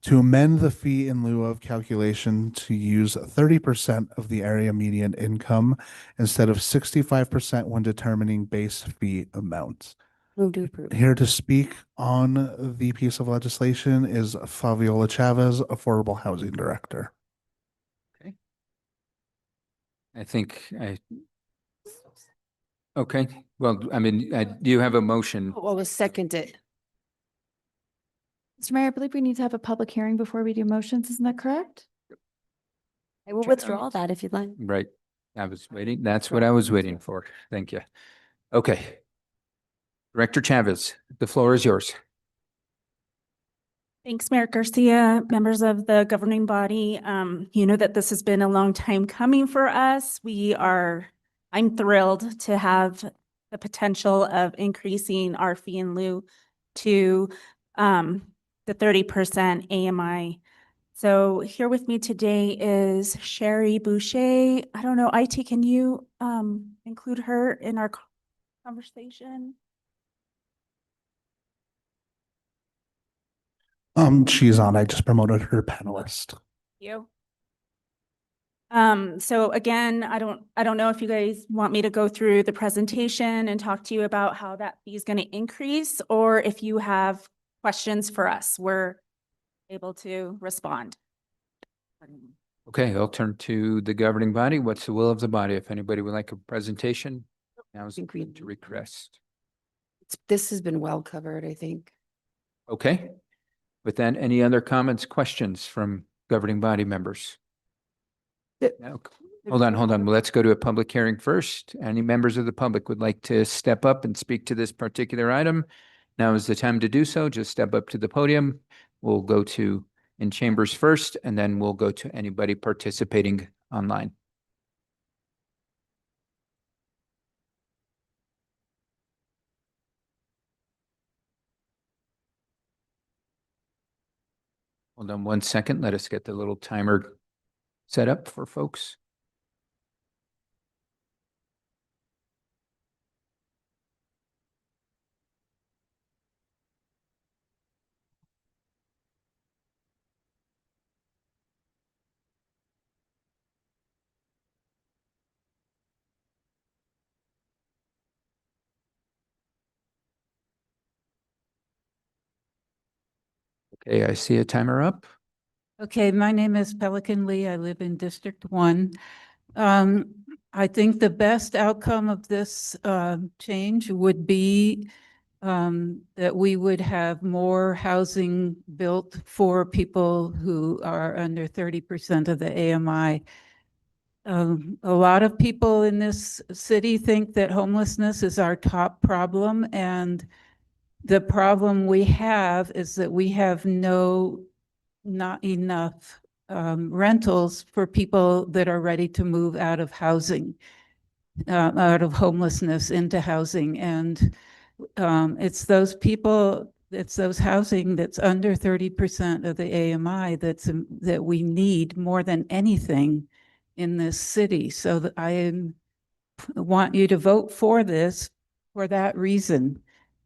to amend the fee in lieu of calculation to use 30% of the area median income instead of 65% when determining base fee amounts. Move to approve. Here to speak on the piece of legislation is Fabiola Chavez, Affordable Housing Director. Okay, well, I mean, do you have a motion? What was seconded? Mr. Mayor, I believe we need to have a public hearing before we do motions. Isn't that correct? I will withdraw that if you'd like. Right. I was waiting. That's what I was waiting for. Thank you. Okay. Director Chavez, the floor is yours. Thanks, Mayor Garcia, members of the governing body. You know that this has been a long time coming for us. I'm thrilled to have the potential of increasing our fee in lieu to the 30% AMI. So here with me today is Sherry Boucher. I don't know, IT, can you include her in our conversation? She's on. I just promoted her panelist. You. So again, I don't know if you guys want me to go through the presentation and talk to you about how that fee is going to increase, or if you have questions for us, we're able to respond. Okay, I'll turn to the governing body. What's the will of the body? If anybody would like a presentation, now is the time to request. This has been well covered, I think. Okay. With that, any other comments, questions from governing body members? No. Hold on. Let's go to a public hearing first. Any members of the public would like to step up and speak to this particular item? Now is the time to do so. Just step up to the podium. We'll go to in chambers first, and then we'll go to anybody participating online. Hold on 1 second. Let us get the little timer set up for folks. Okay, I see a timer up. Okay, my name is Pelican Lee. I live in District 1. I think the best outcome of this change would be that we would have more housing built for people who are under 30% of the AMI. A lot of people in this city think that homelessness is our top problem, and the problem we have is that we have not enough rentals for people that are ready to move out of housing, out of homelessness into housing. And it's those people it's those housing that's under 30% of the AMI that we need more than anything in this city. So that want you to vote for this for that reason.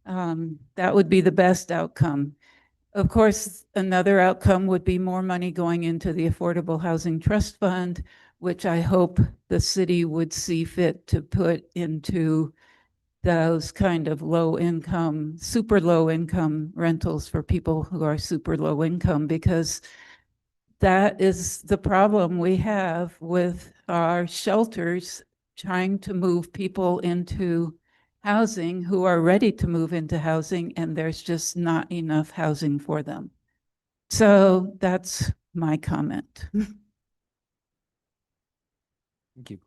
That would be the best outcome. Of course, another outcome would be more money going into the Affordable Housing Trust Fund, which I hope the city would see fit to put into those kind of low income, super low income rentals for people who are super low income, because that is the problem we have with our shelters trying to move people into housing who are ready to move into housing, and there's just not enough housing for them. So that's my comment. Thank you.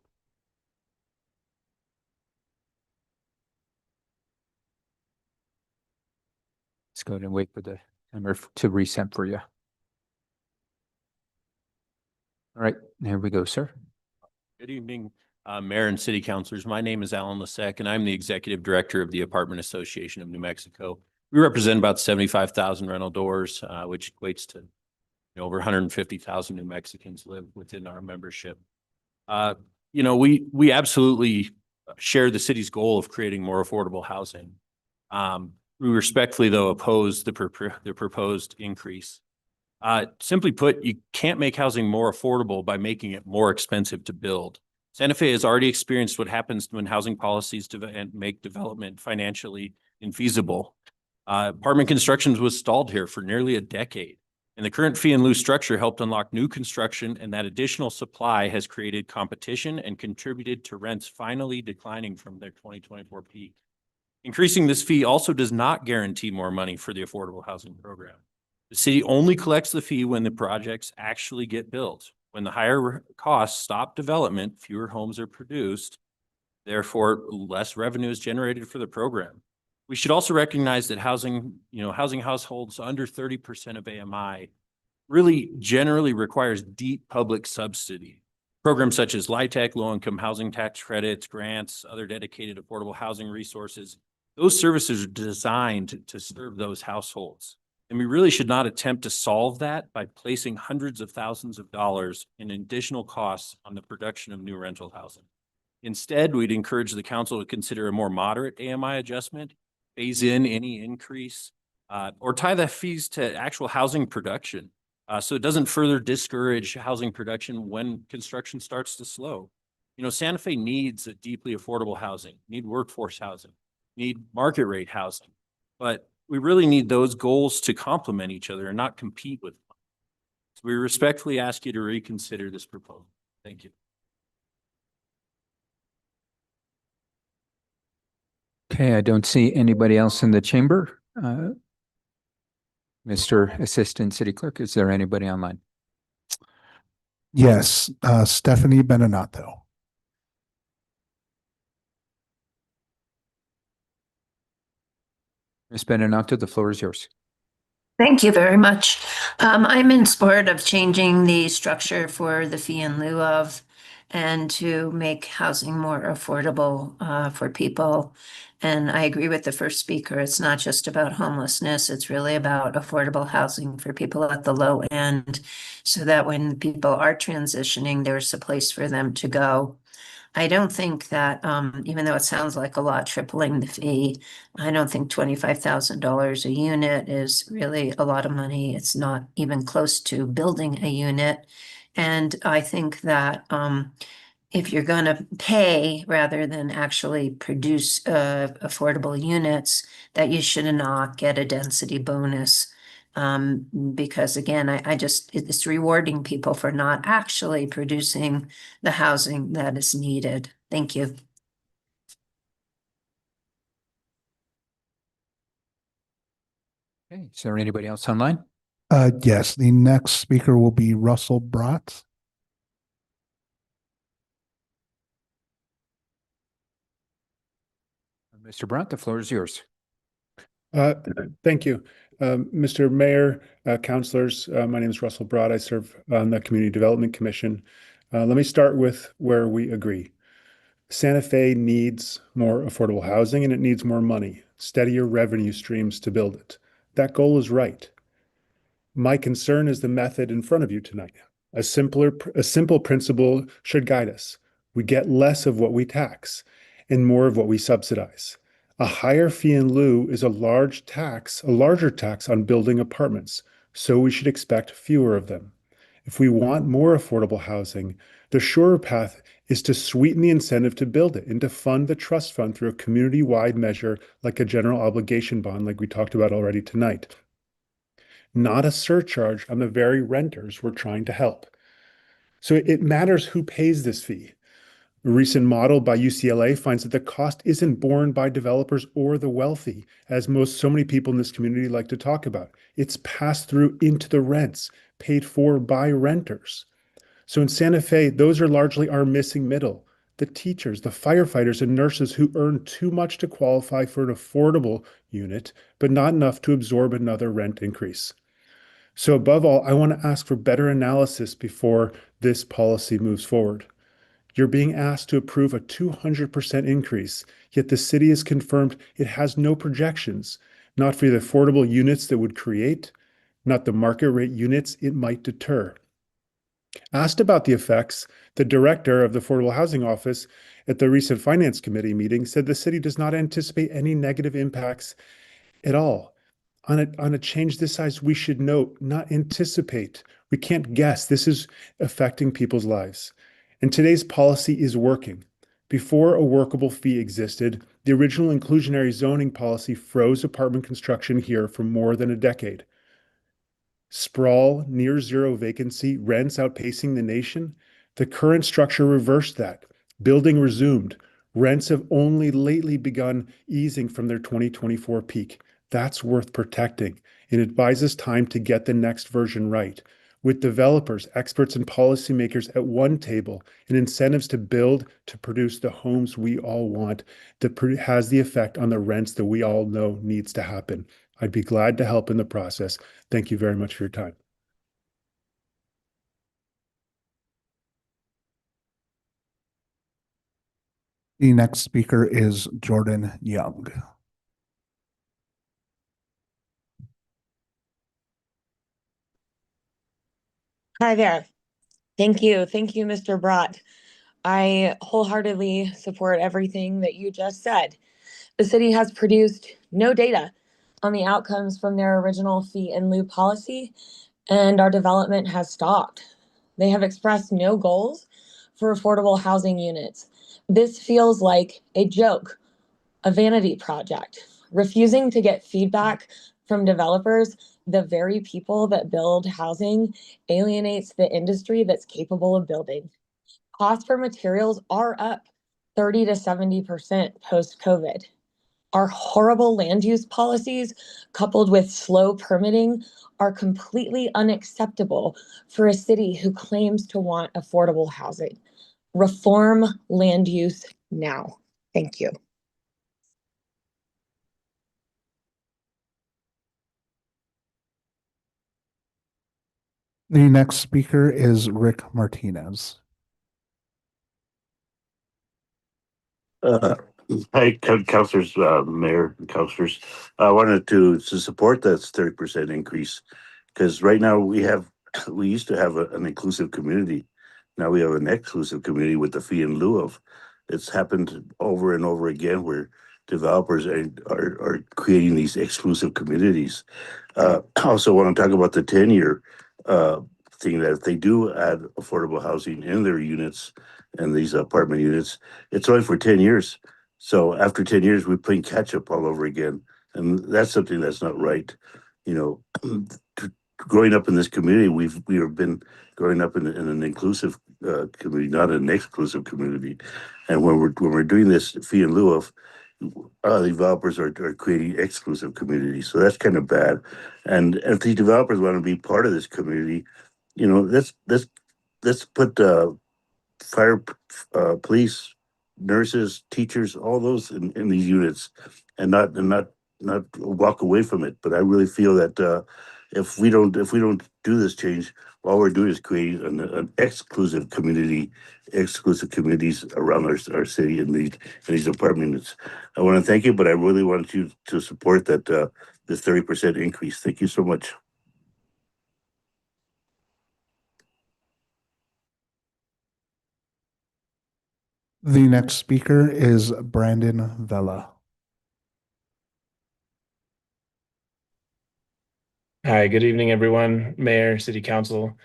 Let's go ahead and wait for the timer to reset for you. All right, there we go, sir. Good evening, Mayor and City Councilors. My name is Alan Lasek, and I'm the Executive Director of the Apartment Association of New Mexico. We represent about 75,000 rental doors, which equates to over 150,000 New Mexicans live within our membership. We absolutely share the city's goal of creating more affordable housing. We respectfully, though, oppose the proposed increase. Simply put, you can't make housing more affordable by making it more expensive to build. Santa Fe has already experienced what happens when housing policies make development financially infeasible. Apartment construction was stalled here for nearly a decade, and the current fee in lieu structure helped unlock new construction, and that additional supply has created competition and contributed to rents finally declining from their 2024 peak. Increasing this fee also does not guarantee more money for the affordable housing program. The city only collects the fee when the projects actually get built. When the higher costs stop development, fewer homes are produced. Therefore, less revenue is generated for the program. We should also recognize that housing households under 30% of AMI really generally requires deep public subsidy. Programs such as LIHTC, low-income housing tax credits, grants, other dedicated affordable housing resources, those services are designed to serve those households. And we really should not attempt to solve that by placing hundreds of thousands of dollars in additional costs on the production of new rental housing. Instead, we'd encourage the council to consider a more moderate AMI adjustment, phase in any increase, or tie the fees to actual housing production. So it doesn't further discourage housing production when construction starts to slow. Santa Fe needs a deeply affordable housing, need workforce housing, need market rate housing, but we really need those goals to complement each other and not compete with them. So we respectfully ask you to reconsider this proposal. Thank you. Okay, I don't see anybody else in the chamber. Mr. Assistant City Clerk, is there anybody online? Yes, Stephanie Benenato. Ms. Benenato, the floor is yours. Thank you very much. I'm in support of changing the structure for the fee in lieu of and to make housing more affordable for people. And I agree with the first speaker. It's not just about homelessness. It's really about affordable housing for people at the low end, so that when people are transitioning, there's a place for them to go. I don't think that, even though it sounds like a lot, tripling the fee, I don't think $25,000 a unit is really a lot of money. It's not even close to building a unit. And I think that if you're going to pay rather than actually produce affordable units, that you should not get a density bonus. Because again, it's rewarding people for not actually producing the housing that is needed. Thank you. Okay, is there anybody else online? Yes, the next speaker will be Russell Bratz. Mr. Brandt, the floor is yours. Thank you. Mr. Mayor, councilors, my name is Russell Broad. I serve on the Community Development Commission. Let me start with where we agree. Santa Fe needs more affordable housing, and it needs more money, steadier revenue streams to build it. That goal is right. My concern is the method in front of you tonight. A simple principle should guide us. We get less of what we tax and more of what we subsidize. A higher fee in lieu is a larger tax on building apartments, so we should expect fewer of them. If we want more affordable housing, the surer path is to sweeten the incentive to build it and to fund the trust fund through a community-wide measure like a general obligation bond like we talked about already tonight. Not a surcharge on the very renters we're trying to help. So it matters who pays this fee. A recent model by UCLA finds that the cost isn't borne by developers or the wealthy, as so many people in this community like to talk about. It's passed through into the rents, paid for by renters. So in Santa Fe, those are largely our missing middle. The teachers, the firefighters, and nurses who earn too much to qualify for an affordable unit, but not enough to absorb another rent increase. So above all, I want to ask for better analysis before this policy moves forward. You're being asked to approve a 200% increase, yet the city has confirmed it has no projections, not for the affordable units that would create, not the market rate units it might deter. Asked about the effects, the director of the Affordable Housing Office at the recent Finance Committee meeting said the city does not anticipate any negative impacts at all. On a change this size, we should note, not anticipate. We can't guess. This is affecting people's lives. And today's policy is working. Before a workable fee existed, the original inclusionary zoning policy froze apartment construction here for more than a decade. Sprawl, near zero vacancy, rents outpacing the nation. The current structure reversed that. Building resumed. Rents have only lately begun easing from their 2024 peak. That's worth protecting. It advises time to get the next version right. With developers, experts, and policymakers at one table and incentives to build to produce the homes we all want that has the effect on the rents that we all know needs to happen. I'd be glad to help in the process. Thank you very much for your time. The next speaker is Jordan Young. Hi there. Thank you. Thank you, Mr. Brott. I wholeheartedly support everything that you just said. The city has produced no data on the outcomes from their original fee in lieu policy, and our development has stopped. They have expressed no goals for affordable housing units. This feels like a joke, a vanity project. Refusing to get feedback from developers, the very people that build housing, alienates the industry that's capable of building. Costs for materials are up 30 to 70% post-COVID. Our horrible land use policies, coupled with slow permitting, are completely unacceptable for a city who claims to want affordable housing. Reform land use now. Thank you. The next speaker is Rick Martinez. Hi, councilors, mayor, and councilors. I wanted to support this 30% increase because right now we used to have an inclusive community. Now we have an exclusive community with the fee in lieu of. It's happened over and over again where developers are creating these exclusive communities. I also want to talk about the 10-year thing that if they do add affordable housing in their units and these apartment units, it's only for 10 years. So after 10 years, we're playing catch up all over again. And that's something that's not right. You know, growing up in this community, we have been growing up in an inclusive community, not an exclusive community. And when we're doing this fee in lieu of, developers are creating exclusive communities. So that's kind of bad. And if these developers want to be part of this community, you know, let's put fire, police, nurses, teachers, all those in these units, and not walk away from it. But I really feel that if we don't do this change, all we're doing is creating an exclusive communities around our city in these apartment units. I want to thank you, but I really want you to support that this 30% increase. Thank you so much. The next speaker is Brandon Vella. Hi, good evening, everyone, Mayor, City Council.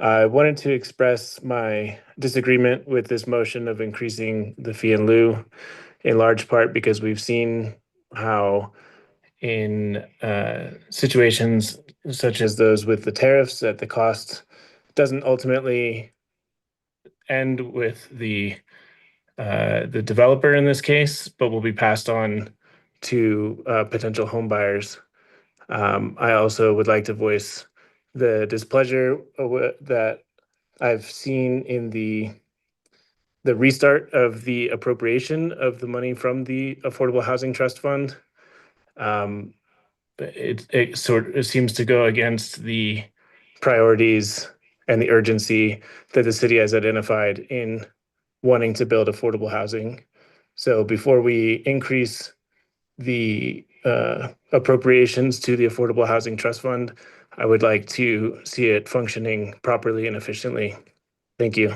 I wanted to express my disagreement with this motion of increasing the fee in lieu, in large part because we've seen how in situations such as those with the tariffs, that the cost doesn't ultimately end with the developer in this case, but will be passed on to potential home buyers. I also would like to voice the displeasure that I've seen in the restart of the appropriation of the money from the Affordable Housing Trust Fund. It seems to go against the priorities and the urgency that the city has identified in wanting to build affordable housing. So before we increase the appropriations to the Affordable Housing Trust Fund, I would like to see it functioning properly and efficiently. Thank you.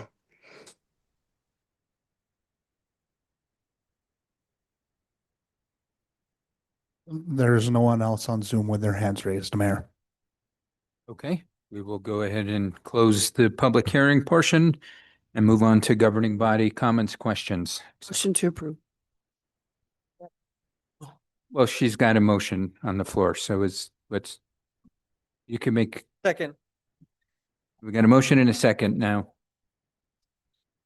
There's no one else on Zoom with their hands raised, Mayor. Okay, we will go ahead and close the public hearing portion and move on to governing body comments, questions. Motion to approve. Well, she's got a motion on the floor, so you can make. Second. We got a motion and a second now.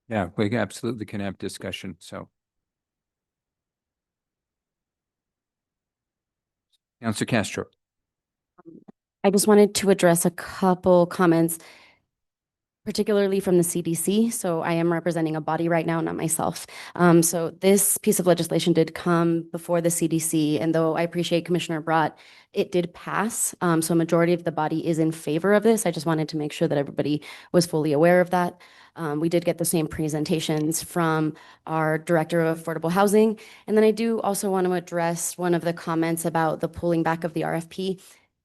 Yeah, we absolutely can have discussion, so. Councilor Castro. I just wanted to address a couple comments, particularly from the CDC. So I am representing a body right now, not myself. So this piece of legislation did come before the CDC, and though I appreciate Commissioner Brott, it did pass. So a majority of the body is in favor of this. I just wanted to make sure that everybody was fully aware of that. We did get the same presentations from our Director of Affordable Housing. And then I do also want to address one of the comments about the pulling back of the RFP.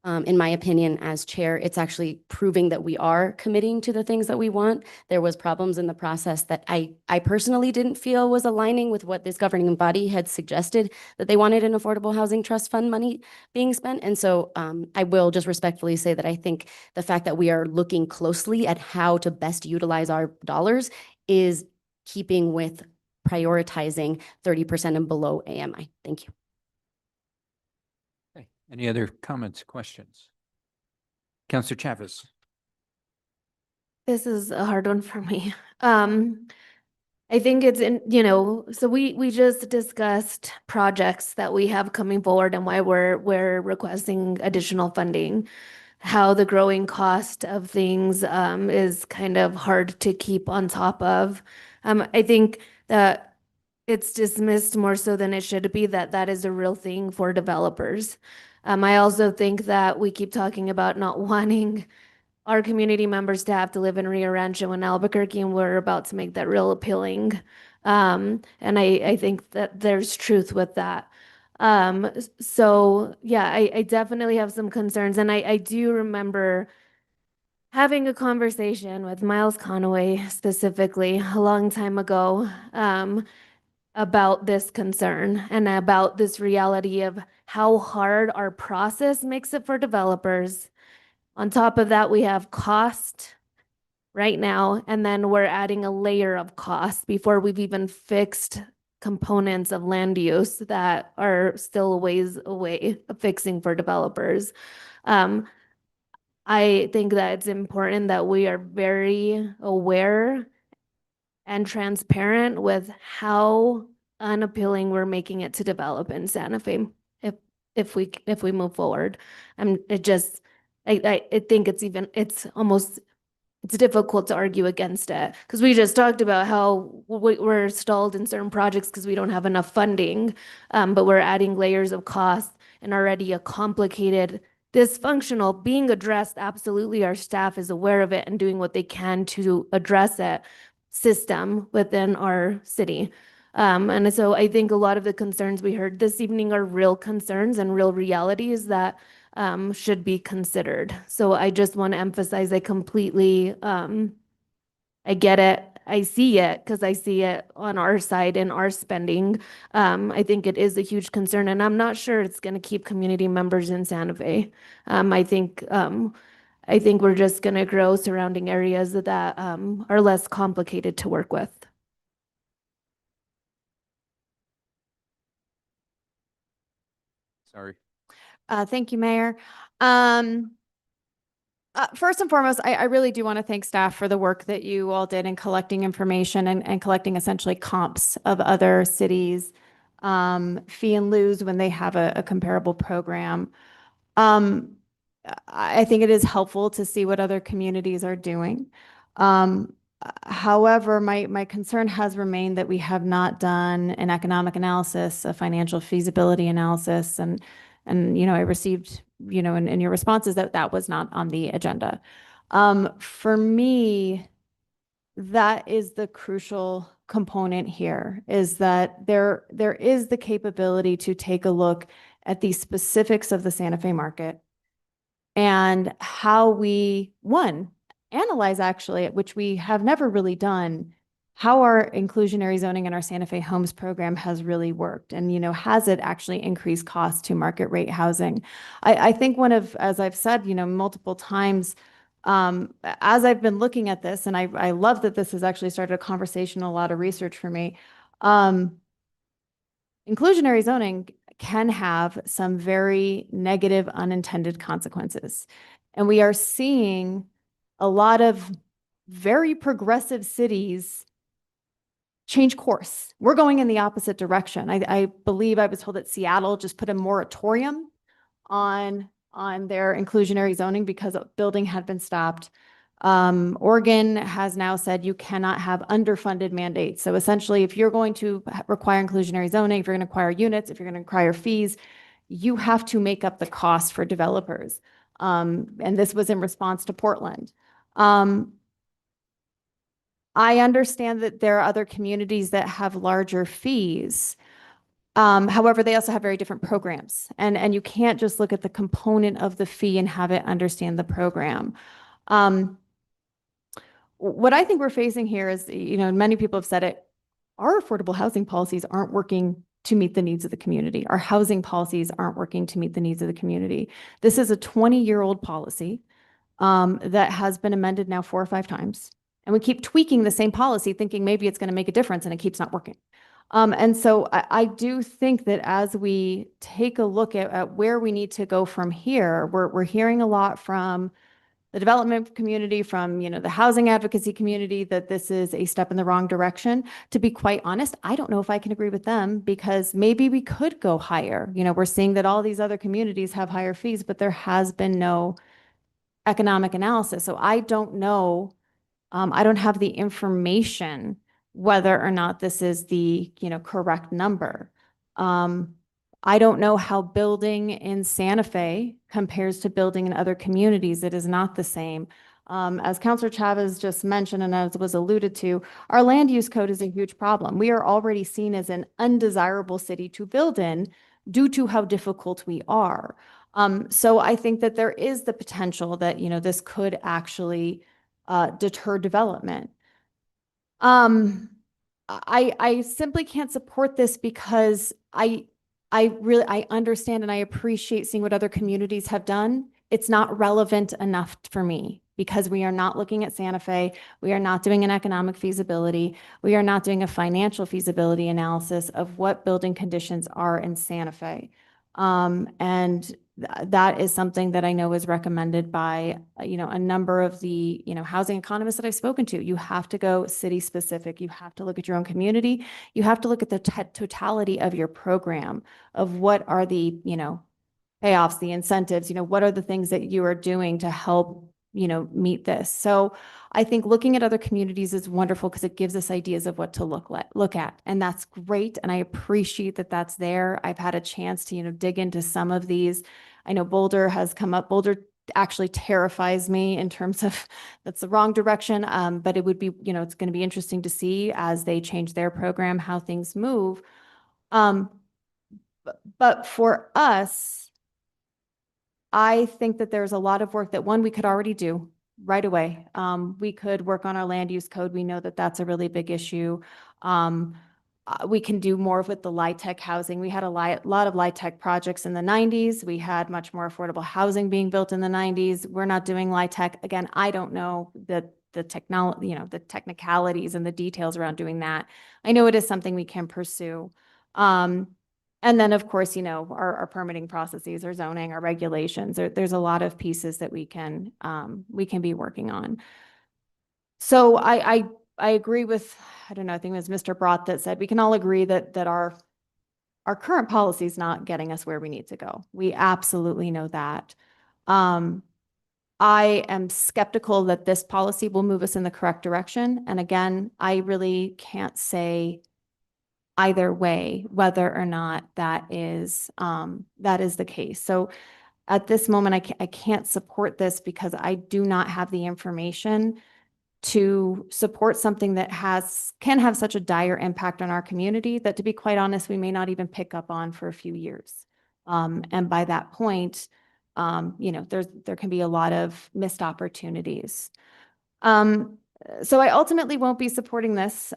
In my opinion, as chair, it's actually proving that we are committing to the things that we want. There was problems in the process that I personally didn't feel was aligning with what this governing body had suggested, that they wanted an Affordable Housing Trust Fund money being spent. And so I will just respectfully say that I think the fact that we are looking closely at how to best utilize our dollars is keeping with prioritizing 30% and below AMI. Thank you. Any other comments, questions? Councilor Chavez. This is a hard one for me. I think it's so we just discussed projects that we have coming forward and why we're requesting additional funding. How the growing cost of things is kind of hard to keep on top of. I think that it's dismissed more so than it should be, that is a real thing for developers. I also think that we keep talking about not wanting our community members to have to live in Rio Rancho in Albuquerque, and we're about to make that real appealing. And I think that there's truth with that. So yeah, I definitely have some concerns, and I do remember having a conversation with Miles Conaway specifically a long time ago, about this concern and about this reality of how hard our process makes it for developers. On top of that, we have cost right now, and then we're adding a layer of cost before we've even fixed components of land use that are still a ways away of fixing for developers. I think that it's important that we are very aware and transparent with how unappealing we're making it to develop in Santa Fe if we move forward. I think it's difficult to argue against it because we just talked about how we're stalled in certain projects because we don't have enough funding, but we're adding layers of cost and already a complicated dysfunctional, being addressed. Absolutely, our staff is aware of it and doing what they can to address it system within our city. And so I think a lot of the concerns we heard this evening are real concerns and real realities that should be considered. So I just want to emphasize, I completely, I get it. I see it because I see it on our side in our spending. I think it is a huge concern, and I'm not sure it's going to keep community members in Santa Fe. I think we're just going to grow surrounding areas that are less complicated to work with. Sorry. Thank you, Mayor. First and foremost, I really do want to thank staff for the work that you all did in collecting information and collecting essentially comps of other cities, fee and lieu when they have a comparable program. I think it is helpful to see what other communities are doing. However, my concern has remained that we have not done an economic analysis, a financial feasibility analysis, and I received, in your responses that was not on the agenda. For me, that is the crucial component here, is that there is the capability to take a look at the specifics of the Santa Fe market and how we, analyze actually, which we have never really done, how our inclusionary zoning and our Santa Fe Homes program has really worked. And, has it actually increased costs to market rate housing? I think as I've said, multiple times, as I've been looking at this, and I love that this has actually started a conversation, a lot of research for me, inclusionary zoning can have some very negative unintended consequences. And we are seeing a lot of very progressive cities change course. We're going in the opposite direction. I believe I was told that Seattle just put a moratorium on their inclusionary zoning because building had been stopped. Oregon has now said you cannot have underfunded mandates. So essentially, if you're going to require inclusionary zoning, if you're going to require units, if you're going to require fees, you have to make up the cost for developers. And this was in response to Portland. I understand that there are other communities that have larger fees. However, they also have very different programs. And you can't just look at the component of the fee and have it understand the program. What I think we're facing here is, many people have said it, our affordable housing policies aren't working to meet the needs of the community. Our housing policies aren't working to meet the needs of the community. This is a 20-year-old policy that has been amended now 4 or 5 times. And we keep tweaking the same policy, thinking maybe it's going to make a difference, and it keeps not working. And so I do think that as we take a look at where we need to go from here, we're hearing a lot from the development community, from the housing advocacy community, that this is a step in the wrong direction. To be quite honest, I don't know if I can agree with them, because maybe we could go higher. We're seeing that all these other communities have higher fees, but there has been no economic analysis. So I don't know. I don't have the information whether or not this is the correct number. I don't know how building in Santa Fe compares to building in other communities. It is not the same. As Councilor Chavez just mentioned, and as was alluded to, our land use code is a huge problem. We are already seen as an undesirable city to build in due to how difficult we are. So I think that there is the potential that, this could actually deter development. I simply can't support this because I understand and I appreciate seeing what other communities have done. It's not relevant enough for me because we are not looking at Santa Fe. We are not doing an economic feasibility. We are not doing a financial feasibility analysis of what building conditions are in Santa Fe. And that is something that I know is recommended by, a number of the, housing economists that I've spoken to. You have to go city specific. You have to look at your own community. You have to look at the totality of your program, of what are the, payoffs, the incentives, what are the things that you are doing to help, meet this. So I think looking at other communities is wonderful because it gives us ideas of what to look at. And that's great. And I appreciate that that's there. I've had a chance to, dig into some of these. I know Boulder has come up. Boulder actually terrifies me in terms of that's the wrong direction. But it would be, it's going to be interesting to see as they change their program, how things move. But for us, I think that there's a lot of work that we could already do right away. We could work on our land use code. We know that that's a really big issue. We can do more with the LIHTC housing. We had a lot of LIHTC projects in the 90s. We had much more affordable housing being built in the 90s. We're not doing LIHTC. Again, I don't know the technology, the technicalities and the details around doing that. I know it is something we can pursue. And then, of course, our permitting processes, our zoning, our regulations, there's a lot of pieces that we can be working on. So I agree with, I don't know, I think it was Mr. Brott that said, we can all agree that our current policy is not getting us where we need to go. We absolutely know that. I am skeptical that this policy will move us in the correct direction. And again, I really can't say either way whether or not that is the case. So at this moment, I can't support this because I do not have the information to support something that can have such a dire impact on our community that, to be quite honest, we may not even pick up on for a few years. And by that point, there can be a lot of missed opportunities. So I ultimately won't be supporting this,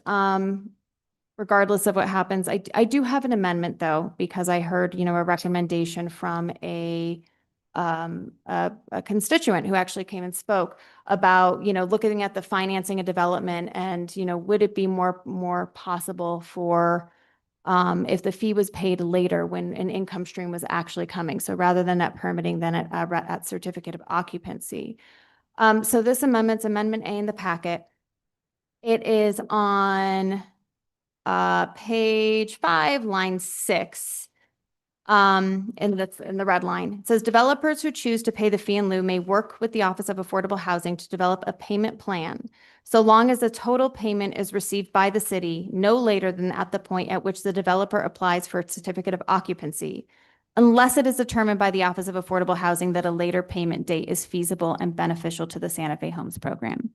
regardless of what happens. I do have an amendment though, because I heard, a recommendation from a constituent who actually came and spoke about, looking at the financing and development and, would it be more possible for if the fee was paid later when an income stream was actually coming. So rather than at permitting, then at certificate of occupancy. So this amendment's Amendment A in the packet. It is on page 5, line 6. And that's in the red line. It says developers who choose to pay the fee in lieu may work with the Office of Affordable Housing to develop a payment plan, so long as the total payment is received by the city no later than at the point at which the developer applies for its certificate of occupancy, unless it is determined by the Office of Affordable Housing that a later payment date is feasible and beneficial to the Santa Fe Homes program.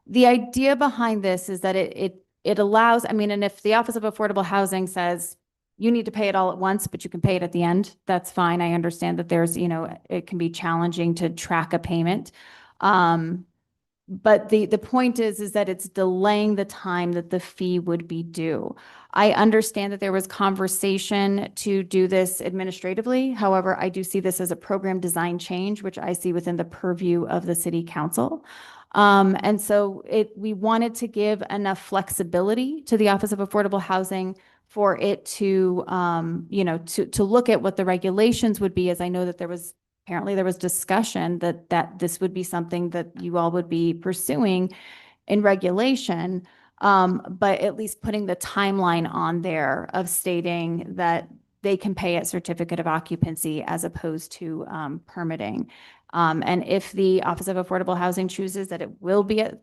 The idea behind this is that it allows, and if the Office of Affordable Housing says, you need to pay it all at once, but you can pay it at the end, that's fine. I understand that there's, it can be challenging to track a payment. But the point is that it's delaying the time that the fee would be due. I understand that there was conversation to do this administratively. However, I do see this as a program design change, which I see within the purview of the city council. And so we wanted to give enough flexibility to the Office of Affordable Housing for it to, to look at what the regulations would be, as I know that apparently there was discussion that this would be something that you all would be pursuing in regulation, but at least putting the timeline on there of stating that they can pay at certificate of occupancy as opposed to permitting. And if the Office of Affordable Housing chooses that it will be at,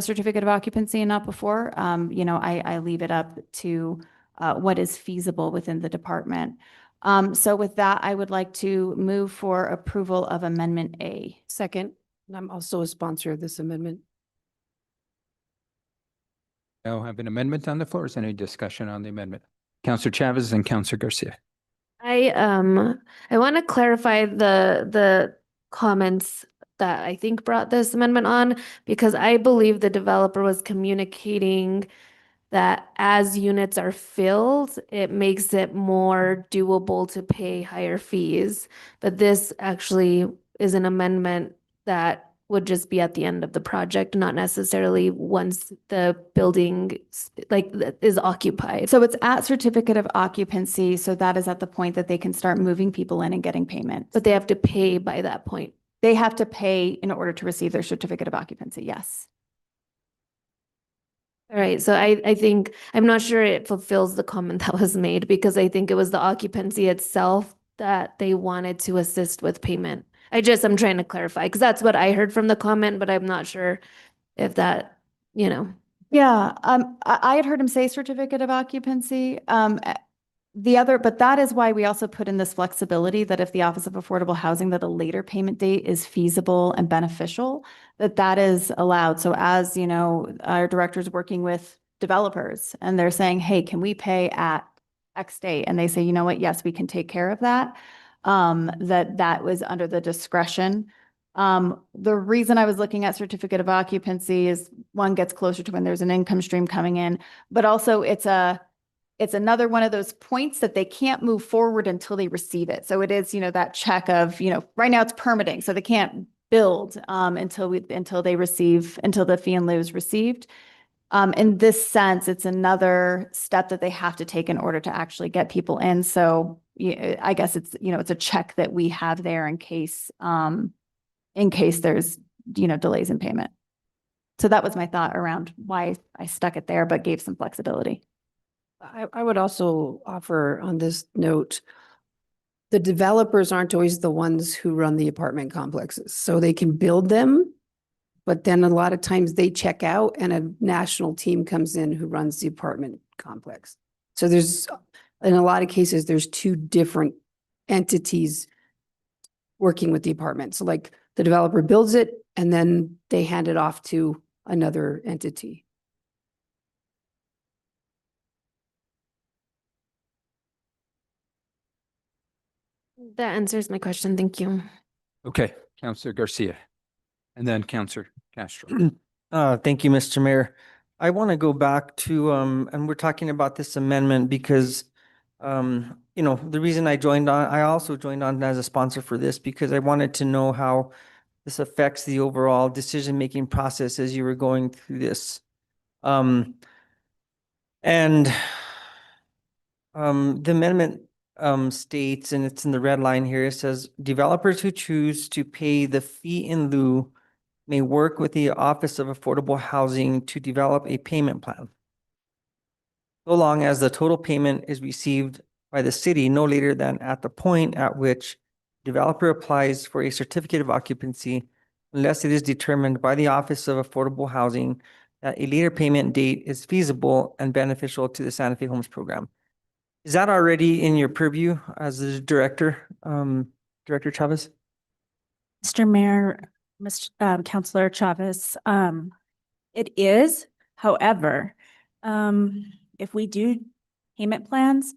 certificate of occupancy and not before, I leave it up to what is feasible within the department. So with that, I would like to move for approval of Amendment A. Second, and I'm also a sponsor of this amendment. Now have an amendment on the floor. Is there any discussion on the amendment? Councilor Chavez and Councilor Garcia. I want to clarify the comments that I think brought this amendment on, because I believe the developer was communicating that as units are filled, it makes it more doable to pay higher fees. But this actually is an amendment that would just be at the end of the project, not necessarily once the building is occupied. So it's at certificate of occupancy. So that is at the point that they can start moving people in and getting payment, but they have to pay by that point. They have to pay in order to receive their certificate of occupancy. Yes. All right. So I think, I'm not sure it fulfills the comment that was made, because I think it was the occupancy itself that they wanted to assist with payment. I'm trying to clarify, because that's what I heard from the comment, but I'm not sure if that, Yeah, I had heard him say certificate of occupancy. but that is why we also put in this flexibility that if the Office of Affordable Housing, that a later payment date is feasible and beneficial, that is allowed. So as you know, our director's working with developers and they're saying, hey, can we pay at X date? And they say, you know what, yes, we can take care of that. That was under the discretion. The reason I was looking at certificate of occupancy is one gets closer to when there's an income stream coming in, but also it's another one of those points that they can't move forward until they receive it. So it is, that check of, right now it's permitting, so they can't build until the fee in lieu is received. In this sense, it's another step that they have to take in order to actually get people in. So I guess it's, it's a check that we have there in case there's, delays in payment. So that was my thought around why I stuck it there, but gave some flexibility. I would also offer on this note, the developers aren't always the ones who run the apartment complexes. So they can build them, but then a lot of times they check out and a national team comes in who runs the apartment complex. So in a lot of cases, there's two different entities working with the apartment. So like the developer builds it and then they hand it off to another entity. That answers my question. Thank you. Okay, Counselor Garcia, and then Counselor Castro. Thank you, Mr. Mayor. I want to go back to, and we're talking about this amendment because, the reason I also joined on as a sponsor for this because I wanted to know how this affects the overall decision-making process as you were going through this. The amendment states, and it's in the red line here, it says developers who choose to pay the fee in lieu may work with the Office of Affordable Housing to develop a payment plan, so long as the total payment is received by the city no later than at the point at which developer applies for a certificate of occupancy, unless it is determined by the Office of Affordable Housing that a later payment date is feasible and beneficial to the Santa Fe Homes program. Is that already in your purview as the director, Director Chavez? Mr. Mayor, Councilor Chavez, it is. However, if we do payment plans,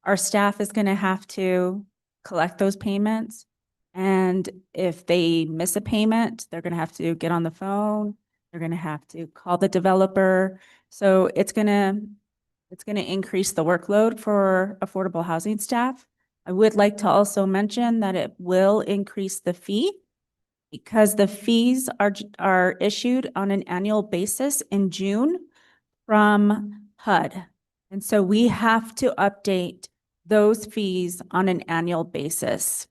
our staff is going to have to collect those payments. And if they miss a payment, they're going to have to get on the phone. They're going to have to call the developer. So it's going to increase the workload for affordable housing staff. I would like to also mention that it will increase the fee because the fees are issued on an annual basis in June from HUD. And so we have to update those fees on an annual basis.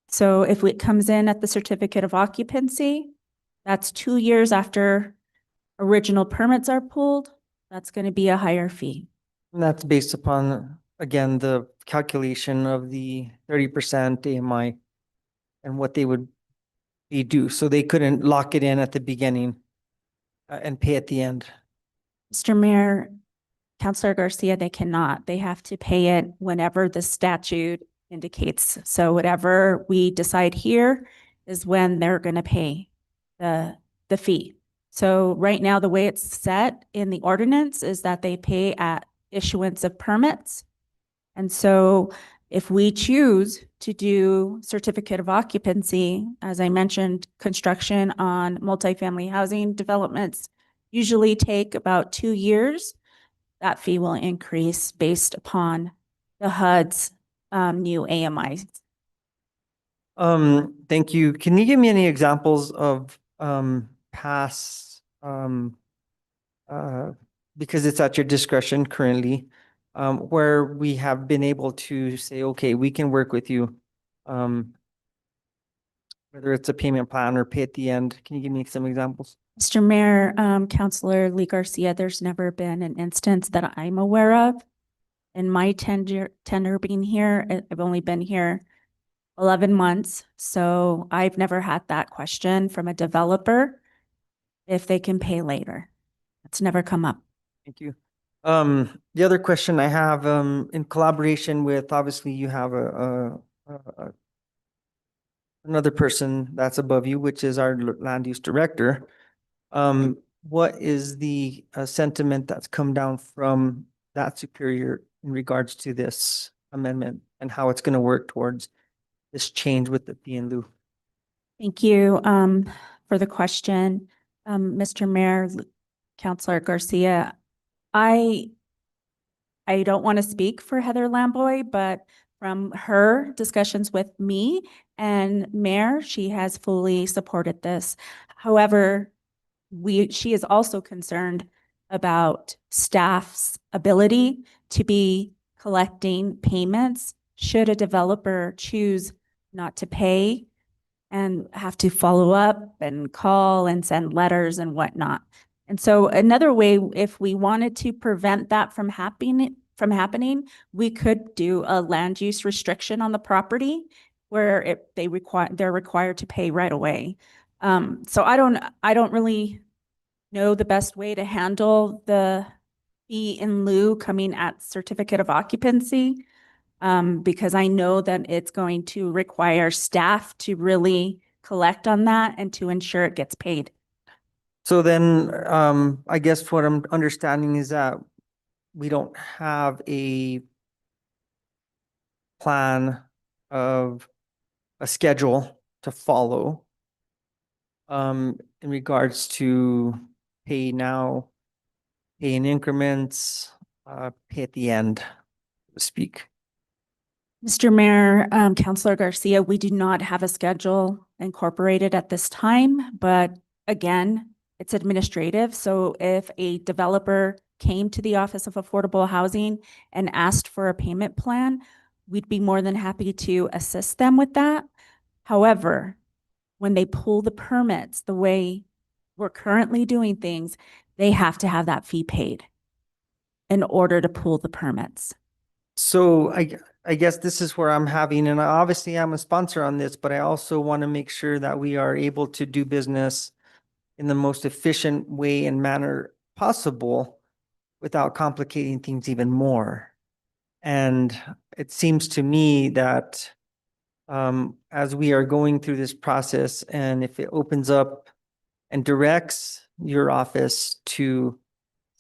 So if it comes in at the certificate of occupancy, that's 2 years after original permits are pulled. That's going to be a higher fee. And that's based upon, again, the calculation of the 30% AMI and what they would be due. So they couldn't lock it in at the beginning and pay at the end. Mr. Mayor, Councilor Garcia, they cannot. They have to pay it whenever the statute indicates. So whatever we decide here is when they're going to pay the fee. So right now, the way it's set in the ordinance is that they pay at issuance of permits. And so if we choose to do certificate of occupancy, as I mentioned, construction on multifamily housing developments usually take about 2 years. That fee will increase based upon the HUD's new AMI. Thank you. Can you give me any examples of past, because it's at your discretion currently, where we have been able to say, okay, we can work with you, whether it's a payment plan or pay at the end. Can you give me some examples? Mr. Mayor, Councilor Lee Garcia, there's never been an instance that I'm aware of. In my tenure being here, I've only been here 11 months. So I've never had that question from a developer if they can pay later. It's never come up. Thank you. The other question I have, in collaboration with, obviously you have another person that's above you, which is our land use director. What is the sentiment that's come down from that superior in regards to this amendment and how it's going to work towards this change with the fee in lieu? Thank you for the question. Mr. Mayor, Councilor Garcia, I don't want to speak for Heather Lamboy, but from her discussions with me and Mayor, she has fully supported this. However, she is also concerned about staff's ability to be collecting payments should a developer choose not to pay and have to follow up and call and send letters and whatnot. And so another way, if we wanted to prevent that from happening, we could do a land use restriction on the property where they're required to pay right away. So I don't really know the best way to handle the fee in lieu coming at certificate of occupancy, because I know that it's going to require staff to really collect on that and to ensure it gets paid. So then, I guess what I'm understanding is that we don't have a plan of a schedule to follow in regards to pay now, pay in increments, pay at the end, so to speak. Mr. Mayor, Councilor Garcia, we do not have a schedule incorporated at this time, but again, it's administrative. So if a developer came to the Office of Affordable Housing and asked for a payment plan, we'd be more than happy to assist them with that. However, when they pull the permits, the way we're currently doing things, they have to have that fee paid in order to pull the permits. So I guess this is where I'm having, and obviously I'm a sponsor on this, but I also want to make sure that we are able to do business in the most efficient way and manner possible without complicating things even more. And it seems to me that as we are going through this process, and if it opens up and directs your office to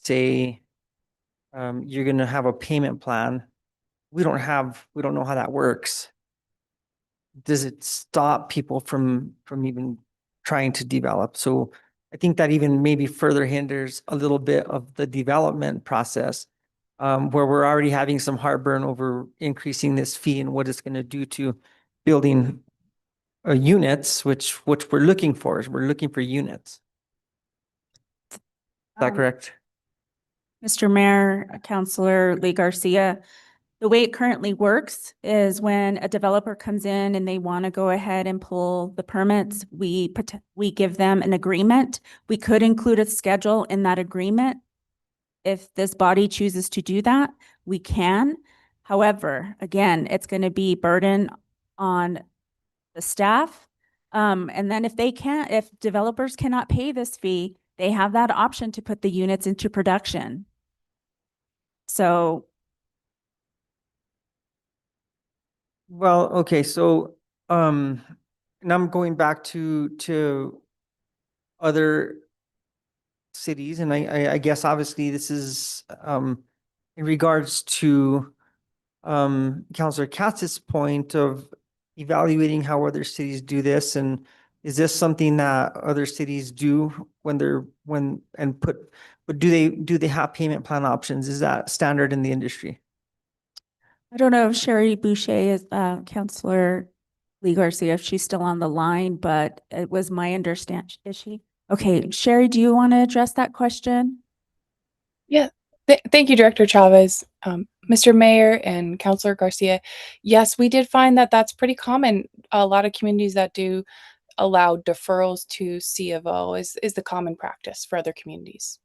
say, you're going to have a payment plan, we don't know how that works. Does it stop people from even trying to develop? So I think that even maybe further hinders a little bit of the development process, where we're already having some heartburn over increasing this fee and what it's going to do to building units, which we're looking for. We're looking for units. Is that correct? Mr. Mayor, Councilor Lee Garcia, the way it currently works is when a developer comes in and they want to go ahead and pull the permits, we give them an agreement. We could include a schedule in that agreement. If this body chooses to do that, we can. However, again, it's going to be burden on the staff. And then if developers cannot pay this fee, they have that option to put the units into production. So. Well, okay, so and I'm going back to other cities, and I guess obviously this is in regards to Councilor Katz's point of evaluating how other cities do this, and is this something that other cities do but do they have payment plan options? Is that standard in the industry? I don't know if Sherry Boucher is Councilor Lee Garcia, if she's still on the line, but it was my understanding. Is she? Okay, Sherry, do you want to address that question? Yeah, thank you, Director Chavez. Mr. Mayor and Councilor Garcia, yes, we did find that that's pretty common. A lot of communities that do allow deferrals to C of O is the common practice for other communities.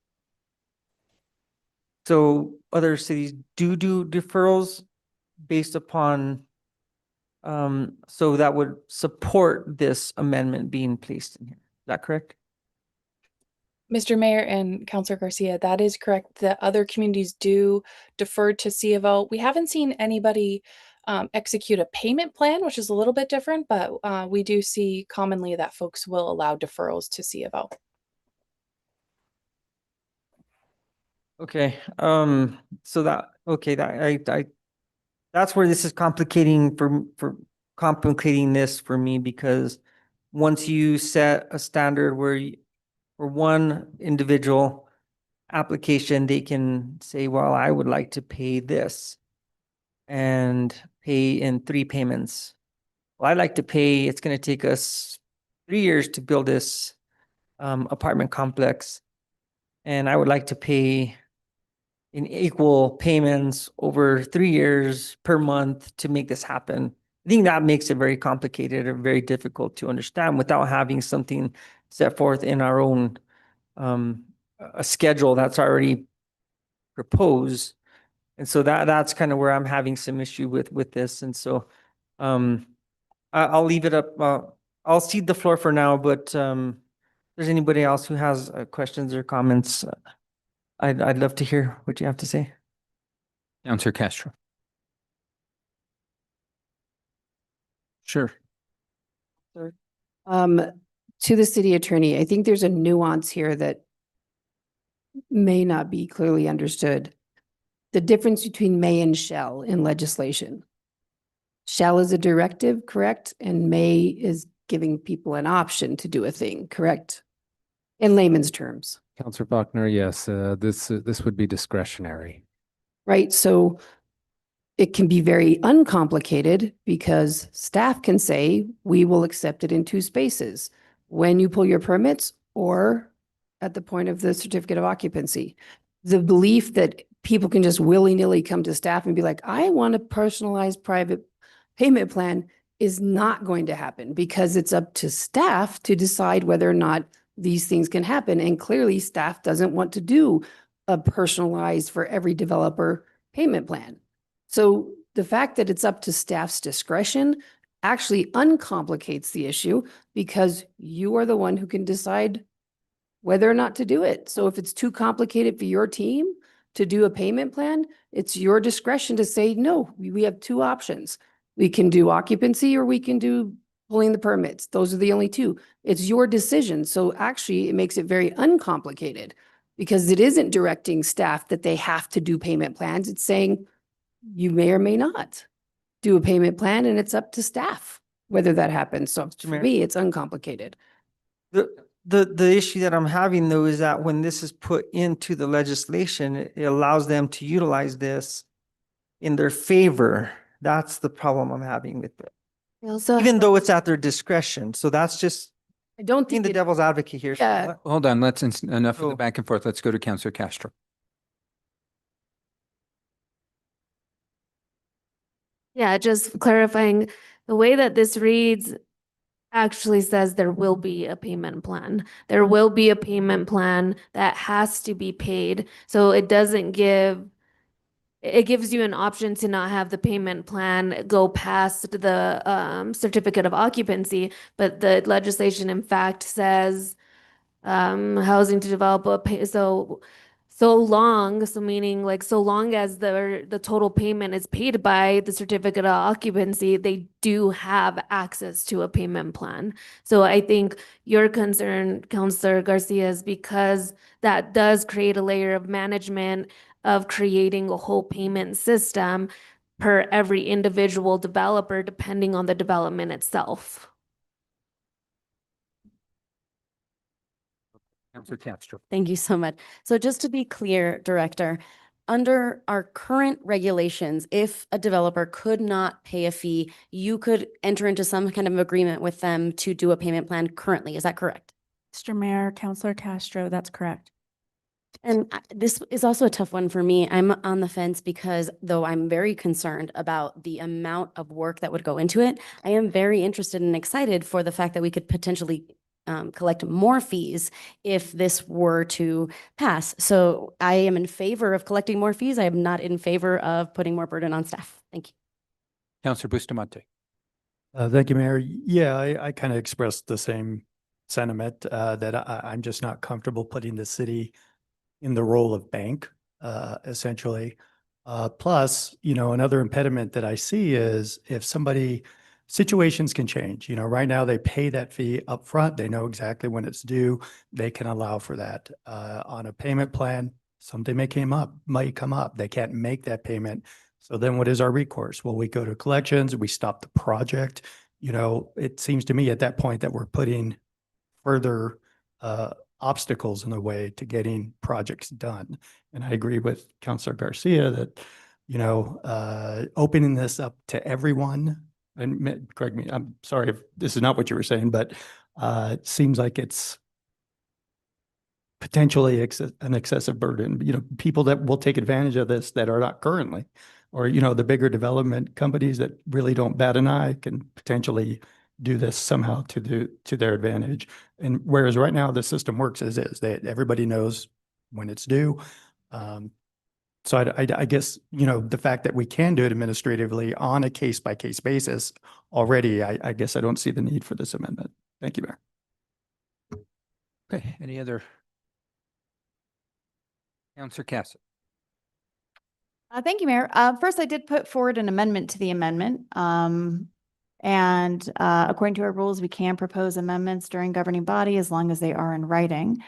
So other cities do deferrals based upon, so that would support this amendment being placed in here. Is that correct? Mr. Mayor and Councilor Garcia, that is correct. The other communities do defer to C of O. We haven't seen anybody execute a payment plan, which is a little bit different, but we do see commonly that folks will allow deferrals to C of O. Okay, so that, okay, that that's where this is complicating for complicating this for me, because once you set a standard where for one individual application, they can say, well, I would like to pay this and pay in 3 payments. Well, I'd like to pay, it's going to take us 3 years to build this apartment complex, and I would like to pay in equal payments over 3 years per month to make this happen. I think that makes it very complicated or very difficult to understand without having something set forth in our own a schedule that's already proposed. And so that's kind of where I'm having some issue with this. And so I'll leave it up. I'll cede the floor for now, but if there's anybody else who has questions or comments, I'd love to hear what you have to say. Councilor Castro. Sure. To the city attorney, I think there's a nuance here that may not be clearly understood. The difference between may and shall in legislation. Shall is a directive, correct? And may is giving people an option to do a thing, correct? In layman's terms. Councilor Buckner, yes, this would be discretionary. Right, so it can be very uncomplicated because staff can say, we will accept it in 2 spaces. When you pull your permits or at the point of the certificate of occupancy. The belief that people can just willy-nilly come to staff and be like, I want a personalized private payment plan is not going to happen because it's up to staff to decide whether or not these things can happen. And clearly staff doesn't want to do a personalized for every developer payment plan. So the fact that it's up to staff's discretion actually uncomplicates the issue because you are the one who can decide whether or not to do it. So if it's too complicated for your team to do a payment plan, it's your discretion to say, no, we have 2 options. We can do occupancy or we can do pulling the permits. Those are the only 2. It's your decision. So actually it makes it very uncomplicated because it isn't directing staff that they have to do payment plans. It's saying you may or may not do a payment plan and it's up to staff whether that happens. So for me, it's uncomplicated. The issue that I'm having though is that when this is put into the legislation, it allows them to utilize this in their favor. That's the problem I'm having with it. Even though it's at their discretion. So that's just, I don't being think the devil's advocate here. Yeah. Hold on, enough of the back and forth. Let's go to Councilor Castro. Yeah, just clarifying, the way that this reads actually says there will be a payment plan. There will be a payment plan that has to be paid. So it doesn't give, it gives you an option to not have the payment plan go past the certificate of occupancy, but the legislation in fact says housing to develop a pay, so long, so meaning like so long as the total payment is paid by the certificate of occupancy, they do have access to a payment plan. So I think your concern, Councilor Garcia, is because that does create a layer of management of creating a whole payment system per every individual developer, depending on the development itself. Councilor Castro. Thank you so much. So just to be clear, Director, under our current regulations, if a developer could not pay a fee, you could enter into some kind of agreement with them to do a payment plan currently. Is that correct? Mr. Mayor, Councilor Castro, that's correct. And this is also a tough one for me. I'm on the fence because though I'm very concerned about the amount of work that would go into it, I am very interested and excited for the fact that we could potentially collect more fees if this were to pass. So I am in favor of collecting more fees. I am not in favor of putting more burden on staff. Thank you. Councilor Bustamante. Thank you, Mayor. Yeah, I kind of expressed the same sentiment, that I'm just not comfortable putting the city in the role of bank, essentially. Plus, another impediment that I see is if situations can change. Right now they pay that fee up front. They know exactly when it's due. They can allow for that. On a payment plan, something might come up. They can't make that payment. So then what is our recourse? Well, we go to collections, we stop the project. It seems to me at that point that we're putting further obstacles in the way to getting projects done. And I agree with Councilor Garcia that, opening this up to everyone, and correct me, I'm sorry if this is not what you were saying, but it seems like it's potentially an excessive burden. People that will take advantage of this that are not currently, or, the bigger development companies that really don't bat an eye can potentially do this somehow to their advantage. And whereas right now the system works as is, that everybody knows when it's due. So I guess, the fact that we can do it administratively on a case-by-case basis already, I guess I don't see the need for this amendment. Thank you, Mayor. Okay, any other? Councilor Cassidy. Thank you, Mayor. First, I did put forward an amendment to the amendment. And according to our rules, we can propose amendments during governing body as long as they are in writing.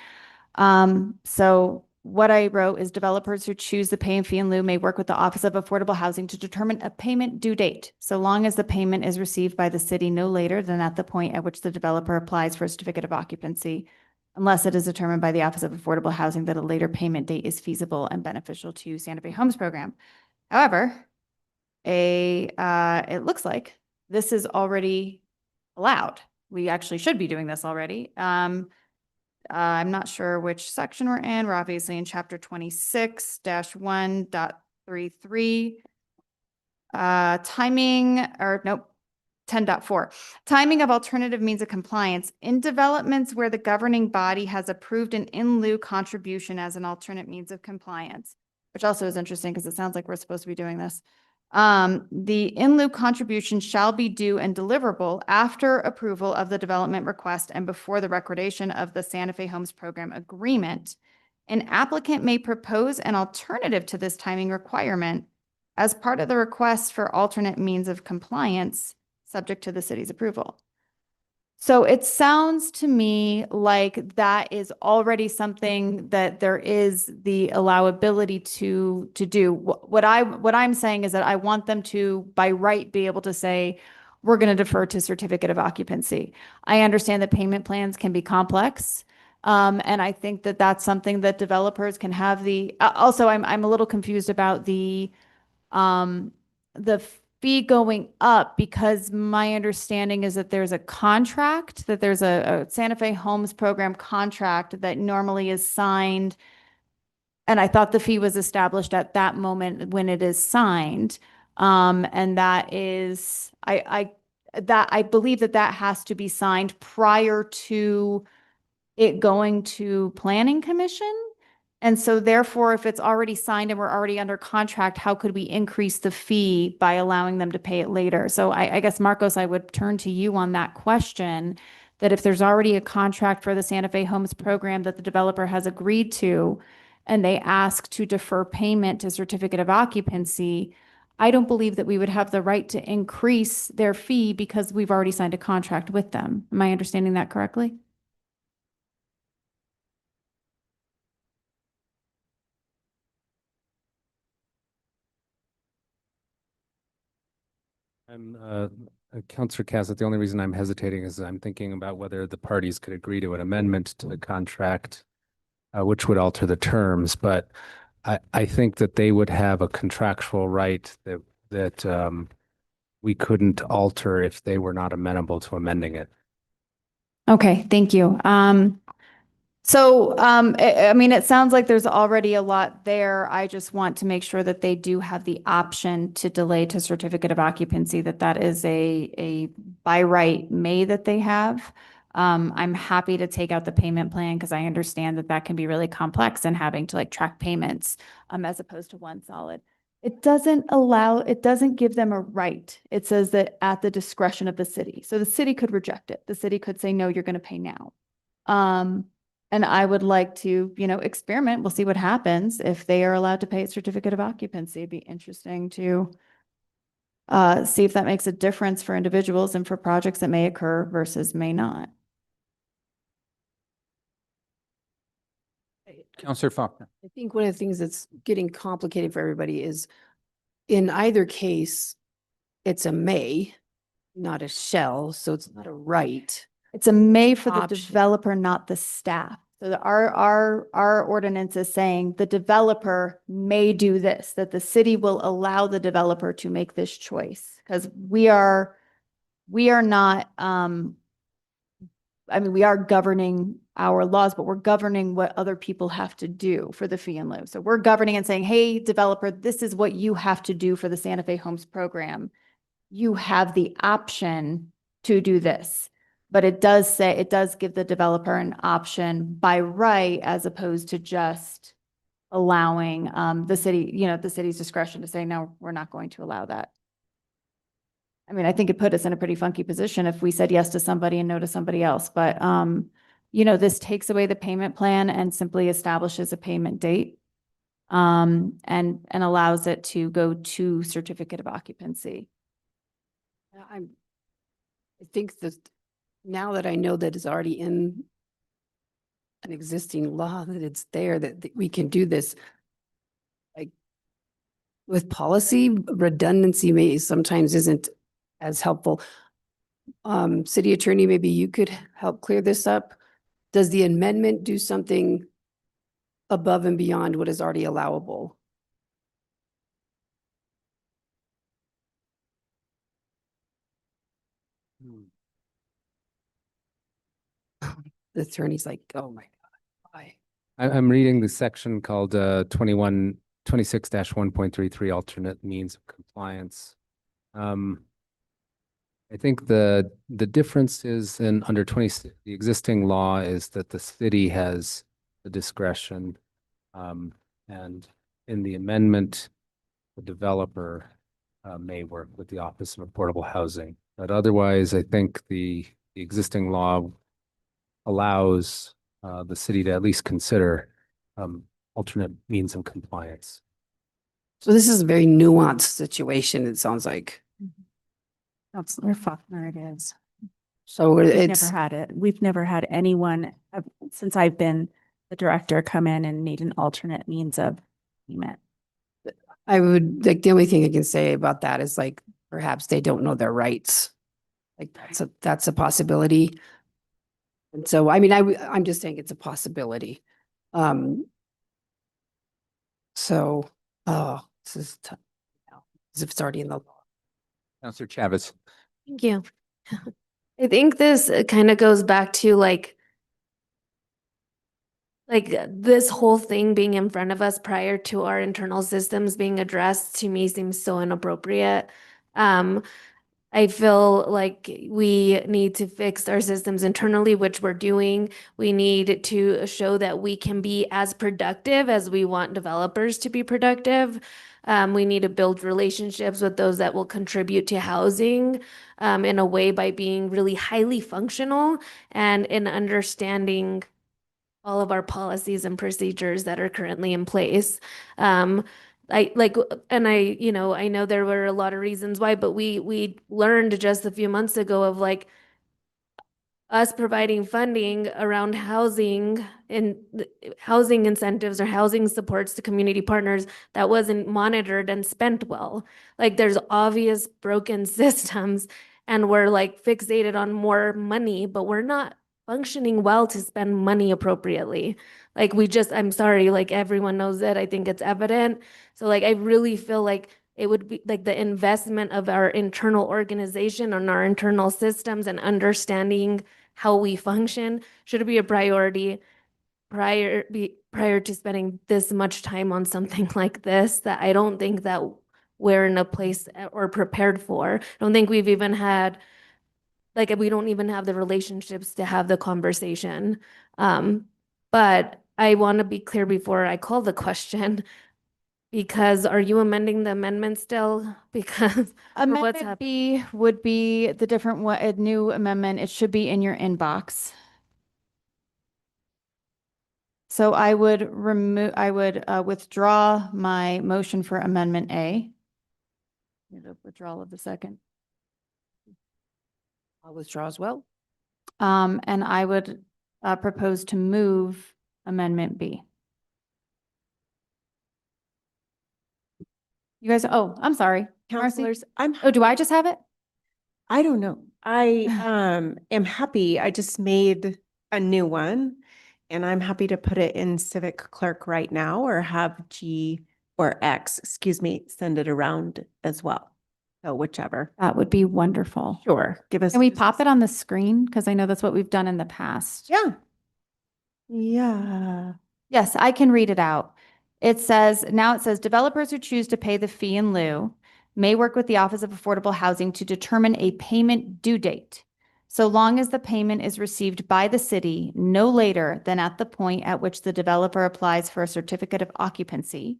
So what I wrote is developers who choose the pay and fee in lieu may work with the Office of Affordable Housing to determine a payment due date, so long as the payment is received by the city no later than at the point at which the developer applies for a certificate of occupancy, unless it is determined by the Office of Affordable Housing that a later payment date is feasible and beneficial to Santa Fe Homes Program. However, it looks like this is already allowed. We actually should be doing this already. I'm not sure which section we're in. We're obviously in chapter 26-1.33. Timing, or nope, 10.4. Timing of alternative means of compliance. In developments where the governing body has approved an in lieu contribution as an alternate means of compliance, which also is interesting because it sounds like we're supposed to be doing this. The in lieu contribution shall be due and deliverable after approval of the development request and before the recordation of the Santa Fe Homes Program agreement. An applicant may propose an alternative to this timing requirement as part of the request for alternate means of compliance, subject to the city's approval. So it sounds to me like that is already something that there is the allowability to do. What I'm saying is that I want them to, by right, be able to say, we're going to defer to certificate of occupancy. I understand that payment plans can be complex. And I think that that's something that developers can have also, I'm a little confused about the fee going up, because my understanding is that there's a contract, that there's a Santa Fe Homes Program contract that normally is signed. And I thought the fee was established at that moment when it is signed. And that is, I believe that has to be signed prior to it going to Planning Commission. And so therefore, if it's already signed and we're already under contract, how could we increase the fee by allowing them to pay it later? So I guess, Marcos, I would turn to you on that question, that if there's already a contract for the Santa Fe Homes Program that the developer has agreed to, and they ask to defer payment to certificate of occupancy, I don't believe that we would have the right to increase their fee because we've already signed a contract with them. Am I understanding that correctly? I'm Councilor Cassett. The only reason I'm hesitating is I'm thinking about whether the parties could agree to an amendment to the contract, which would alter the terms. But I think that they would have a contractual right that we couldn't alter if they were not amenable to amending it. Okay, thank you. I mean, it sounds like there's already a lot there. I just want to make sure that they do have the option to delay to certificate of occupancy, that is a by right may that they have. I'm happy to take out the payment plan because I understand that can be really complex and having to track payments as opposed to one solid. It doesn't give them a right. It says that at the discretion of the city. So the city could reject it. The city could say, no, you're going to pay now. And I would like to, experiment. We'll see what happens if they are allowed to pay a certificate of occupancy. It'd be interesting to see if that makes a difference for individuals and for projects that may occur versus may not. Counselor Faulkner. I think one of the things that's getting complicated for everybody is in either case, it's a may, not a shall, so it's not a right. It's a may for the Option. developer, not the staff. So our ordinance is saying the developer may do this, that the city will allow the developer to make this choice. Because we are not, we are governing our laws, but we're governing what other people have to do for the fee and lieu. So we're governing and saying, hey, developer, this is what you have to do for the Santa Fe Homes program. You have the option to do this. But it does give the developer an option by right, as opposed to just allowing the city, the city's discretion to say, no, we're not going to allow that. I think it put us in a pretty funky position if we said yes to somebody and no to somebody else. But, this takes away the payment plan and simply establishes a payment date and allows it to go to certificate of occupancy. I think that now that I know that it's already in an existing law, that it's there, that we can do this. Like with policy, redundancy sometimes isn't as helpful. City attorney, maybe you could help clear this up. Does the amendment do something above and beyond what is already allowable? The attorney's like, oh my God, why? I'm reading the section called 26-1.33 alternate means of compliance. I think the difference is under the existing law is that the city has the discretion. And in the amendment, the developer may work with the Office of Affordable Housing. But otherwise, I think the existing law allows the city to at least consider alternate means of compliance. So this is a very nuanced situation, it sounds like. Councilor Faulkner, it is. So We've it's, never had it. We've never had anyone, since I've been the director, come in and need an alternate means of payment. I would, like, the only thing I can say about that is like, perhaps they don't know their rights. Like that's a possibility. And so, I'm just saying it's a possibility. So, this is tough. As if it's already in the law. Counselor Chavez. Thank you. I think this kind of goes back to like this whole thing being in front of us prior to our internal systems being addressed, to me seems so inappropriate. I feel like we need to fix our systems internally, which we're doing. We need to show that we can be as productive as we want developers to be productive. We need to build relationships with those that will contribute to housing in a way by being really highly functional and in understanding all of our policies and procedures that are currently in place. I know there were a lot of reasons why, but we learned just a few months ago of like us providing funding around housing and housing incentives or housing supports to community partners that wasn't monitored and spent well. Like there's obvious broken systems and we're like fixated on more money, but we're not functioning well to spend money appropriately. Like I'm sorry, like everyone knows it. I think it's evident. So like, I really feel like it would be like the investment of our internal organization and our internal systems and understanding how we function should be a priority prior to spending this much time on something like this that I don't think that we're in a place or prepared for. I don't think we've even had, like, we don't even have the relationships to have the conversation. But I want to be clear before I call the question, because are you amending the amendment still? Because what's Amendment happening? B would be the different one, a new amendment. It should be in your inbox. So I would withdraw my motion for amendment A. Withdrawal of the second. I'll withdraw as well. And I would propose to move amendment B. You guys, oh, I'm sorry. Marcy? Counselors, I'm, Oh, do I just have it? I don't know. I am happy. I just made a new one and I'm happy to put it in Civic Clerk right now or have G or X, excuse me, send it around as well. So whichever. That would be wonderful. Sure. Give us. Can we pop it on the screen? Because I know that's what we've done in the past. Yeah. Yeah. Yes, I can read it out. It says developers who choose to pay the fee in lieu may work with the Office of Affordable Housing to determine a payment due date, so long as the payment is received by the city no later than at the point at which the developer applies for a certificate of occupancy,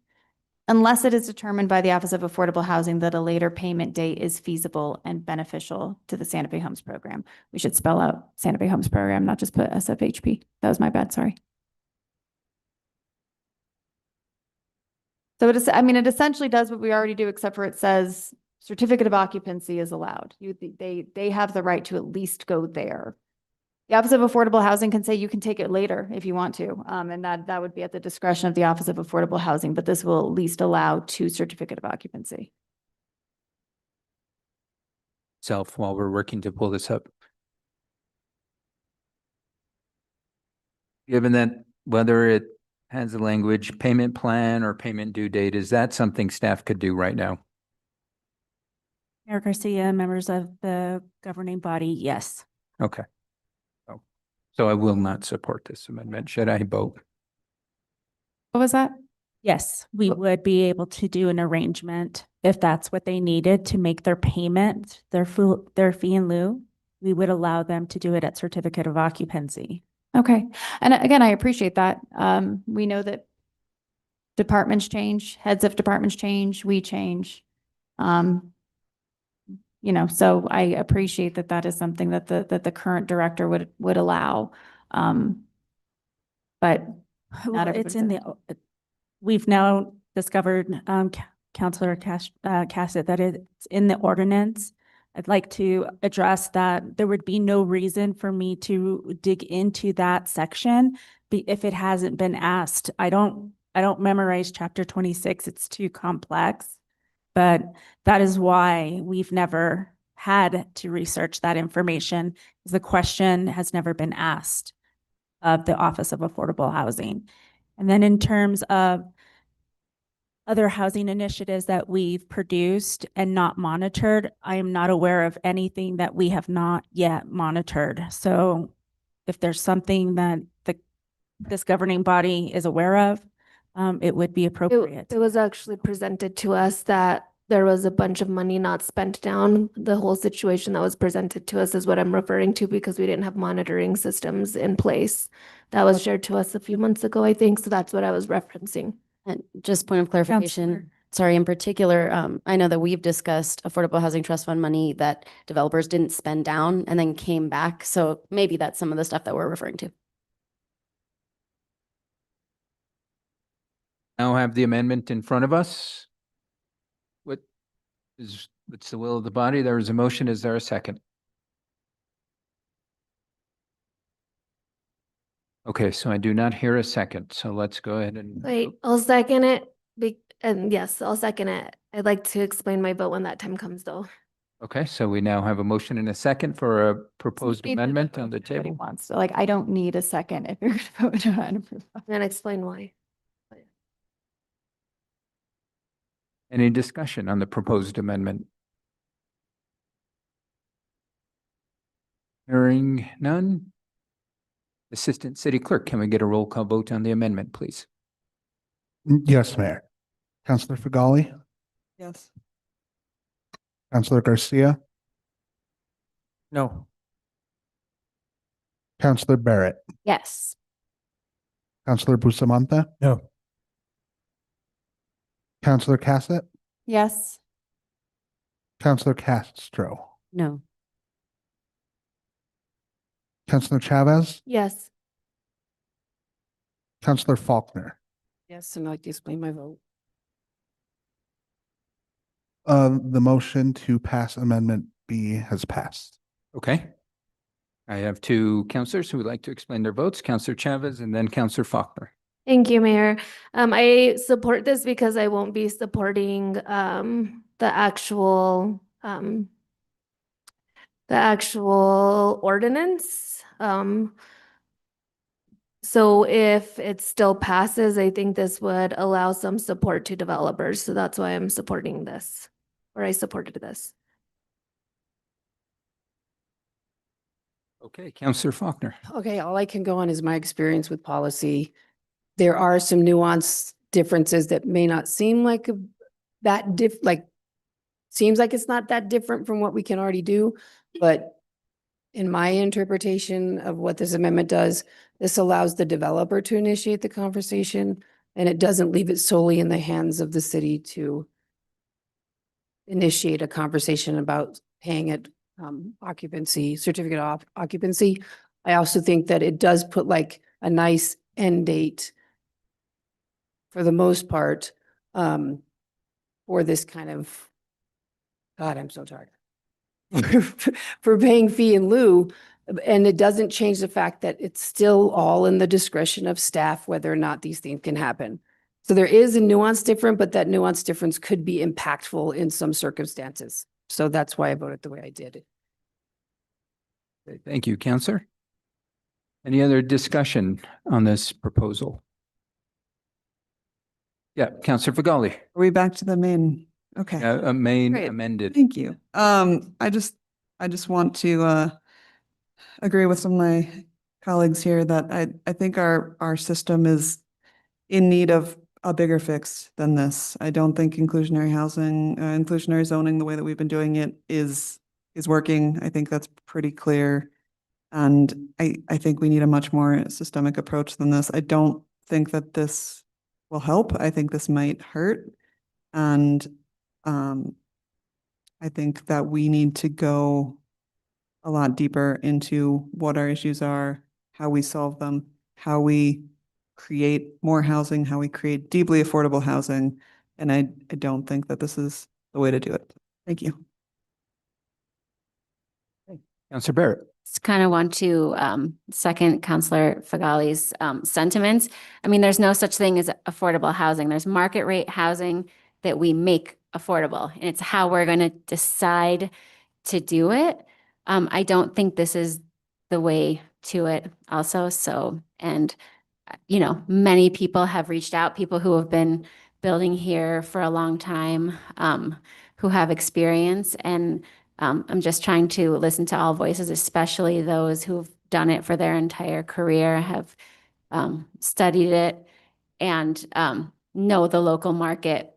unless it is determined by the Office of Affordable Housing that a later payment date is feasible and beneficial to the Santa Fe Homes Program. We should spell out Santa Fe Homes Program, not just put SFHP. That was my bad, sorry. So it is, I mean, it essentially does what we already do, except for it says certificate of occupancy is allowed. They have the right to at least go there. The Office of Affordable Housing can say you can take it later if you want to, and that would be at the discretion of the Office of Affordable Housing, but this will at least allow 2 certificate of occupancy. While we're working to pull this up. Given that whether it has the language payment plan or payment due date, is that something staff could do right now? Mayor Garcia, members of the governing body, yes. Okay. So I will not support this amendment. Should I vote? What was that? Yes, we would be able to do an arrangement if that's what they needed to make their payment, their fee in lieu. We would allow them to do it at certificate of occupancy. Okay. And again, I appreciate that. We know that departments change, heads of departments change, we change. You know, so I appreciate that that is something that the current director would allow. But not It's everybody in does. we've now discovered, Counselor Cassett, that it's in the ordinance. I'd like to address that there would be no reason for me to dig into that section if it hasn't been asked. I don't memorize chapter 26. It's too complex, but that is why we've never had to research that information. The question has never been asked of the Office of Affordable Housing. And then in terms of other housing initiatives that we've produced and not monitored, I am not aware of anything that we have not yet monitored. So if there's something that this governing body is aware of, it would be appropriate. It was actually presented to us that there was a bunch of money not spent down. The whole situation that was presented to us is what I'm referring to, because we didn't have monitoring systems in place. That was shared to us a few months ago, I think. So that's what I was referencing. And just point of clarification, sorry, in particular, I know that we've discussed Affordable Housing Trust Fund money that developers didn't spend down and then came back. So maybe that's some of the stuff that we're referring to. Now have the amendment in front of us. What's the will of the body? There is a motion. Is there a second? Okay, so I do not hear a second. So let's go ahead and Wait, I'll second it. And yes, I'll second it. I'd like to explain my vote when that time comes, though. Okay, so we now have a motion and a second for a proposed Need to amendment vote on the if everybody table. wants to. Like, I don't need a second if you're going to vote on approval. Then explain why. Any discussion on the proposed amendment? Hearing none. Assistant City Clerk, can we get a roll call vote on the amendment, please? Yes, Mayor. Counselor Fagali, Yes. Counselor Garcia, No. Counselor Barrett, Yes. Counselor Bustamante, No. Counselor Cassett, Yes. Counselor Castro, No. Counselor Chavez, Yes. Counselor Faulkner. Yes, and I'd like to explain my vote. The motion to pass Amendment B has passed. Okay. I have two counselors who would like to explain their votes, Counselor Chavez and then Counselor Faulkner. Thank you, Mayor. I support this because I won't be supporting the actual ordinance. So if it still passes, I think this would allow some support to developers. So that's why I'm supporting this, or I supported this. Okay, Counselor Faulkner. Okay, all I can go on is my experience with policy. There are some nuanced differences that may not seem like seems like it's not that different from what we can already do, but in my interpretation of what this amendment does, this allows the developer to initiate the conversation, and it doesn't leave it solely in the hands of the city to initiate a conversation about paying it certificate of occupancy. I also think that it does put like a nice end date for the most part, for this kind of, God, I'm so tired. For paying fee in lieu, and it doesn't change the fact that it's still all in the discretion of staff whether or not these things can happen. So there is a nuance different, but that nuance difference could be impactful in some circumstances. So that's why I voted the way I did. Okay, thank you, Counselor. Any other discussion on this proposal? Yeah, Counselor Fagali. Are we back to the main? Okay. Main Great. amended. Thank you. I just want to agree with some of my colleagues here that I think our system is in need of a bigger fix than this. I don't think inclusionary housing, inclusionary zoning, the way that we've been doing it is working. I think that's pretty clear. And I think we need a much more systemic approach than this. I don't think that this will help. I think this might hurt. And I think that we need to go a lot deeper into what our issues are, how we solve them, how we create more housing, how we create deeply affordable housing. And I don't think that this is the way to do it. Thank you. Counselor Barrett. Just kind of want to second Counselor Fagali's sentiments. I mean, there's no such thing as affordable housing. There's market rate housing that we make affordable, and it's how we're going to decide to do it. I don't think this is the way to it also. So, and you know, many people have reached out, people who have been building here for a long time, who have experience, and I'm just trying to listen to all voices, especially those who've done it for their entire career, have studied it, and know the local market,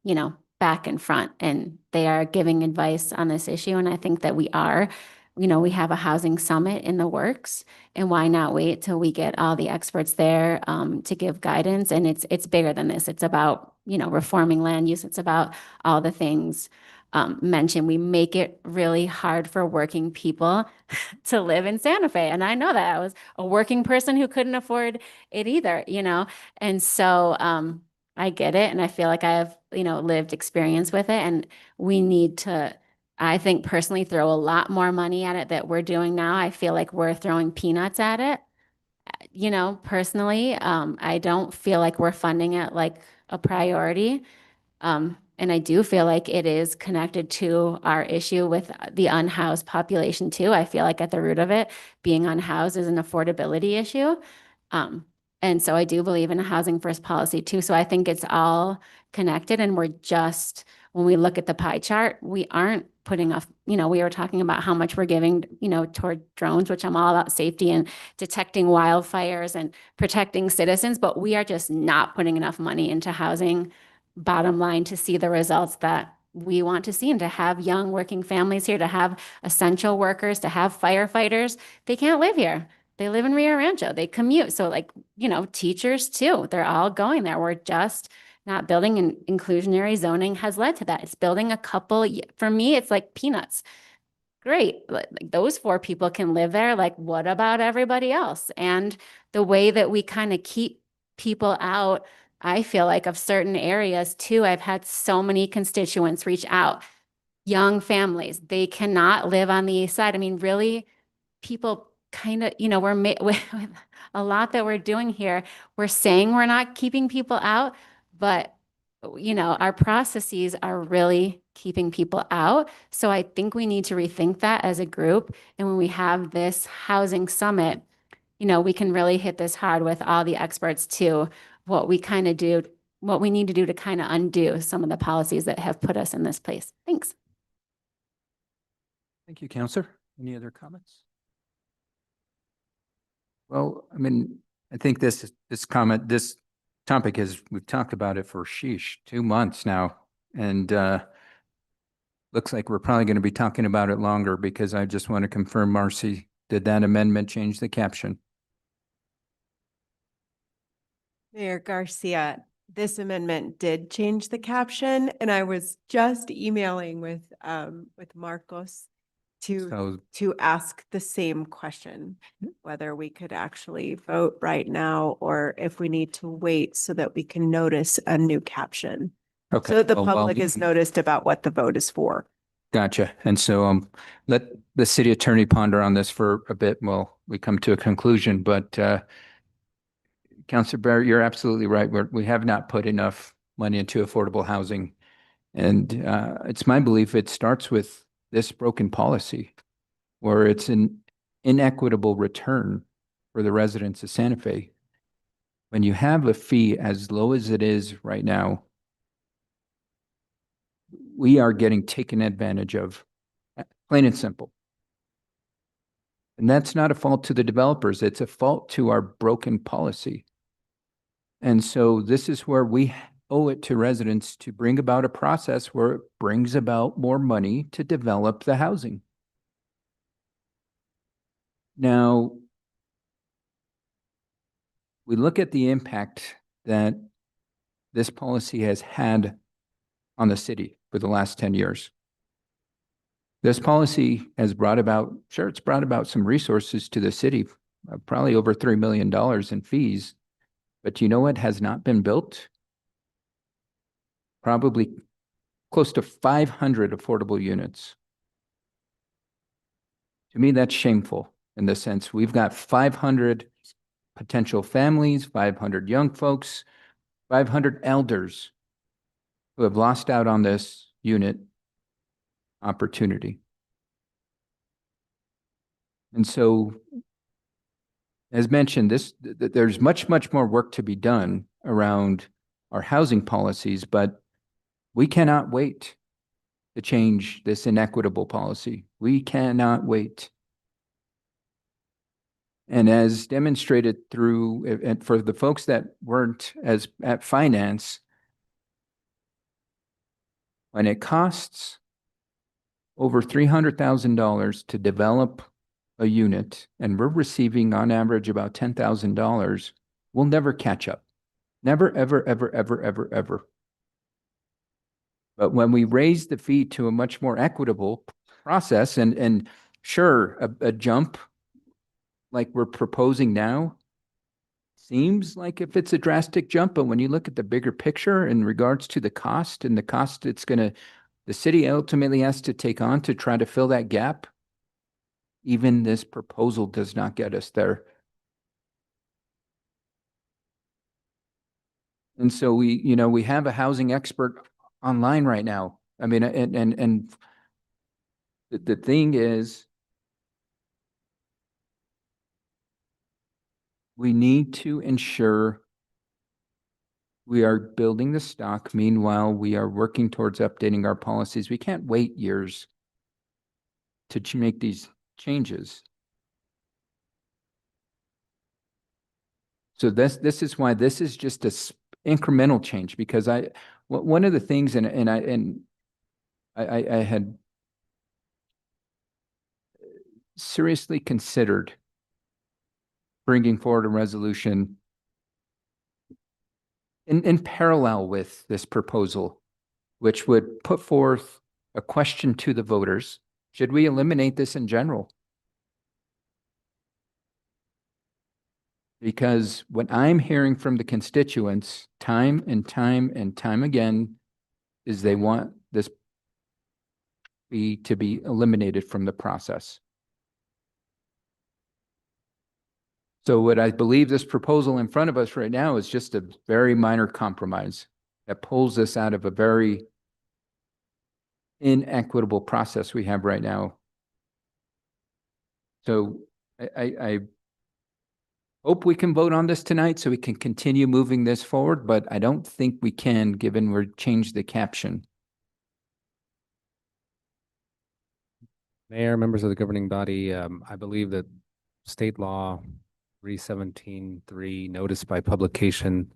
you know, back and front, and they are giving advice on this issue. And I think that we are, you know, we have a housing summit in the works, and why not wait till we get all the experts there to give guidance? And it's bigger than this. It's about, you know, reforming land use. It's about all the things mentioned. We make it really hard for working people to live in Santa Fe. And I know that I was a working person who couldn't afford it either, you know? And so I get it. And I feel like I have, you know, lived experience with it. And we need to, I think personally, throw a lot more money at it that we're doing now. I feel like we're throwing peanuts at it. You know, personally, I don't feel like we're funding it like a priority. And I do feel like it is connected to our issue with the unhoused population too. I feel like at the root of it, being unhoused is an affordability issue. And so I do believe in a housing first policy too. So I think it's all connected, and we're just, when we look at the pie chart, we aren't putting off, you know, we were talking about how much we're giving, you know, toward drones, which I'm all about safety and detecting wildfires and protecting citizens, but we are just not putting enough money into housing, bottom line, to see the results that we want to see, and to have young working families here, to have essential workers, to have firefighters. They can't live here. They live in Rio Rancho. They commute. So like, you know, teachers too, they're all going there. We're just not building, and inclusionary zoning has led to that. It's building a couple, for me, it's like peanuts. Great. Like those 4 people can live there. Like, what about everybody else? And the way that we kind of keep people out, I feel like, of certain areas too. I've had so many constituents reach out, young families, they cannot live on the east side. I mean, really, people kind of, you know, with a lot that we're doing here, we're saying we're not keeping people out, but you know, our processes are really keeping people out. So I think we need to rethink that as a group. And when we have this housing summit, you know, we can really hit this hard with all the experts too, what we kind of do, what we need to do to kind of undo some of the policies that have put us in this place. Thanks. Thank you, Counselor. Any other comments? Well, I mean, I think this topic is, we've talked about it for 2 months now. And looks like we're probably going to be talking about it longer, because I just want to confirm, Marcy, did that amendment change the caption? Mayor Garcia, this amendment did change the caption, and I was just emailing with Marcos to ask the same question, whether we could actually vote right now or if we need to wait so that we can notice a new caption. Okay. So that the Well, public is noticed about what the vote is for. Gotcha. And so let the city attorney ponder on this for a bit while we come to a conclusion. But Councilor Barrett, you're absolutely right. We have not put enough money into affordable housing. And it's my belief it starts with this broken policy, where it's an inequitable return for the residents of Santa Fe. When you have a fee as low as it is right now, we are getting taken advantage of, plain and simple. And that's not a fault to the developers. It's a fault to our broken policy. And so this is where we owe it to residents to bring about a process where it brings about more money to develop the housing. Now, we look at the impact that this policy has had on the city for the last 10 years. This policy has brought about, sure, it's brought about some resources to the city, probably over $3 million in fees, but you know what has not been built? Probably close to 500 affordable units. To me, that's shameful in the sense we've got 500 potential families, 500 young folks, 500 elders who have lost out on this unit opportunity. And so, as mentioned, there's much more work to be done around our housing policies, but we cannot wait to change this inequitable policy. We cannot wait. And as demonstrated through, and for the folks that weren't as at finance, when it costs over $300,000 to develop a unit, and we're receiving on average about $10,000, we'll never catch up. Never, ever, ever, ever, ever, ever. But when we raise the fee to a much more equitable process, and sure, a jump like we're proposing now seems like if it's a drastic jump, but when you look at the bigger picture in regards to the cost and the cost it's the city ultimately has to take on to try to fill that gap, even this proposal does not get us there. And so we have a housing expert online right now. I mean, and the thing is, we need to ensure we are building the stock. Meanwhile, we are working towards updating our policies. We can't wait years to make these changes. So this is why this is just a incremental change, because one of the things, and I had seriously considered bringing forward a resolution in parallel with this proposal, which would put forth a question to the voters. Should we eliminate this in general? Because what I'm hearing from the constituents, time and time and time again, is they want this fee to be eliminated from the process. So what I believe this proposal in front of us right now is just a very minor compromise that pulls us out of a very inequitable process we have right now. So I hope we can vote on this tonight so we can continue moving this forward, but I don't think we can, given we're changed the caption. Mayor, members of the governing body, I believe that state law 317.3 notice by publication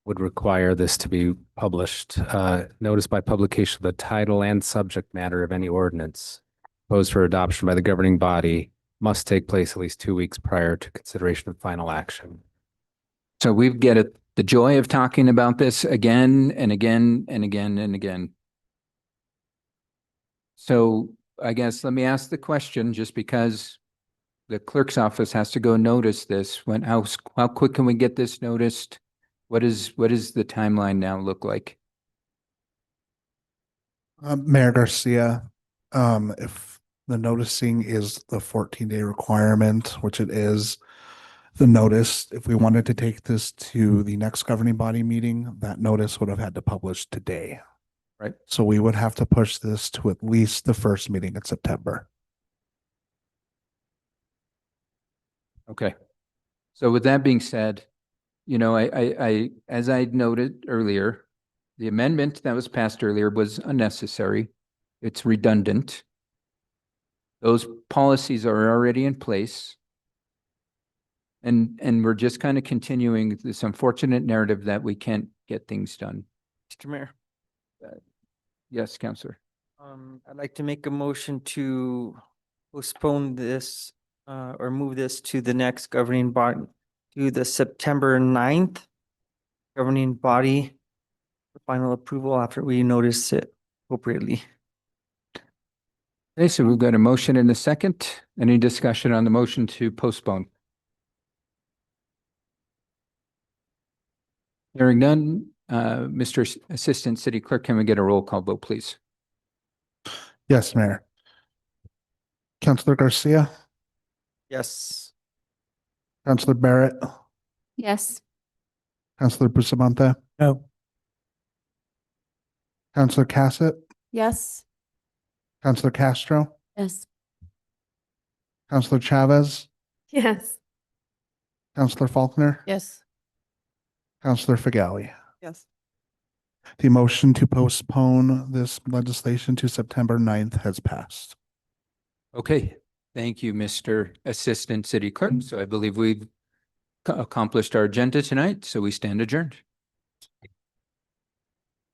would require this to be published. Notice by publication of the title and subject matter of any ordinance proposed for adoption by the governing body must take place at least 2 weeks prior to consideration of final action. So we get it, the joy of talking about this again and again and again and again. So I guess let me ask the question, just because the clerk's office has to go notice this, how quick can we get this noticed? What is the timeline now look like? Mayor Garcia, if the noticing is the 14-day requirement, which it is, the notice, if we wanted to take this to the next governing body meeting, that notice would have had to publish today. Right. So we would have to push this to at least the first meeting in September. Okay. So with that being said, you know, I as I noted earlier, the amendment that was passed earlier was unnecessary. It's redundant. Those policies are already in place. And we're just kind of continuing this unfortunate narrative that we can't get things done. Mr. Mayor. Yes, Counselor. I'd like to make a motion to postpone this or move this to the next governing body, to the September 9th governing body for final approval after we notice it appropriately. Okay, so we've got a motion and a second. Any discussion on the motion to postpone? Hearing none, Mr. Assistant City Clerk, can we get a roll call vote, please? Yes, Mayor. Councilor Garcia, Yes. Councilor Barrett, Yes. Councilor Bustamante, No. Councilor Cassett, Yes. Councilor Castro, Yes. Councilor Chavez, Yes. Councilor Faulkner, Yes. Councilor Figali. Yes. The motion to postpone this legislation to September 9th has passed. Okay, thank you, Mr. Assistant City Clerk. So I believe we've accomplished our agenda tonight, so we stand adjourned.